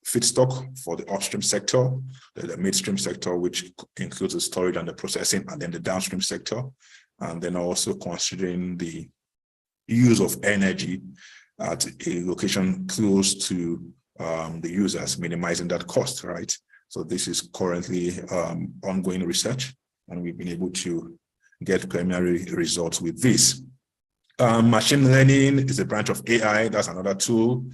feedstock for the upstream sector, the midstream sector, which includes the storage and the processing, and then the downstream sector, and then also considering the use of energy at a location close to the users, minimizing that cost, right? So this is currently ongoing research, and we've been able to get preliminary results with this. Machine learning is a branch of AI. That's another tool.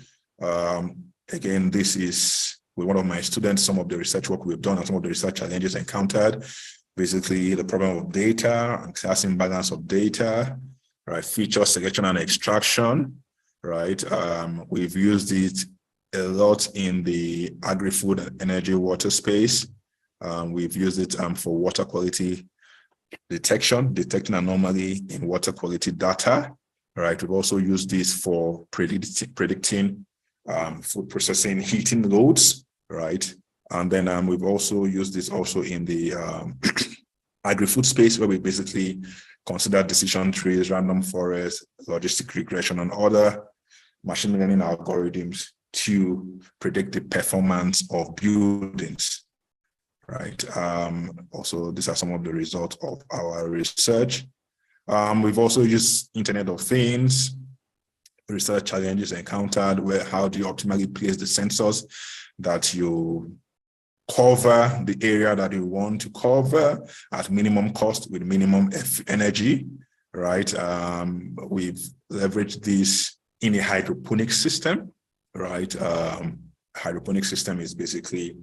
Again, this is with one of my students, some of the research work we've done and some of the research challenges encountered. Basically, the problem of data and class imbalance of data, right? Feature selection and extraction, right? We've used it a lot in the agri-food and energy water space. We've used it for water quality detecting anomaly in water quality data, right? We've also used this for predicting food processing heating loads, right? And then we've also used this also in the agri-food space, where we basically consider decision trees, random forest, logistic regression, and other machine learning algorithms to predict the performance of buildings, right? Also, these are some of the results of our research. We've also used Internet of Things, research challenges encountered, where how do you optimally place the sensors that you cover the area that you want to cover at minimum cost with minimum energy, right? We've leveraged this in a hydroponic system, right? Hydroponic system is basically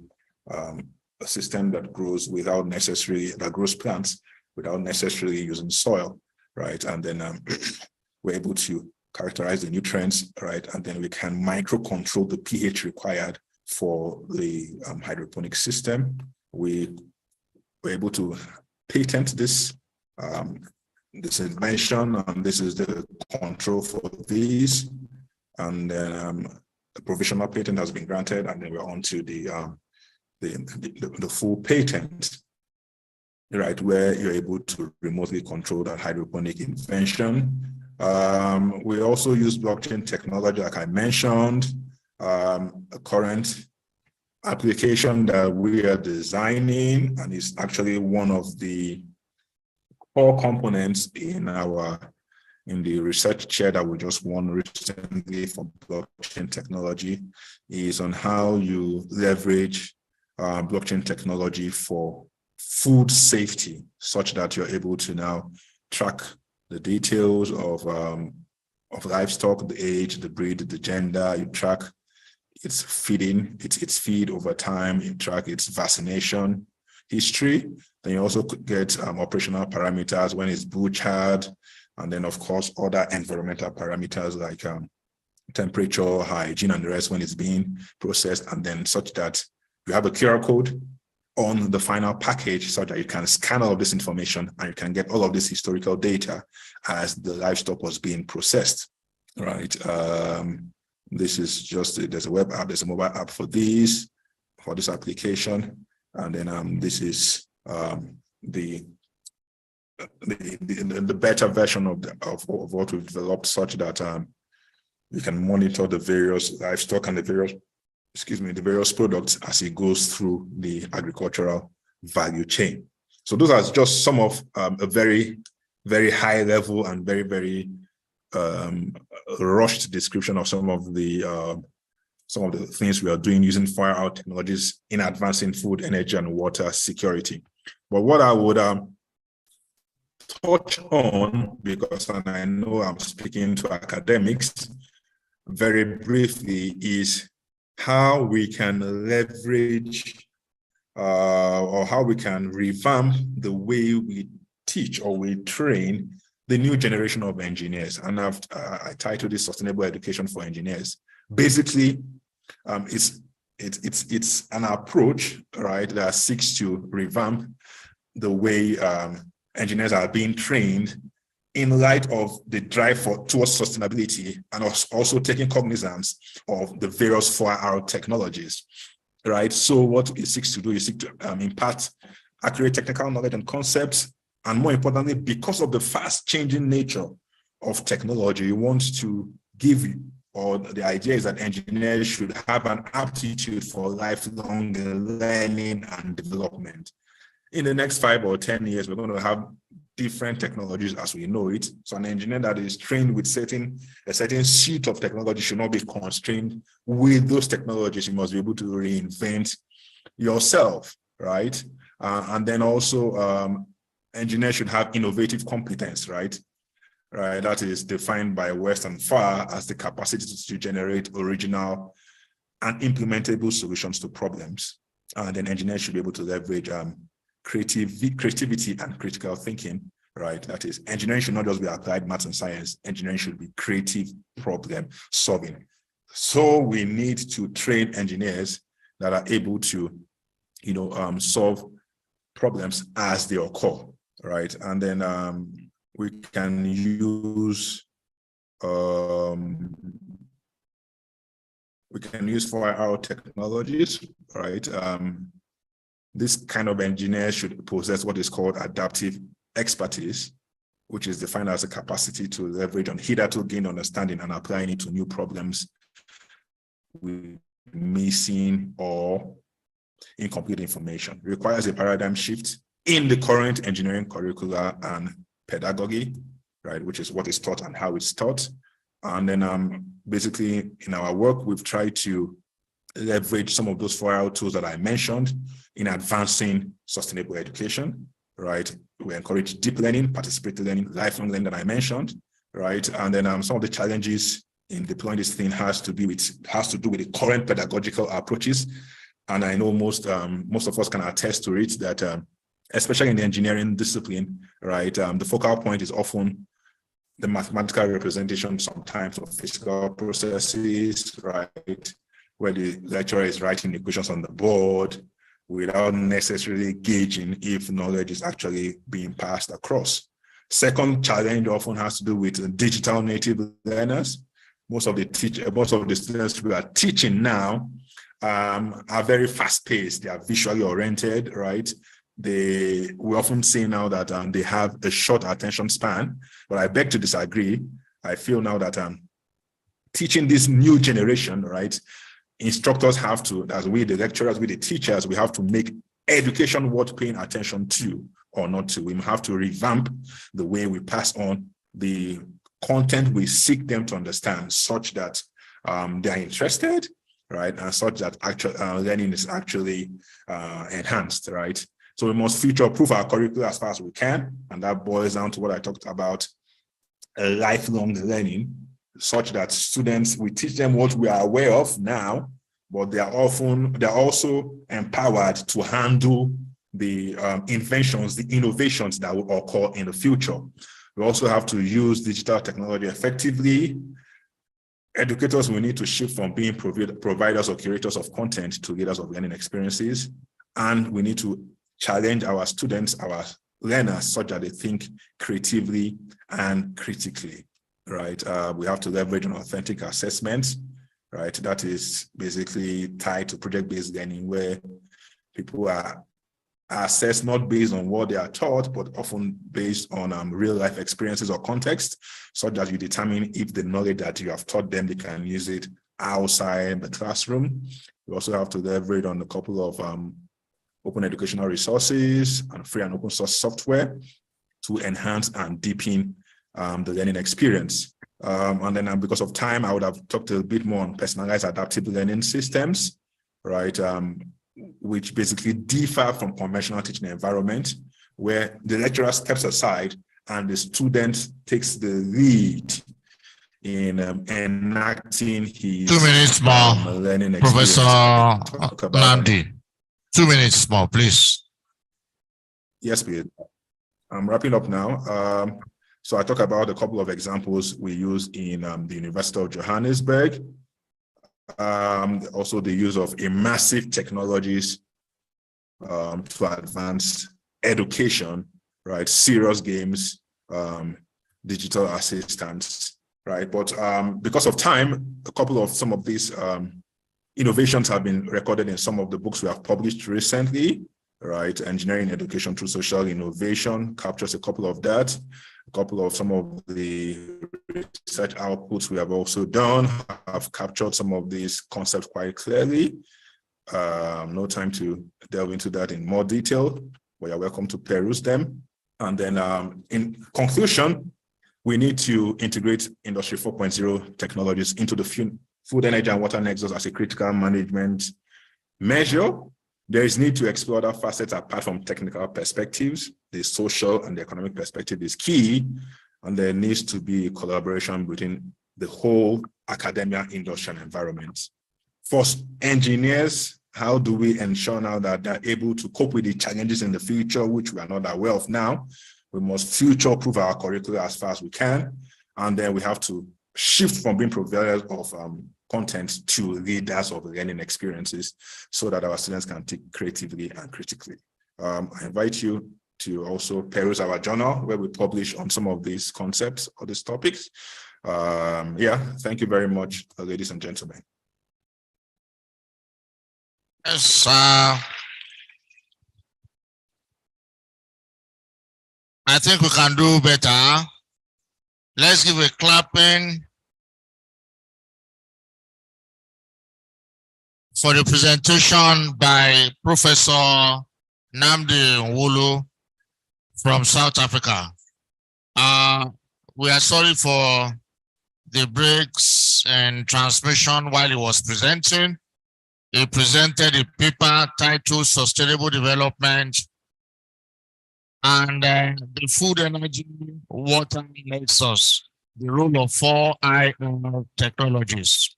a system that grows plants without necessarily using soil, right? And then we're able to characterize the nutrients, right? And then we can micro control the pH required for the hydroponic system. We were able to patent this invention, and this is the control for these. And then the provisional patent has been granted, and then we're on to the full patent, right, where you're able to remotely control that hydroponic invention. We also use blockchain technology, like I mentioned. A current application that we are designing, and is actually one of the core components in the research chair that we just won recently for blockchain technology, is on how you leverage blockchain technology for food safety, such that you're able to now track the details of livestock, the age, the breed, the gender. You track its feeding, its feed over time. You track its vaccination history. Then you also get operational parameters when it's butchered, and then of course other environmental parameters like temperature, hygiene, and the rest when it's being processed, and then such that you have a QR code on the final package, so that you can scan all of this information and you can get all of this historical data as the livestock was being processed, right? This is just, there's a web app, there's a mobile app for this application. And then this is the beta version of what we've developed, such that you can monitor the various livestock and the various products as it goes through the agricultural value chain. So those are just some of a very, very high level and very, very rushed description of some of the things we are doing using fire-out technologies in advancing food, energy, and water security. But what I would touch on, because I know I'm speaking to academics, very briefly, is how we can leverage or how we can revamp the way we teach or we train the new generation of engineers. And I titled this Sustainable Education for Engineers. Basically, it's an approach, right, that seeks to revamp the way engineers are being trained in light of the drive towards sustainability, and also taking cognizance of the various 4R technologies, right? So what it seeks to do is seek to impart accurate technical knowledge and concepts, and more importantly, because of the fast changing nature of technology, you want to give you, or the idea is that engineers should have an aptitude for lifelong learning and development. In the next 5 or 10 years, we're going to have different technologies as we know it. So an engineer that is trained with a certain suite of technology should not be constrained with those technologies. You must be able to reinvent yourself, right? And then also engineers should have innovative competence, right? Right, that is defined by West and Far as the capacity to generate original and implementable solutions to problems. And then engineers should be able to leverage creativity and critical thinking, right? That is, engineering should not just be applied maths and science. Engineering should be creative problem solving. So we need to train engineers that are able to, solve problems as they occur, right? And then we can use 4R technologies, right? This kind of engineer should possess what is called adaptive expertise, which is defined as a capacity to leverage on hitherto gained understanding and applying it to new problems with missing or incomplete information. It requires a paradigm shift in the current engineering curricula and pedagogy, right, which is what is taught and how it's taught. And then basically in our work, we've tried to leverage some of those 4R tools that I mentioned in advancing sustainable education, right? We encourage deep learning, participatory learning, lifelong learning that I mentioned, right? And then some of the challenges in deploying this thing has to do with the current pedagogical approaches. And I know most of us can attest to it that especially in the engineering discipline, right? The focal point is often the mathematical representation sometimes of physical processes, right? Where the lecturer is writing equations on the board without necessarily gauging if knowledge is actually being passed across. Second challenge often has to do with digital native learners. Most of the students we are teaching now are very fast-paced. They are visually oriented, right? We often see now that they have a short attention span, but I beg to disagree. I feel now that teaching this new generation, right? Instructors have to, as we, the lecturers, we, the teachers, we have to make education worth paying attention to or not to. We have to revamp the way we pass on the content we seek them to understand, such that they are interested, right? And such that actual learning is actually enhanced, right? So we must future-proof our curriculum as far as we can. And that boils down to what I talked about, lifelong learning, such that students, we teach them what we are aware of now, but they're also empowered to handle the inventions, the innovations that will occur in the future. We also have to use digital technology effectively. Educators will need to shift from being providers or curators of content to leaders of learning experiences. And we need to challenge our students, our learners, such that they think creatively and critically, right? We have to leverage on authentic assessments, right? That is basically tied to project-based learning, where people are assessed not based on what they are taught, but often based on real-life experiences or context, so that you determine if the knowledge that you have taught them, they can use it outside the classroom. We also have to leverage on a couple of open educational resources and free and open source software to enhance and deepen the learning experience. And then because of time, I would have talked a bit more on personalized adaptive learning systems, right? Which basically differ from conventional teaching environment, where the lecturer steps aside and the student takes the lead in enacting his 2 minutes more, learning experience. Professor Nandi. 2 minutes more, please. Yes, please. I'm wrapping up now. So I talk about a couple of examples we use in the University of Johannesburg. Also the use of immersive technologies to advance education, right? Serious games, digital assistants, right? But because of time, some of these innovations have been recorded in some of the books we have published recently, right? Engineering Education Through Social Innovation captures a couple of that. A couple of some of the research outputs we have also done have captured some of these concepts quite clearly. No time to delve into that in more detail, but you're welcome to peruse them. And then in conclusion, we need to integrate Industry 4.0 technologies into the food, energy, and water nexus as a critical management measure. There is need to explore other facets apart from technical perspectives. The social and the economic perspective is key, and there needs to be collaboration between the whole academia, industry, and environment. For engineers, how do we ensure now that they're able to cope with the challenges in the future, which we are not aware of now? We must future-proof our curricula as far as we can, and then we have to shift from being providers of content to leaders of learning experiences, so that our students can think creatively and critically. I invite you to also peruse our journal, where we publish on some of these concepts or these topics. Thank you very much, ladies and gentlemen. Yes, I think we can do better. Let's give a clapping for the presentation by Professor Nnamdi Nwulu from South Africa. We are sorry for the breaks and transmission while he was presenting. He presented a paper titled Sustainable Development and the Food, Energy, Water Nexus, the role of 4IR technologies.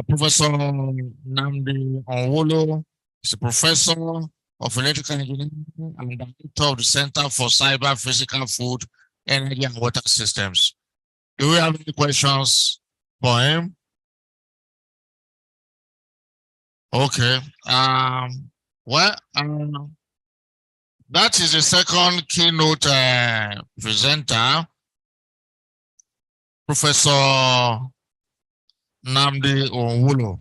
Professor Nnamdi Nwulu is a professor of electrical engineering and director of the Center for Cyber Physical Food energy and water systems. Do we have any questions for him? Okay. That is the second keynote presenter, Professor Nnamdi Onwulo.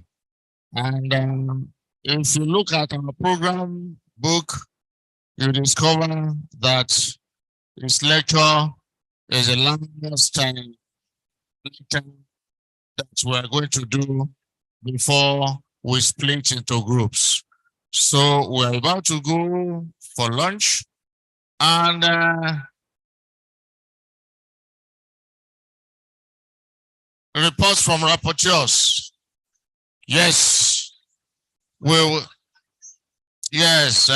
And if you look at our program book, you discover that this lecture is the last lecture that we're going to do before we split into groups. So we're about to go for lunch, and reports from rapporteurs. Yes, we will. Yes,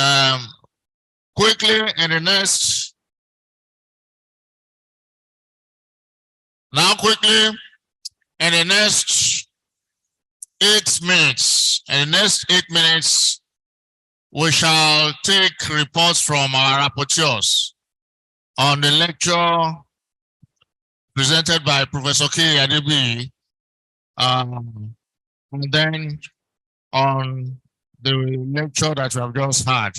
quickly in the next. Now quickly in the next 8 minutes. In the next 8 minutes, we shall take reports from our rapporteurs on the lecture presented by Professor K. Adebi, and then on the lecture that we have just had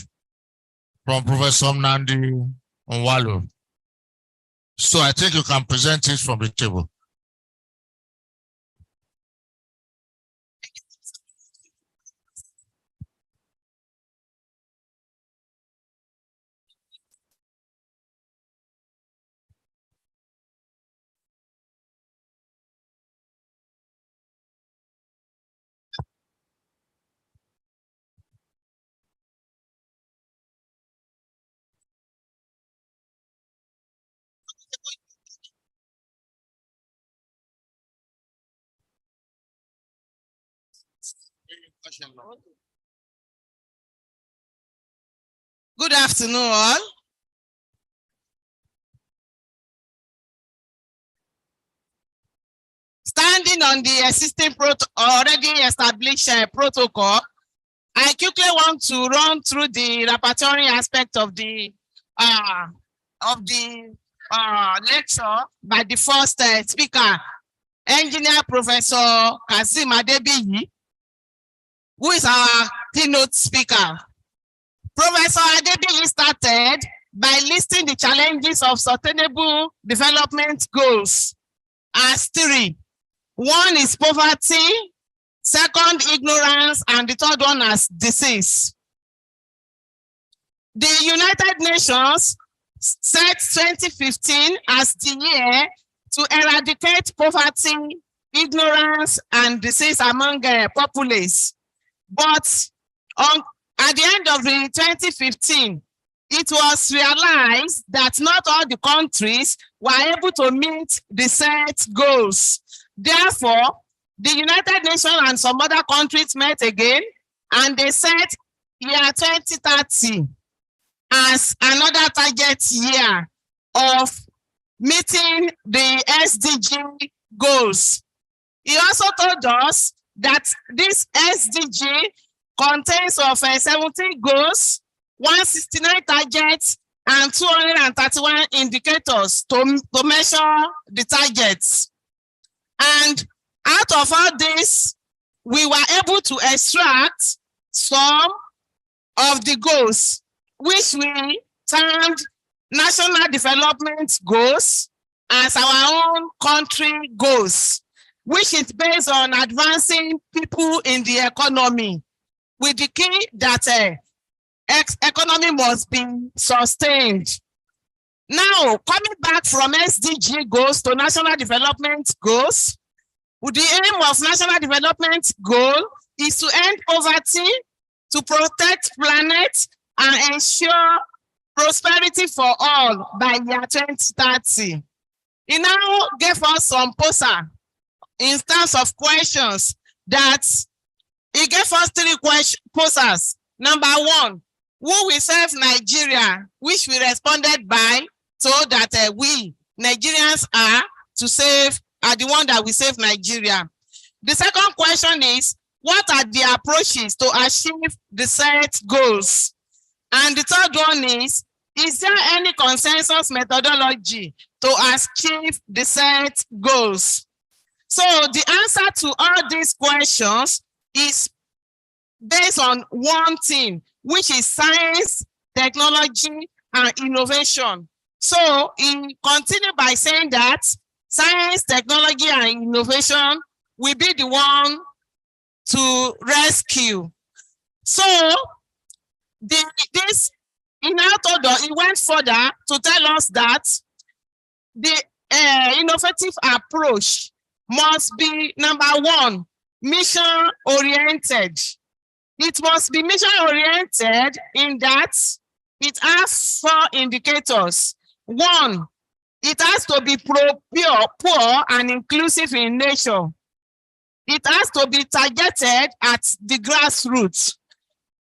from Professor Nnamdi Onwulo. So I think you can present it from the table. Good afternoon, all. Standing on the existing already established protocol, I quickly want to run through the repertory aspect of the lecture by the first speaker, Engineer Professor Kazeem Adebiyi, who is our keynote speaker. Professor Adebiyi started by listing the challenges of sustainable development goals as 3. One is poverty, second, ignorance, and the third one as disease. The United Nations set 2015 as the year to eradicate poverty, ignorance, and disease among populace. But at the end of the 2015, it was realized that not all the countries were able to meet the set goals. Therefore, the United Nations and some other countries met again, and they set year 2030 as another target year of meeting the SDG goals. He also told us that this SDG contains of 17 goals, 169 targets, and 231 indicators to measure the targets. And out of all this, we were able to extract some of the goals, which we termed national development goals as our own country goals, which is based on advancing people in the economy, with the key that economy must be sustained. Now, coming back from SDG goals to national development goals, the aim of national development goal is to end poverty, to protect planet, and ensure prosperity for all by year 2030. He now gave us some poster in terms of questions that he gave us 3 posters. Number 1, who will serve Nigeria, which we responded by, so that we Nigerians are the one that will save Nigeria. The second question is, what are the approaches to achieve the set goals? And the third one is there any consensus methodology to achieve the set goals. So the answer to all these questions is based on one thing, which is science, technology, and innovation. So he continued by saying that science, technology, and innovation will be the one to rescue. So this he now told us, he went further to tell us that the innovative approach must be, number one, mission-oriented. It must be mission-oriented in that it has 4 indicators. One, it has to be poor and inclusive in nature. It has to be targeted at the grassroots.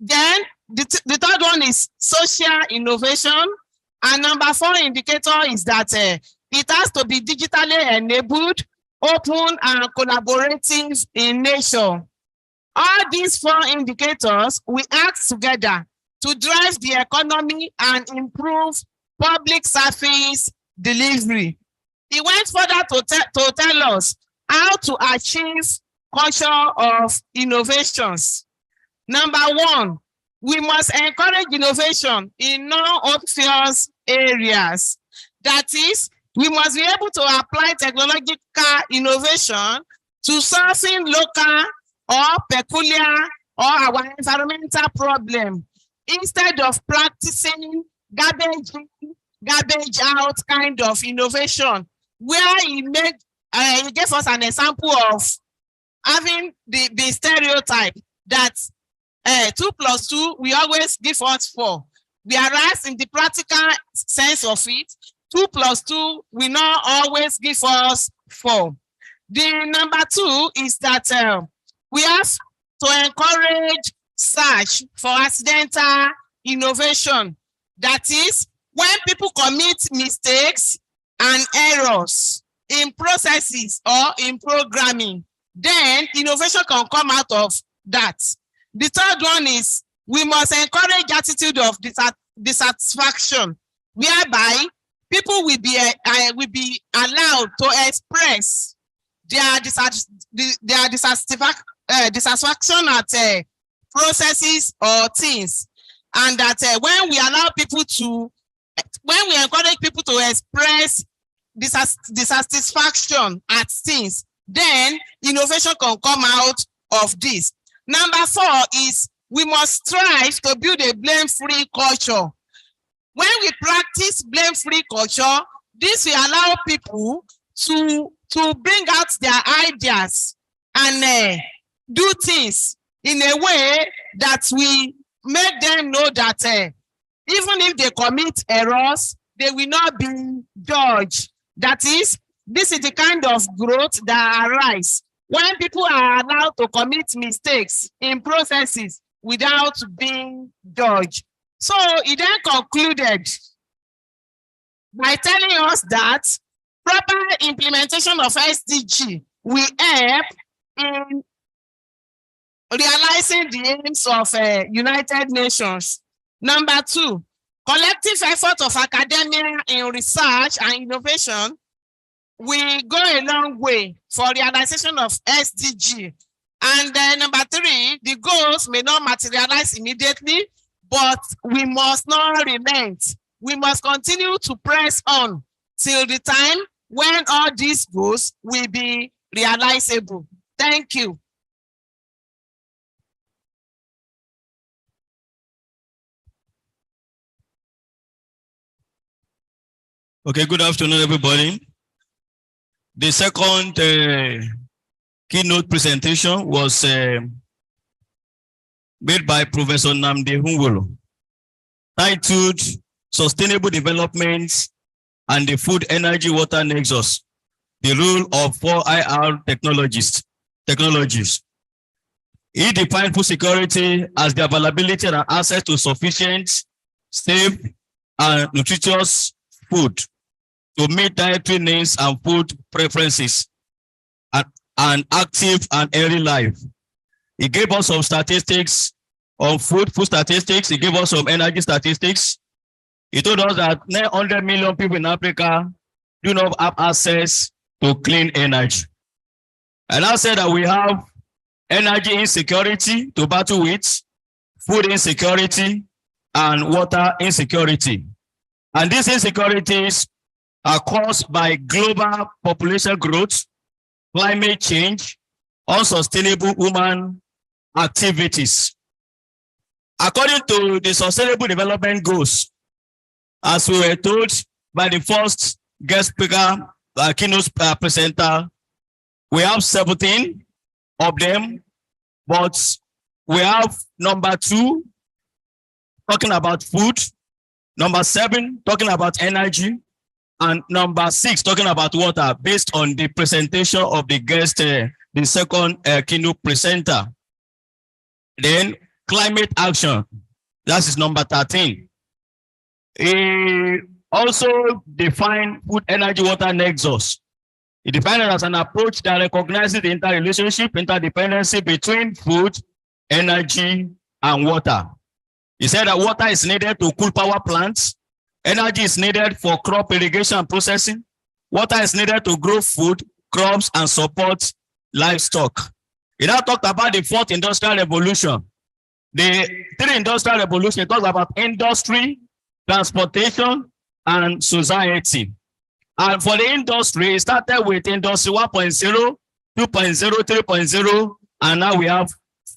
Then the third one is social innovation. And number 4 indicator is that it has to be digitally enabled, open, and collaborative in nature. All these 4 indicators we act together to drive the economy and improve public service delivery. He went further to tell us how to achieve culture of innovations. Number 1, we must encourage innovation in non-obvious areas. That is, we must be able to apply technological innovation to solving local or peculiar or our environmental problem instead of practicing garbage in, garbage out kind of innovation, where he gave us an example of having the stereotype that 2 + 2 we always give us 4. Whereas in the practical sense of it, 2 + 2 will not always give us 4. The number 2 is that we have to encourage search for accidental innovation. That is, when people commit mistakes and errors in processes or in programming, then innovation can come out of that. The third one is we must encourage attitude of dissatisfaction, whereby people will be allowed to express their dissatisfaction at processes or things, and that when we encourage people to express dissatisfaction at things, then innovation can come out of this. Number 4 is we must strive to build a blame-free culture. When we practice blame-free culture, this will allow people to bring out their ideas and do things in a way that we make them know that even if they commit errors, they will not be judged. That is, this is the kind of growth that arises when people are allowed to commit mistakes in processes without being judged. So he then concluded by telling us that proper implementation of SDG will help in realizing the aims of United Nations. Number 2, collective effort of academia in research and innovation will go a long way for realization of SDG. And number 3, the goals may not materialize immediately, but we must not relent. We must continue to press on till the time when all these goals will be realizable. Thank you. Okay, good afternoon, everybody. The second keynote presentation was made by Professor Nnamdi Nwolo, titled Sustainable Development and the Food, Energy, Water Nexus, the Role of 4IR Technologies. He defined food security as the availability and access to sufficient, safe, and nutritious food to meet dietary needs and food preferences and active and early life. He gave us some statistics on food statistics. He gave us some energy statistics. He told us that 900 million people in Africa do not have access to clean energy. And I said that we have energy insecurity to battle with, food insecurity, and water insecurity. And these insecurities are caused by global population growth, climate change, unsustainable human activities. According to the Sustainable Development Goals, as we were told by the first guest speaker, keynote presenter, we have 17 of them, but we have number 2 talking about food, number 7 talking about energy, and number 6 talking about water, based on the presentation of the guest, the second keynote presenter. Then climate action, that is number 13. He also defined food, energy, water nexus. He defined it as an approach that recognizes the interrelationship, interdependency between food, energy, and water. He said that water is needed to cool power plants. Energy is needed for crop irrigation and processing. Water is needed to grow food, crops, and support livestock. He now talked about the 4th industrial revolution. The 3 industrial revolution, he talks about industry, transportation, and society. And for the industry, it started with industry 1.0, 2.0, 3.0, and now we have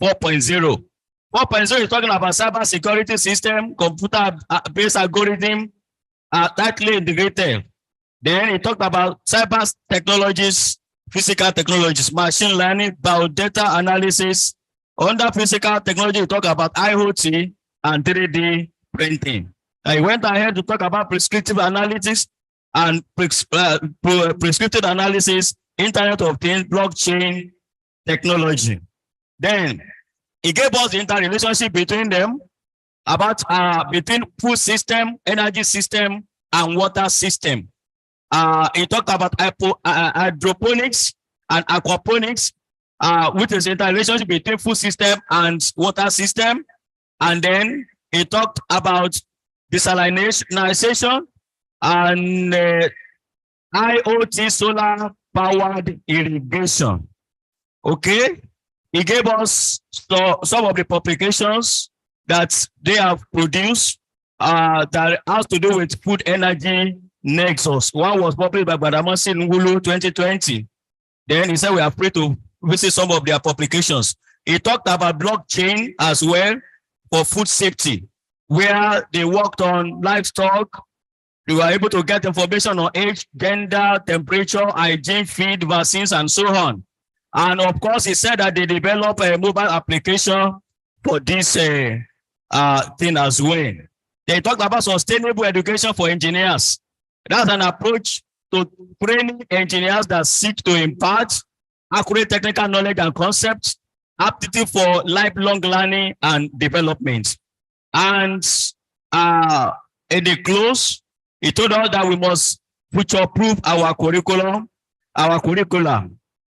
4.0. 4.0 is talking about cyber security system, computer-based algorithm, tightly integrated. Then he talked about cyber technologies, physical technologies, machine learning, biodata analysis. Under physical technology, he talked about IoT and 3D printing. He went ahead to talk about prescriptive analytics and prescriptive analysis, Internet of Things, blockchain technology. Then he gave us the interrelationship between them, about between food system, energy system, and water system. He talked about hydroponics and aquaponics, which is interrelationship between food system and water system. And then he talked about desalination and IoT solar powered irrigation. Okay, he gave us some of the publications that they have produced that has to do with food energy nexus. One was published by Badamasi Ngulu 2020. Then he said we are free to visit some of their publications. He talked about blockchain as well for food safety, where they worked on livestock. They were able to get information on age, gender, temperature, hygiene, feed, vaccines, and so on. And of course, he said that they developed a mobile application for this thing as well. They talked about sustainable education for engineers. That's an approach to training engineers that seek to impart accurate technical knowledge and concepts, aptitude for lifelong learning and development. And in the close, he told us that we must future-proof our curriculum,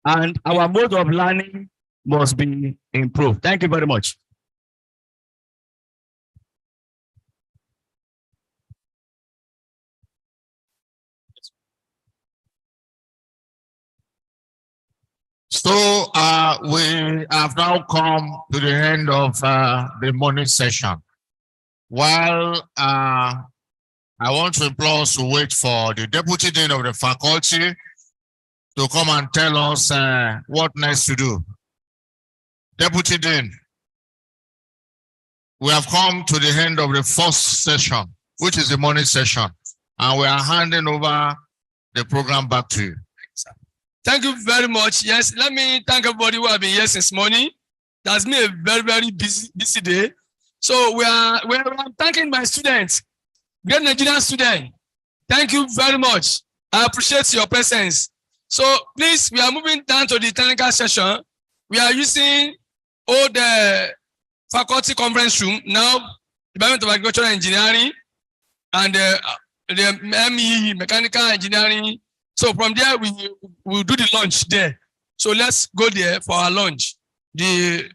and our mode of learning must be improved. Thank you very much. So we have now come to the end of the morning session. While I want to implore us to wait for the Deputy Dean of the faculty to come and tell us what next to do. Deputy Dean, we have come to the end of the first session, which is the morning session, and we are handing over the program back to you. Thank you very much. Yes, let me thank everybody who have been here since morning. That's been a very, very busy day. So I'm thanking my students, great Nigerian students. Thank you very much. I appreciate your presence. So please, we are moving down to the technical session. We are using all the faculty conference room now, Department of Agricultural Engineering and the ME, Mechanical Engineering. So from there, we will do the lunch there. So let's go there for our lunch. The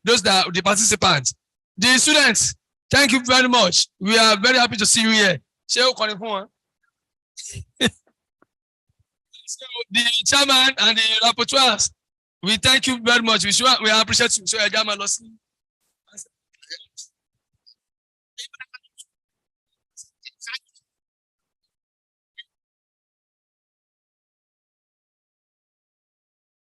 participants, the students, thank you very much. We are very happy to see you here. the chairman and the rapporteurs, we thank you very much. We appreciate you. So,